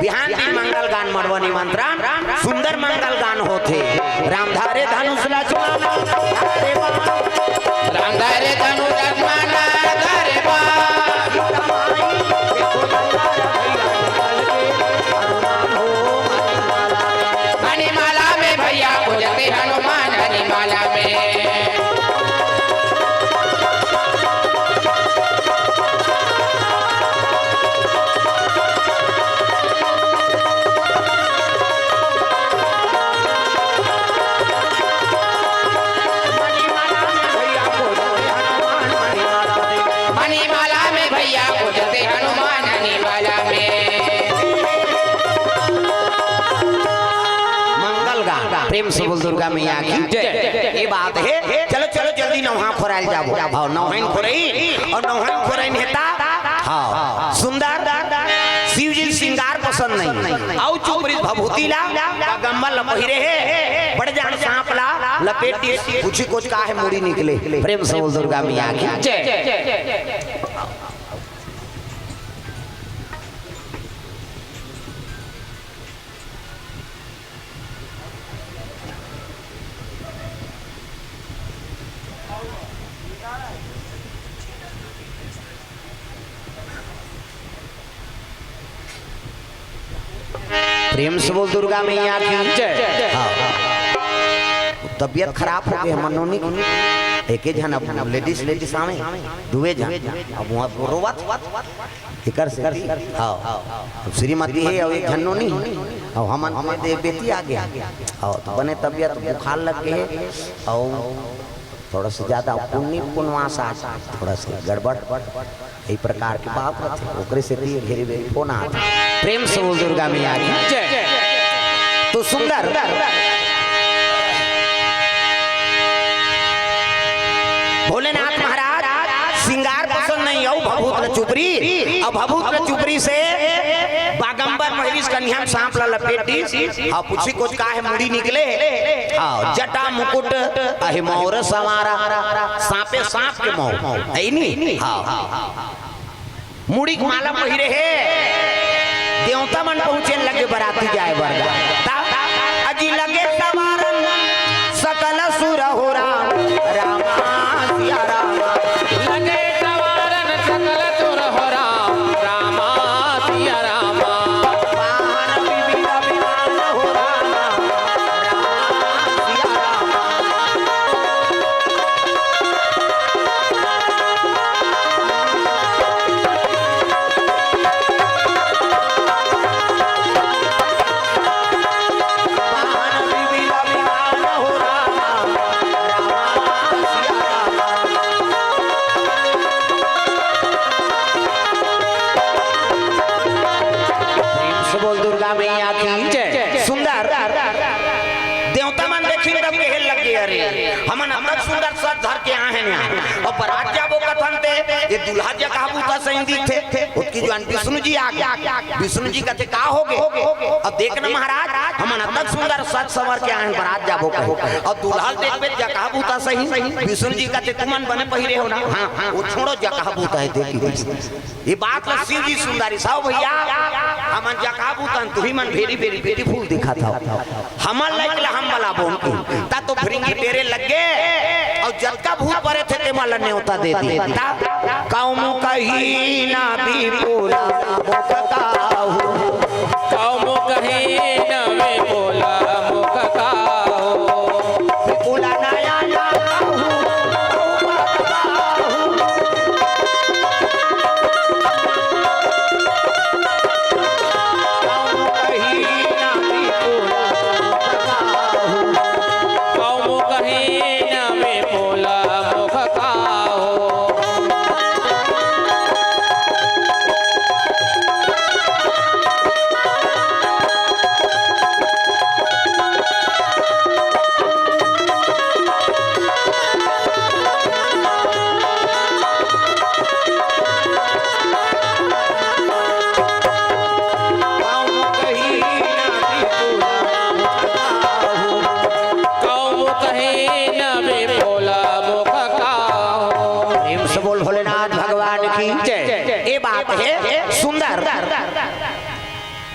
बिहान दिन मंगल गान मरवा निमंत्रण सुंदर मंगल गान होते रामधारे धनुष लक्ष्मण रामधारे धनुष लक्ष्मण धारे मणिमाला में भैया पूजते हनुमान मणिमाला में प्रेम से बोल दुर्गा मैया की जय ये बात है चलो चलो जल्दी नौहा खोराइल जाबो और नौहाइन खोरई और नौहाइन खोरई हेता हां सुंदर शिव जी श्रृंगार पसंद नहीं आउ चुपरी भभूति ला गम्बल लपहिरे है बड़ जान सांप ला लपेटी कुछ कुछ का है मुड़ी निकले प्रेम से बोल दुर्गा मैया की जय प्रेम से बोल दुर्गा मैया की जय तबियत खराब हो गई मनोनी एक जन अब लेडीज आवे दुए जन अब वहां रोवत इकर से हां श्रीमती है और एक जनोनी और हमन दे बेटी आ गया और तो बने तबियत बुखार लग गए और थोड़ा सा ज्यादा पुण्यवासा थोड़ा सा गड़बड़ इस प्रकार की बात रहती ओकरे से घेरे फोन आता प्रेम से बोल दुर्गा मैया की जय तो सुंदर भोलेनाथ महाराज श्रृंगार पसंद नहीं हो भभूत चुपरी और भभूत चुपरी से बागंबर महिष कन्या सांप ला लपेटी और पूछी कुछ का है मुड़ी निकले जटा मुकुट अहि मोर सवारा सांपे सांप के मोह है नहीं मुड़ी माला पहिरे है देवता मन पहुंचे लगे बराती जाए बरगा अजी लगे सवारन सकल सुर हो राम सिया राम लगे सवारन सकल सुर हो राम सिया राम वाहन विविध विमान हो राम सिया राम वाहन विविध अरे हमन अपना सुंदर सर धर के आए हैं और बारात जाबो कथन ते ये दुल्हा जी काबू था सही थे उसकी जवान विष्णु जी आ गया विष्णु जी कहते का होगे अब देखना महाराज हमन अपना सुंदर सर सवर के आए हैं बारात जाबो कहो और दुल्हा देखबे जकाबू था सही विष्णु जी कहते तुमन बने पहिरे हो ना हां वो छोड़ो जकाबू था देखी ये बात ला शिव जी सुंदरी साहब भैया हमन जकाबू था तू ही मन वेरी वेरी ब्यूटीफुल दिखा था हमन लाइक हम वाला बोन ता तो भृंगी तेरे लग गए और जब का भूत परे थे ते माला न्योता दे दी कौम कहीं ना भी बोला मुकताहू कौम कहीं ना भी बोला मुकताहू बोला नया ना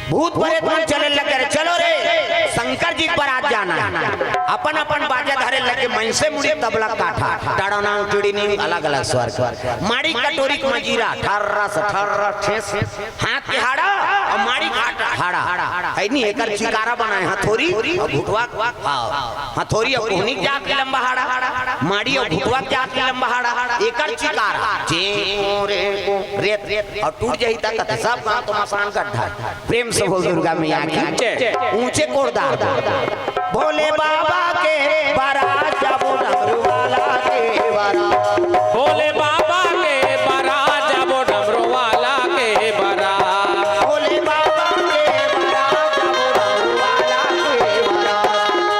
भूत प्रेत मन चले लग रहे चलो रे शंकर जी पर आज जाना अपन अपन बाजा धरे लगे मन से मुड़ी तबला काठा टाड़ना चिड़ी नी अलग अलग स्वर माड़ी कटोरी मजीरा ठर्रा से ठर्रा ठेस हाथ के हाड़ा और माड़ी काटा हाड़ा है नहीं एकर चिकारा बनाए हथौरी और भुटवा हथौरी और कोहनी जात के लंबा हाड़ा माड़ी और भुटवा जात के लंबा हाड़ा एकर चिकारा चे रे को रेत और टूट जाई तक सब गांव तो मसान गड्ढा प्रेम से बोल दुर्गा मैया की ऊंचे कोरदार भोले बाबा के बारात जाबो डमरू वाला के बारात भोले बाबा के बारात जाबो डमरू वाला के बारात भोले बाबा के बारात जाबो डमरू वाला के बारात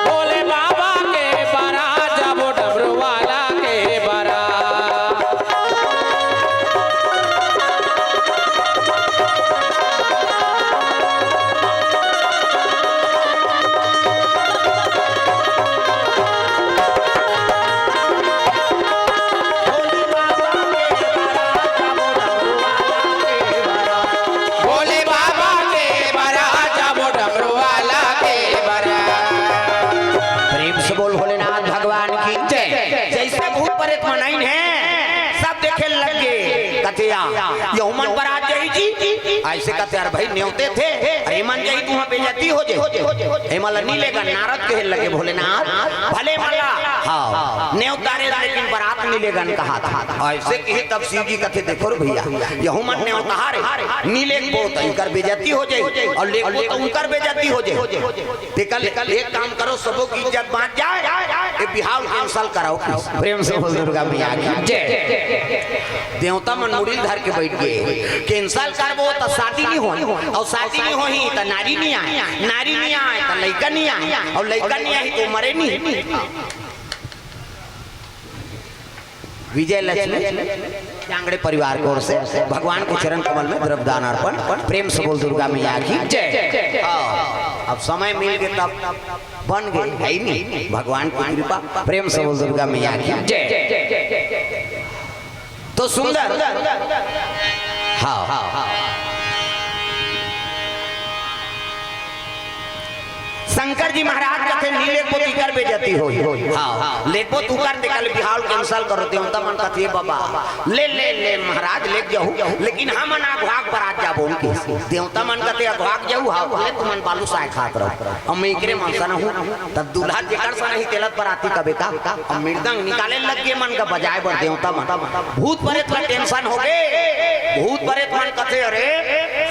भोले बाबा के बारात जाबो डमरू वाला के बारात यौमन पर आ जाई जी ऐसे कहते यार भाई न्योते थे अरे मन जाई तू वहां बेइज्जती हो जाए हेमल नहीं लेगा नारद कहे लगे भोलेनाथ भले मला हां न्योतारे लेकिन बारात नहीं लेगा कहा था ऐसे कहे तब शिव जी कहते देखो रे भैया यौमन न्योतारे नीले को तो इनकर बेइज्जती हो जाए और ले को तो उनकर बेइज्जती हो जाए देखल एक काम करो सबों की इज्जत बांट जाए ये बिहाव कैंसिल कराओ प्रेम से बोल दुर्गा मैया की जय देवता मन मुड़ी धर के बैठ गए कैंसिल करबो तो शादी नहीं होई और शादी नहीं होई तो नारी नहीं आए तो लड़का नहीं आए और लड़का नहीं आई तो मरे नहीं विजय लक्ष्मी जांगड़े परिवार की ओर से भगवान के चरण कमल में द्रव्यदान अर्पण प्रेम से बोल दुर्गा मैया की जय अब समय मिल गए तब बन गए है नहीं भगवान की कृपा प्रेम से बोल दुर्गा मैया की जय तो सुंदर हाँ शंकर जी महाराज कहते नीले को तिकर बेजती हो हां लेको तू कर निकल बिहार कैंसिल कर दे त मन कहते बाबा ले महाराज ले जाऊ लेकिन हम ना भाग बरात जाबो उनके देवता मन कहते भाग जाऊ हां भले तुमन बालू साय खात रहो हम एकरे मनसा न हूं तब दूल्हा जेकर सा नहीं तेलत बराती कबे का हम मृदंग निकाले लग के मन का बजाए बर देवता मन भूत प्रेत का टेंशन हो गए भूत प्रेत मन कहते अरे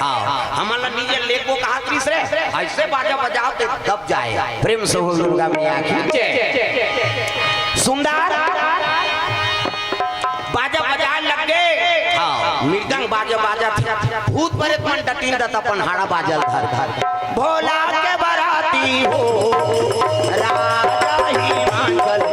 हां हमला नीचे लेको कहा त्रिस रे ऐसे बाजा बजाओ ते तब जाए प्रेम से बोल दुर्गा मैया की जय सुंदर बाजा बजाए लग गए हां मृदंग बाजा भूत प्रेत मन डटीन दत अपन हाड़ा बाजल धर भोला के बराती हो राजा ही मंगल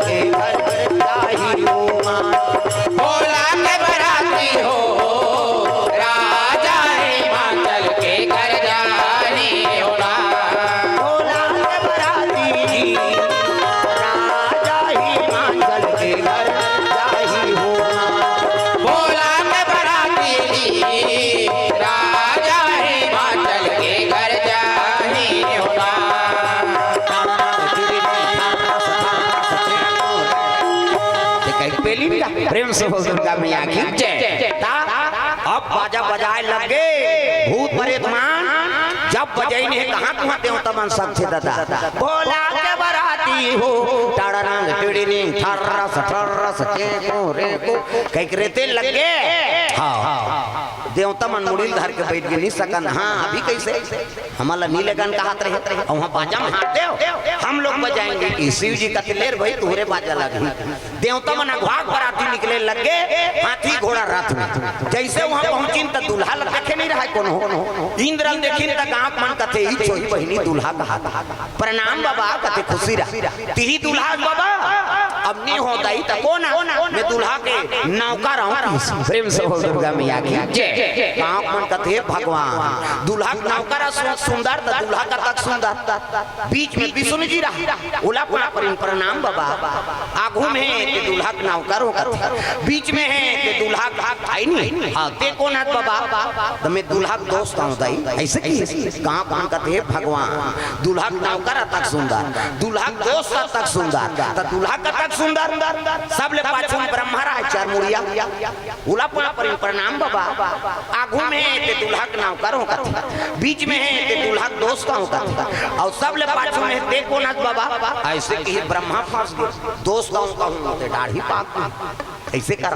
प्रेम से बोल दुर्गा मैया की जय। अब बाजा बजाए लगे भूत प्रेत मान जब बजाइने कहाँ कहाँ ते तमन सब थे दादा बोला के बराती हो टाड़रंग टिड़िनी ठर्रस के को रे को कई करते लगे। हाँ देवता मन मुड़िल धर के बैठ गए नहीं सकन। हाँ अभी कैसे हमारा नीलगन का हाथ रहे और वहाँ बाजा में हाथ दे हम लोग बजाएंगे कि शिव जी का तिलेर भाई तुहरे बाजा लगे। देवता मन अघवाग बराती निकले लगे हाथी घोड़ा रथ में जैसे वहाँ पहुंची तो दूल्हा देखे नहीं रहा कोनो इंद्रन देखी तो गाँव मन कथे ही छोही बहिनी दूल्हा कहा प्रणाम बाबा कथे खुशी रहा तिही दूल्हा बाबा अब नहीं होता ही तो कौन मैं दूल्हा के नौका रहूं। प्रेम से बोल दुर्गा मैया की जय। गाँव मन कथे भगवान दूल्हा नौका सुंदर तो दूल्हा का तक सुंदर बीच में विष्णु जी रहा उला प्रणाम बाबा आगू में के दूल्हा के नौकरों का बीच में है के दूल्हा का भाई नहीं। हाँ ते कौन है बाबा तो मैं दूल्हा का दोस्त हूँ दाई ऐसे की कहाँ कौन कथे भगवान दूल्हा का नौकर तक सुंदर दूल्हा का दोस्त तक सुंदर तो दूल्हा का तक सुंदर सब ले पाछू ब्रह्मा रहा चार मुड़िया उला प्रणाम बाबा आगू में है ते दूल्हा के नौकरों का बीच में है ते दूल्हा के दोस्त हूँ का और सब ले पाछू में ते कौन है बाबा ऐसे की ब्रह्मा फंस गए दोस्त हूँ कहूँ दाढ़ी पाक ऐसे कर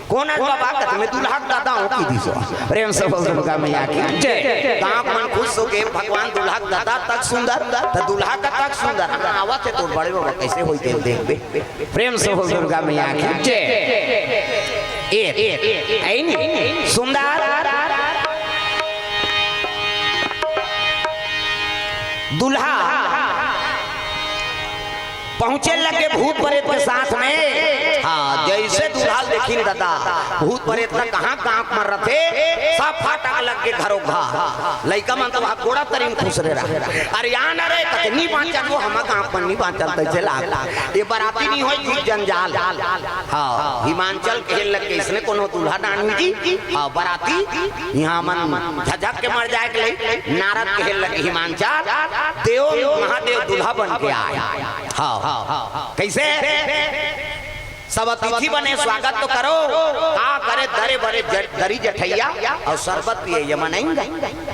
कौन है बाबा कहते मैं दूल्हा दादा हूँ की दिशा। प्रेम से बोल दुर्गा मैया की जय। गाँव मन खुश हो के भगवान दूल्हा दादा तक सुंदर तो दूल्हा का तक सुंदर आवा थे तो बड़े बाबा कैसे होई थे देख। प्रेम से बोल दुर्गा मैया की जय। एक सुंदर दूल्हा पहुंचे लगे भूत प्रेत के साथ में। हाँ जैसे दूल्हा देखी दादा भूत प्रेत ना कहाँ कहाँ मर रहे सब फाटा लग के घरों घा लइका मन तो घोड़ा तरीन खुश रहा अरे यहाँ न रहे कते नहीं बांचल वो हम गाँव पर नहीं बांचल तैसे लाग ये बराती नहीं होई जंजाल। हाँ हिमांचल खेल लग के इसने कोनो दूल्हा डानी जी हाँ बराती यहाँ मन झझक के मर जाए के लिए नारद खेल लगे हिमांचल देव महादेव दूल्हा बन के आया। हाँ कैसे सब अतिथि बने स्वागत तो करो का करे दरे बरे दरी जठैया और शरबत पिए ये मनाएंगे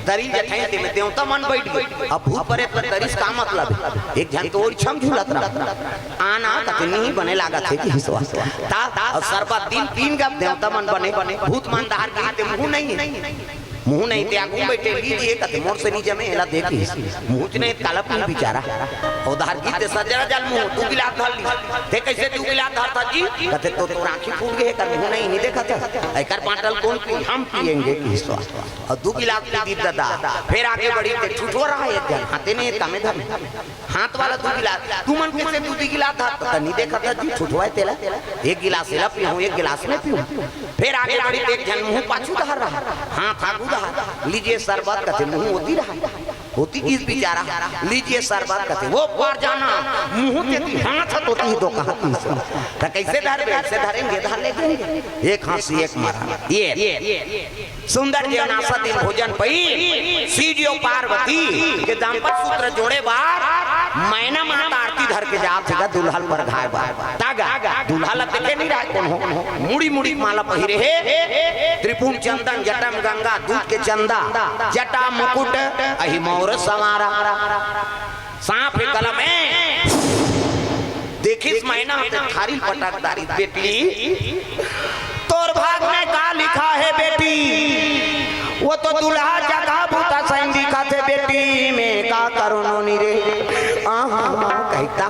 दरी जठैया में देवता मन बैठ गए। अब भूत प्रेत पर दरिस का मतलब एक जन तो और छम झूलत रहा आना कतनी बने लागत है कि हिस्सा ता और शरबत दिन तीन का देवता मन बने भूत मन दार के मुंह नहीं है मुंह नहीं ते आगू बैठे लीजिए कते मोर से नीचे में एला देखी मुंह नहीं काला पी बेचारा उधार गीत सजरा जल मुंह तू गिलास धर ली ते कैसे तू गिलास धरता जी कते तो आंखें फूल गए कर मुंह नहीं देखा था एकर बाटल कौन पी हम पिएंगे की और दो गिलास पी दी दादा फिर आगे बढ़ी ते छूटो रहा एक जन हाथे ने कामे धर हाथ वाला दो गिलास तू मन कैसे तू गिलास धरता नहीं देखा था जी छूटवाए तेला एक गिलास एला पीऊं एक गिलास में पीऊं फिर आगे बढ़ी एक जन मुंह पाछू धर रहा हाथ आगू लीजिए शरबत कहते मुंह होती रहा होती किस बेचारा लीजिए शरबत कहते वो पार जाना मुंह ते हाथ होती ही दो कहां तो कैसे धर से धरेंगे धर लेंगे एक हाथ से एक मारा ये सुंदर जनासा दिन भोजन पई सीढ़ियों पार्वती के दाम्पत्य सूत्र जोड़े बार मैना माता आरती धर के जात है दुल्हन पर घाय बार तागा दुल्हा ला देखे नहीं रहा कौन हो मुड़ी मुड़ी माला पहिरे है त्रिपुण चंदन जटम गंगा दूध के चंदा जटा मुकुट अहि मोर सवारा सांप के कलम में देखिस मैना थारी पटकदारी बेटी तोर भाग में का लिखा है बेटी वो तो दूल्हा जगह भूता सैन दिखा थे बेटी में का करो नी रे कहता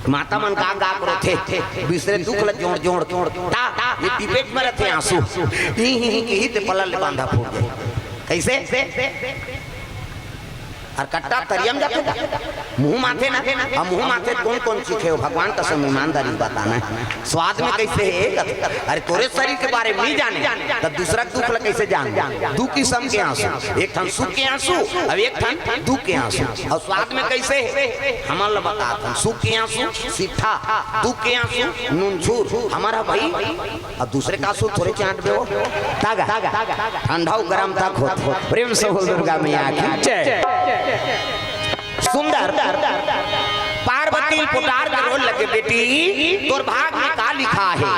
माता मन का गा करो थे बिसरे दुख ल जोड़ जोड़ जोड़ ये टिपेट में रहते आंसू ही ते पलल बांधा फूट कैसे और कट्टा तरियम जाते मुंह माथे ना अब मुंह माथे कौन कौन सीखे हो भगवान का सब ईमानदारी बताना स्वाद में कैसे है अरे तोरे शरीर के बारे में नहीं जाने तब दूसरा दुख ल कैसे जान दू किस्म के आंसू एक ठन सुख के आंसू अब एक ठन दुख के आंसू और स्वाद में कैसे हमारा बताता सुख के आंसू सीठा दुख के आंसू नूनछूर हमारा भाई अब दूसरे का आंसू थोड़े चाट दो तागा ठंडा गरम तक हो प्रेम से बोल दुर्गा मैया की जय। सुंदर पार्वती वकील पुटार के रोल लगे बेटी तोर भाग में का लिखा है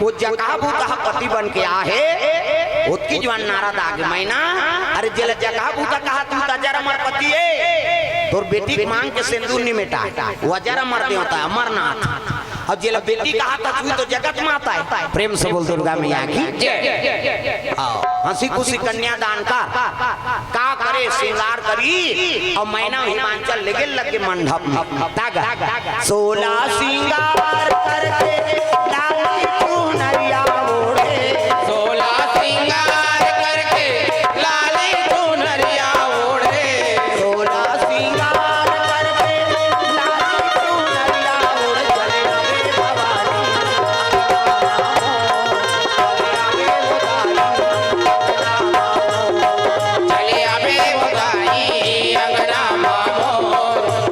वो जगह बूता पति बन के आहे उसकी जवान नारद आगे मैना अरे जल जगह बूता कहा तू तजर अमर पति है तोर बेटी की मांग के सिंदूर नहीं मिटा वजर अमर देवता है अमरनाथ और जेल बेटी कहा था तू तो जगत माता है प्रेम से बोल दुर्गा मैया की जय हंसी खुशी कन्यादान का करे श्रृंगार करी और मैना हिमांचल लेगे लगे मंडप तागा 16 श्रृंगार करके लाली चुनरिया ओढ़े 16 श्रृंगार करके लाली चुनरिया ओढ़े 16 श्रृंगार करके लाली चुनरिया ओढ़े चले आवे बधाई अंगना मामो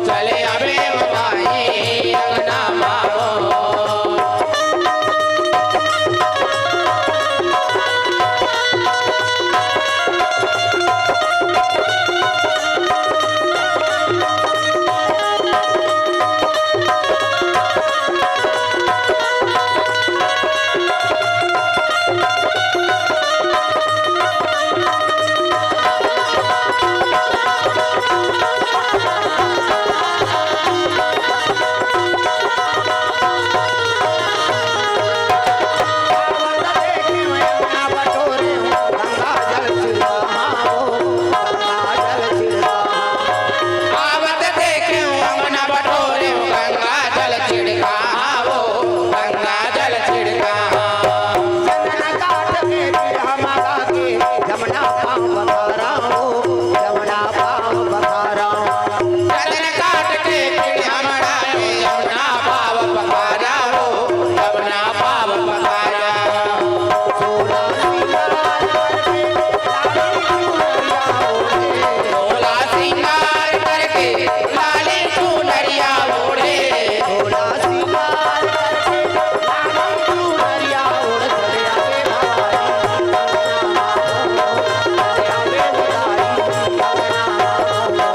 चले आवे बधाई अंगना मामो आवत देखे अंगना बटोरे गंगा जल छिड़काओ गंगा जल छिड़काओ चंदन काट के हमारा के जमुना पाँव बखाराओ जमुना पाँव बखाराओ चंदन काट के हमरा के यमुना पाव पखाराओ यमुना पाव पखाराओ 16 श्रृंगार करके लाली चुनरिया ओढ़े 16 श्रृंगार करके लाली चुनरिया ओढ़े 16 श्रृंगार करके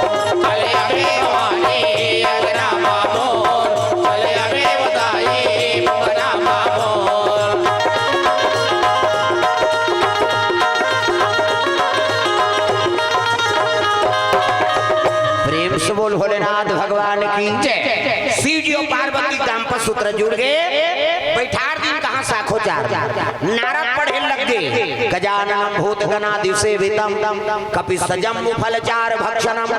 चले आवे वाली अंगना मामो चले आवे बधाई अंगना मामो प्रेम से बोल भोलेनाथ भगवान की जय शिव जी और पार्वती दाम्पत्य सूत्र जुड़ गए बैठार दिन कहाँ साखो चार नारद पढ़े लग गए गजानन भूत गणाधि सेवितम कपि सजम फल चार भक्षणम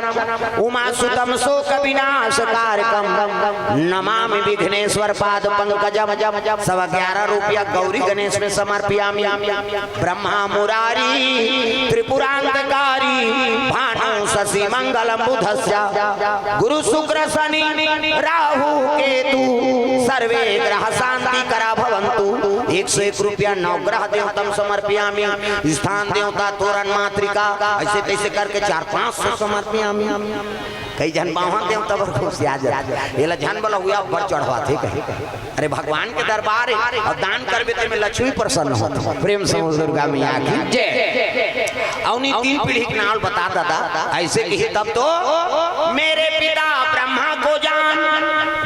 उमा सुतम शोक विनाश कारकम नमामि विघ्नेश्वर पाद पंकजम सब 11 रुपया गौरी गणेश में समर्पयामि ब्रह्मा मुरारी त्रिपुरांतकारी भानु शशि मंगलम बुधस्य गुरु शुक्र शनि राहु केतु सर्वे ग्रह शांति करा भवन्तु 101 रुपया नवग्रह देवतम समर्पयामि स्थान देवता तोरण मातृका ऐसे तैसे करके 400-500 समर्पयामि कई जन बावन देवता पर खुश आ जाए ये जन बोला हुआ ऊपर चढ़वा थे अरे भगवान के दरबार है और दान करबे ते में लक्ष्मी प्रसन्न होता प्रेम से दुर्गा मैया की जय औनी 3 पीढ़ी के नाम बता दादा ऐसे कही तब तो मेरे पिता ब्रह्मा को जान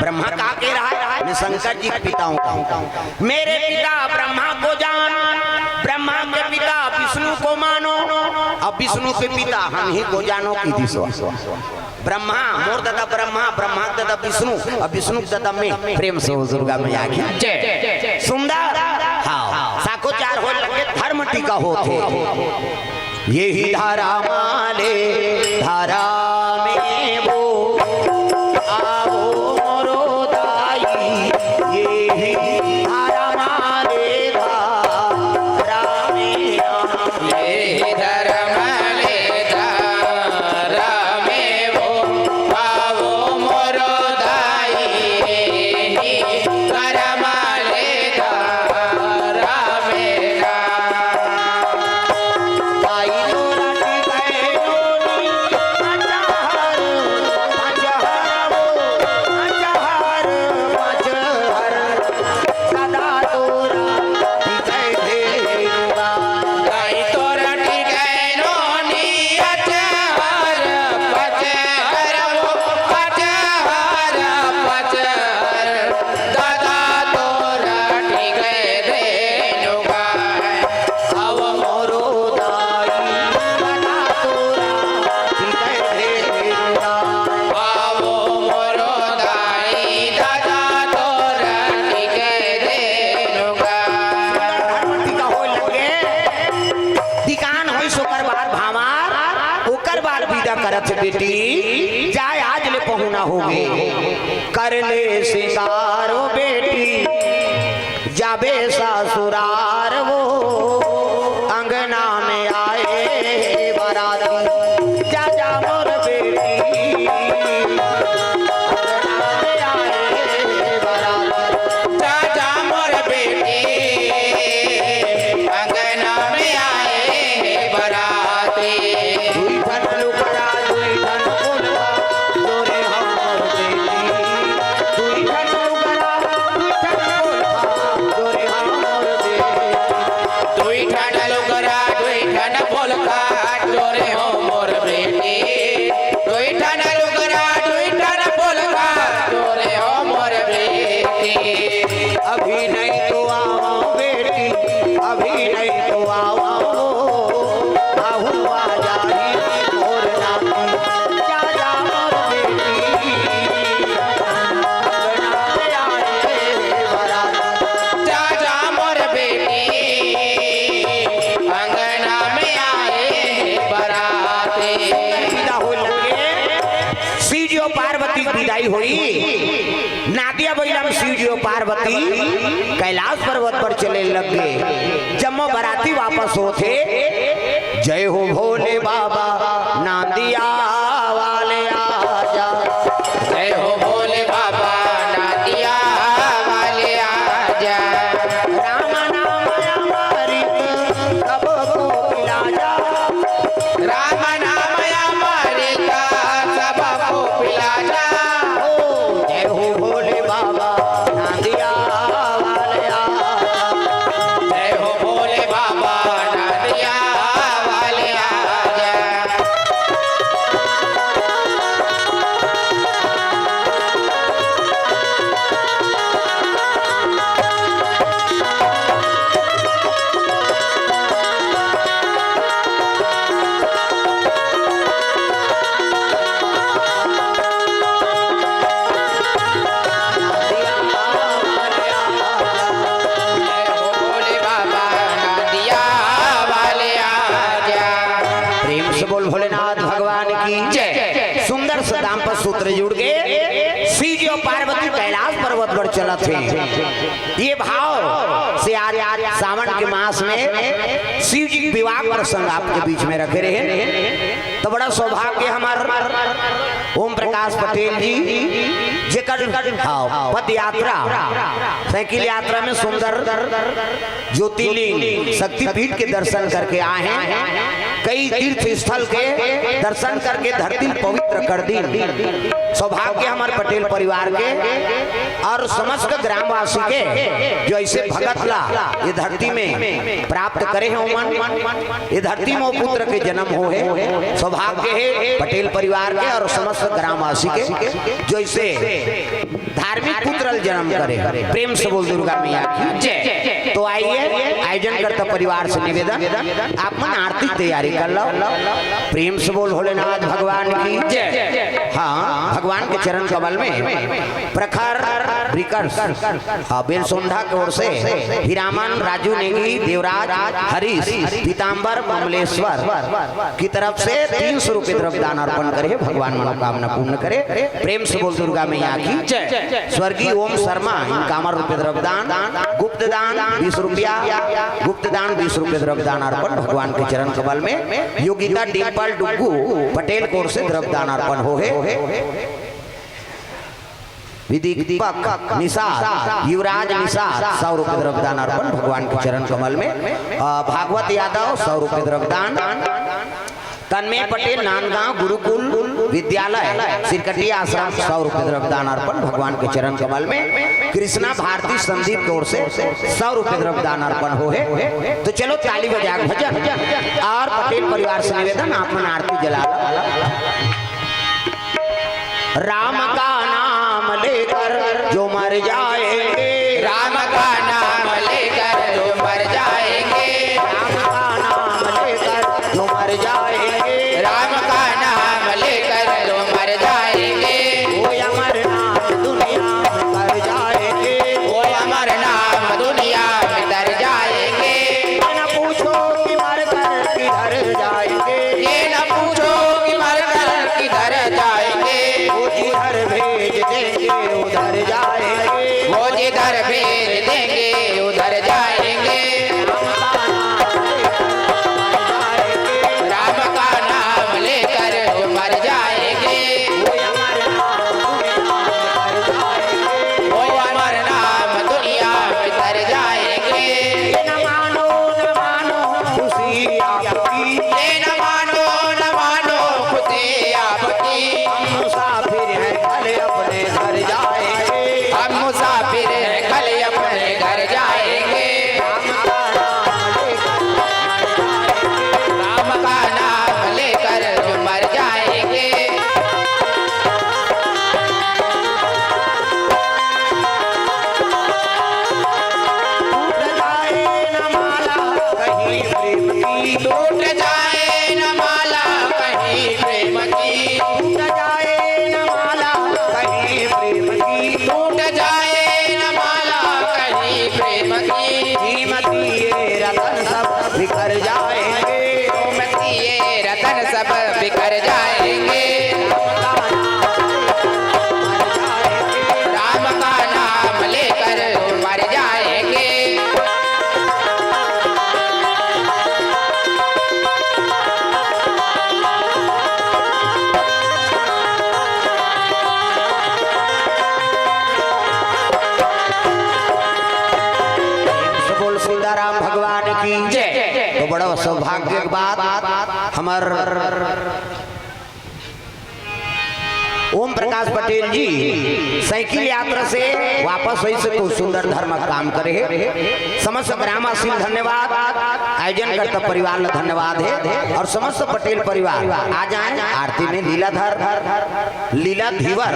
ब्रह्मा का के रहा है शंकर जी के पिता हूं मेरे पिता ब्रह्मा को जान ब्रह्मा के पिता विष्णु को मानो अब विष्णु के पिता हम ही को जानो की दिशा ब्रह्मा मोर दादा ब्रह्मा ब्रह्मा दादा विष्णु और विष्णु दादा में प्रेम से दुर्गा मैया की जय सुंदर हाँ साको चार हो लगे धर्म टीका होते यही धारा माले धारा में वो आओ मोरो दाई यही धारा माले धारा में ये धर्मले धारा में वो पावो मोरो दाई धर्मले धारा में आई नो राटी गए नो बार बार विदा करत बेटी जाए आज ले पहुना होगे कर ले सिंगारो बेटी जाबे ससुरार वो अंगना में आए बाराती जा जा मोर बेटी अंगना में आए बाराती जा जा मोर बेटी अंगना में आए बराती दुई धन लुकड़ा दुई धन बोलवा जोरे हमर बेटी दुई धन लुकड़ा दुई धन बोलवा जोरे हमर बेटी दुई ठन लुगरा दुई ठन बोलका जोरे हो मोर बेटी दुई ठन लुगरा दुई ठन बोलका जोरे हो मोर बेटी अभी नहीं तो आओ बेटी अभी नहीं तो आओ आहू आ जाही मोर नाती जा जा मोर बेटी अंगना में आए बाराती जा जा मोर बेटी अंगना में आए बराती विदा हो लगे शिवजियो पार्वती की विदाई हुई नादिया बैलम शिवजियो पार्वती कैलाश पर्वत पर चले लगे जब बराती वापस होते जय हो भोले बाबा नादिया वाले आजा जय हो भोले बाबा नादिया वाले आजा राम नाम अमृत सब को पिला जा राम नाम अमृत सबको पिला जा जय हो भोले बाबा नादिया वाले आजा जय हो भोले बाबा नादिया वाले आजा जय हो भोले बाबा नादिया वाले आजा प्रेम से बोल भोलेनाथ भगवान की जय सुंदर से दाम्पत्य सूत्र जुड़ गए शिव और पार्वती कैलाश पर्वत पर चला थे ये भाव से आज सावन के मास में शिव जी विवाह प्रसंग आपके बीच में रखे रहे तो बड़ा सौभाग्य हमार ओम प्रकाश पटेल जी जेकर पद यात्रा साइकिल यात्रा में सुंदर ज्योतिर्लिंग शक्तिपीठ के दर्शन करके आए हैं कई तीर्थ स्थल के दर्शन करके धरती पवित्र कर दी सौभाग्य हमारे पटेल परिवार के और समस्त ग्रामवासी के जो ऐसे भगत ला ये धरती में प्राप्त करे हैं उमन ये धरती में पुत्र के जन्म हो है सौभाग्य है पटेल परिवार के और समस्त ग्रामवासी के जो ऐसे धार्मिक पुत्र जन्म करे प्रेम से बोल दुर्गा मैया की जय तो आइए आयोजन करता परिवार से निवेदन आप मन आरती तैयारी कर लो प्रेम से बोल भोलेनाथ भगवान की जय हाँ भगवान के चरण कमल में प्रखर बेलसोंधा की ओर से हिरामन राजू नेगी देवराज हरीश पीताम्बर कमलेश्वर की तरफ से 300 रुपए द्रव्यदान अर्पण करे भगवान मनोकामना पूर्ण करे प्रेम से बोल दुर्गा मैया की जय स्वर्गीय ओम शर्मा इनकामर रुपए द्रव्यदान गुप्त दान 20 रुपया गुप्त दान 20 रुपए द्रव्यदान अर्पण भगवान के चरण कमल में योगिता डिम्पल डुग्गू पटेल की ओर से द्रव्यदान अर्पण हो है विधि दीपक निषाद युवराज निषाद 100 रुपए द्रव्यदान अर्पण भगवान के चरण कमल में भागवत यादव 100 रुपए द्रव्यदान तन्मय पटेल नांदगांव गुरुकुल विद्यालय सिरकटी आश्रम 100 रुपए द्रव्यदान अर्पण भगवान के चरण कमल में कृष्णा भारती संदीप की ओर से 100 रुपए द्रव्यदान अर्पण हो है तो चलो ताली बजा भजन और पटेल परिवार से निवेदन आप मन आरती जला राम का नाम लेकर जो मर जाएंगे राम का नाम लेकर जो मर जाएंगे राम का नाम लेकर जो मर जाएंगे राम का नाम लेकर जो मर जाएंगे वो अमर नाम दुनिया में कर जाएंगे वो अमर नाम दुनिया में तर जाएंगे न पूछो कि मर कर किधर जाएंगे ये न पूछो कि बिखर जाएंगे, राम का नाम लेकर मर जाएंगे। बोल सीताराम भगवान की जय। तो बड़ा सौभाग्य की बात हमार ओम प्रकाश पटेल जी साइकिल यात्रा से वापस हुई से तो सुंदर धर्म काम करे है। समस्त ग्रामवासी धन्यवाद, आयोजन करता परिवार ला धन्यवाद है और समस्त पटेल परिवार आ जाए आरती में लीला धीवर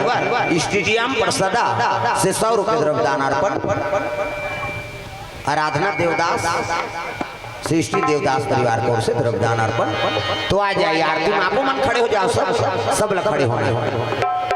स्टेडियम परसदा से 100 रुपये द्रव्यदान अर्पण। आराधना देवदास सृष्टि देवदास परिवार को से द्रव्यदान अर्पण। तो आ जाइए आरती में, आपो मन खड़े हो जाओ, सब लोग खड़े होना।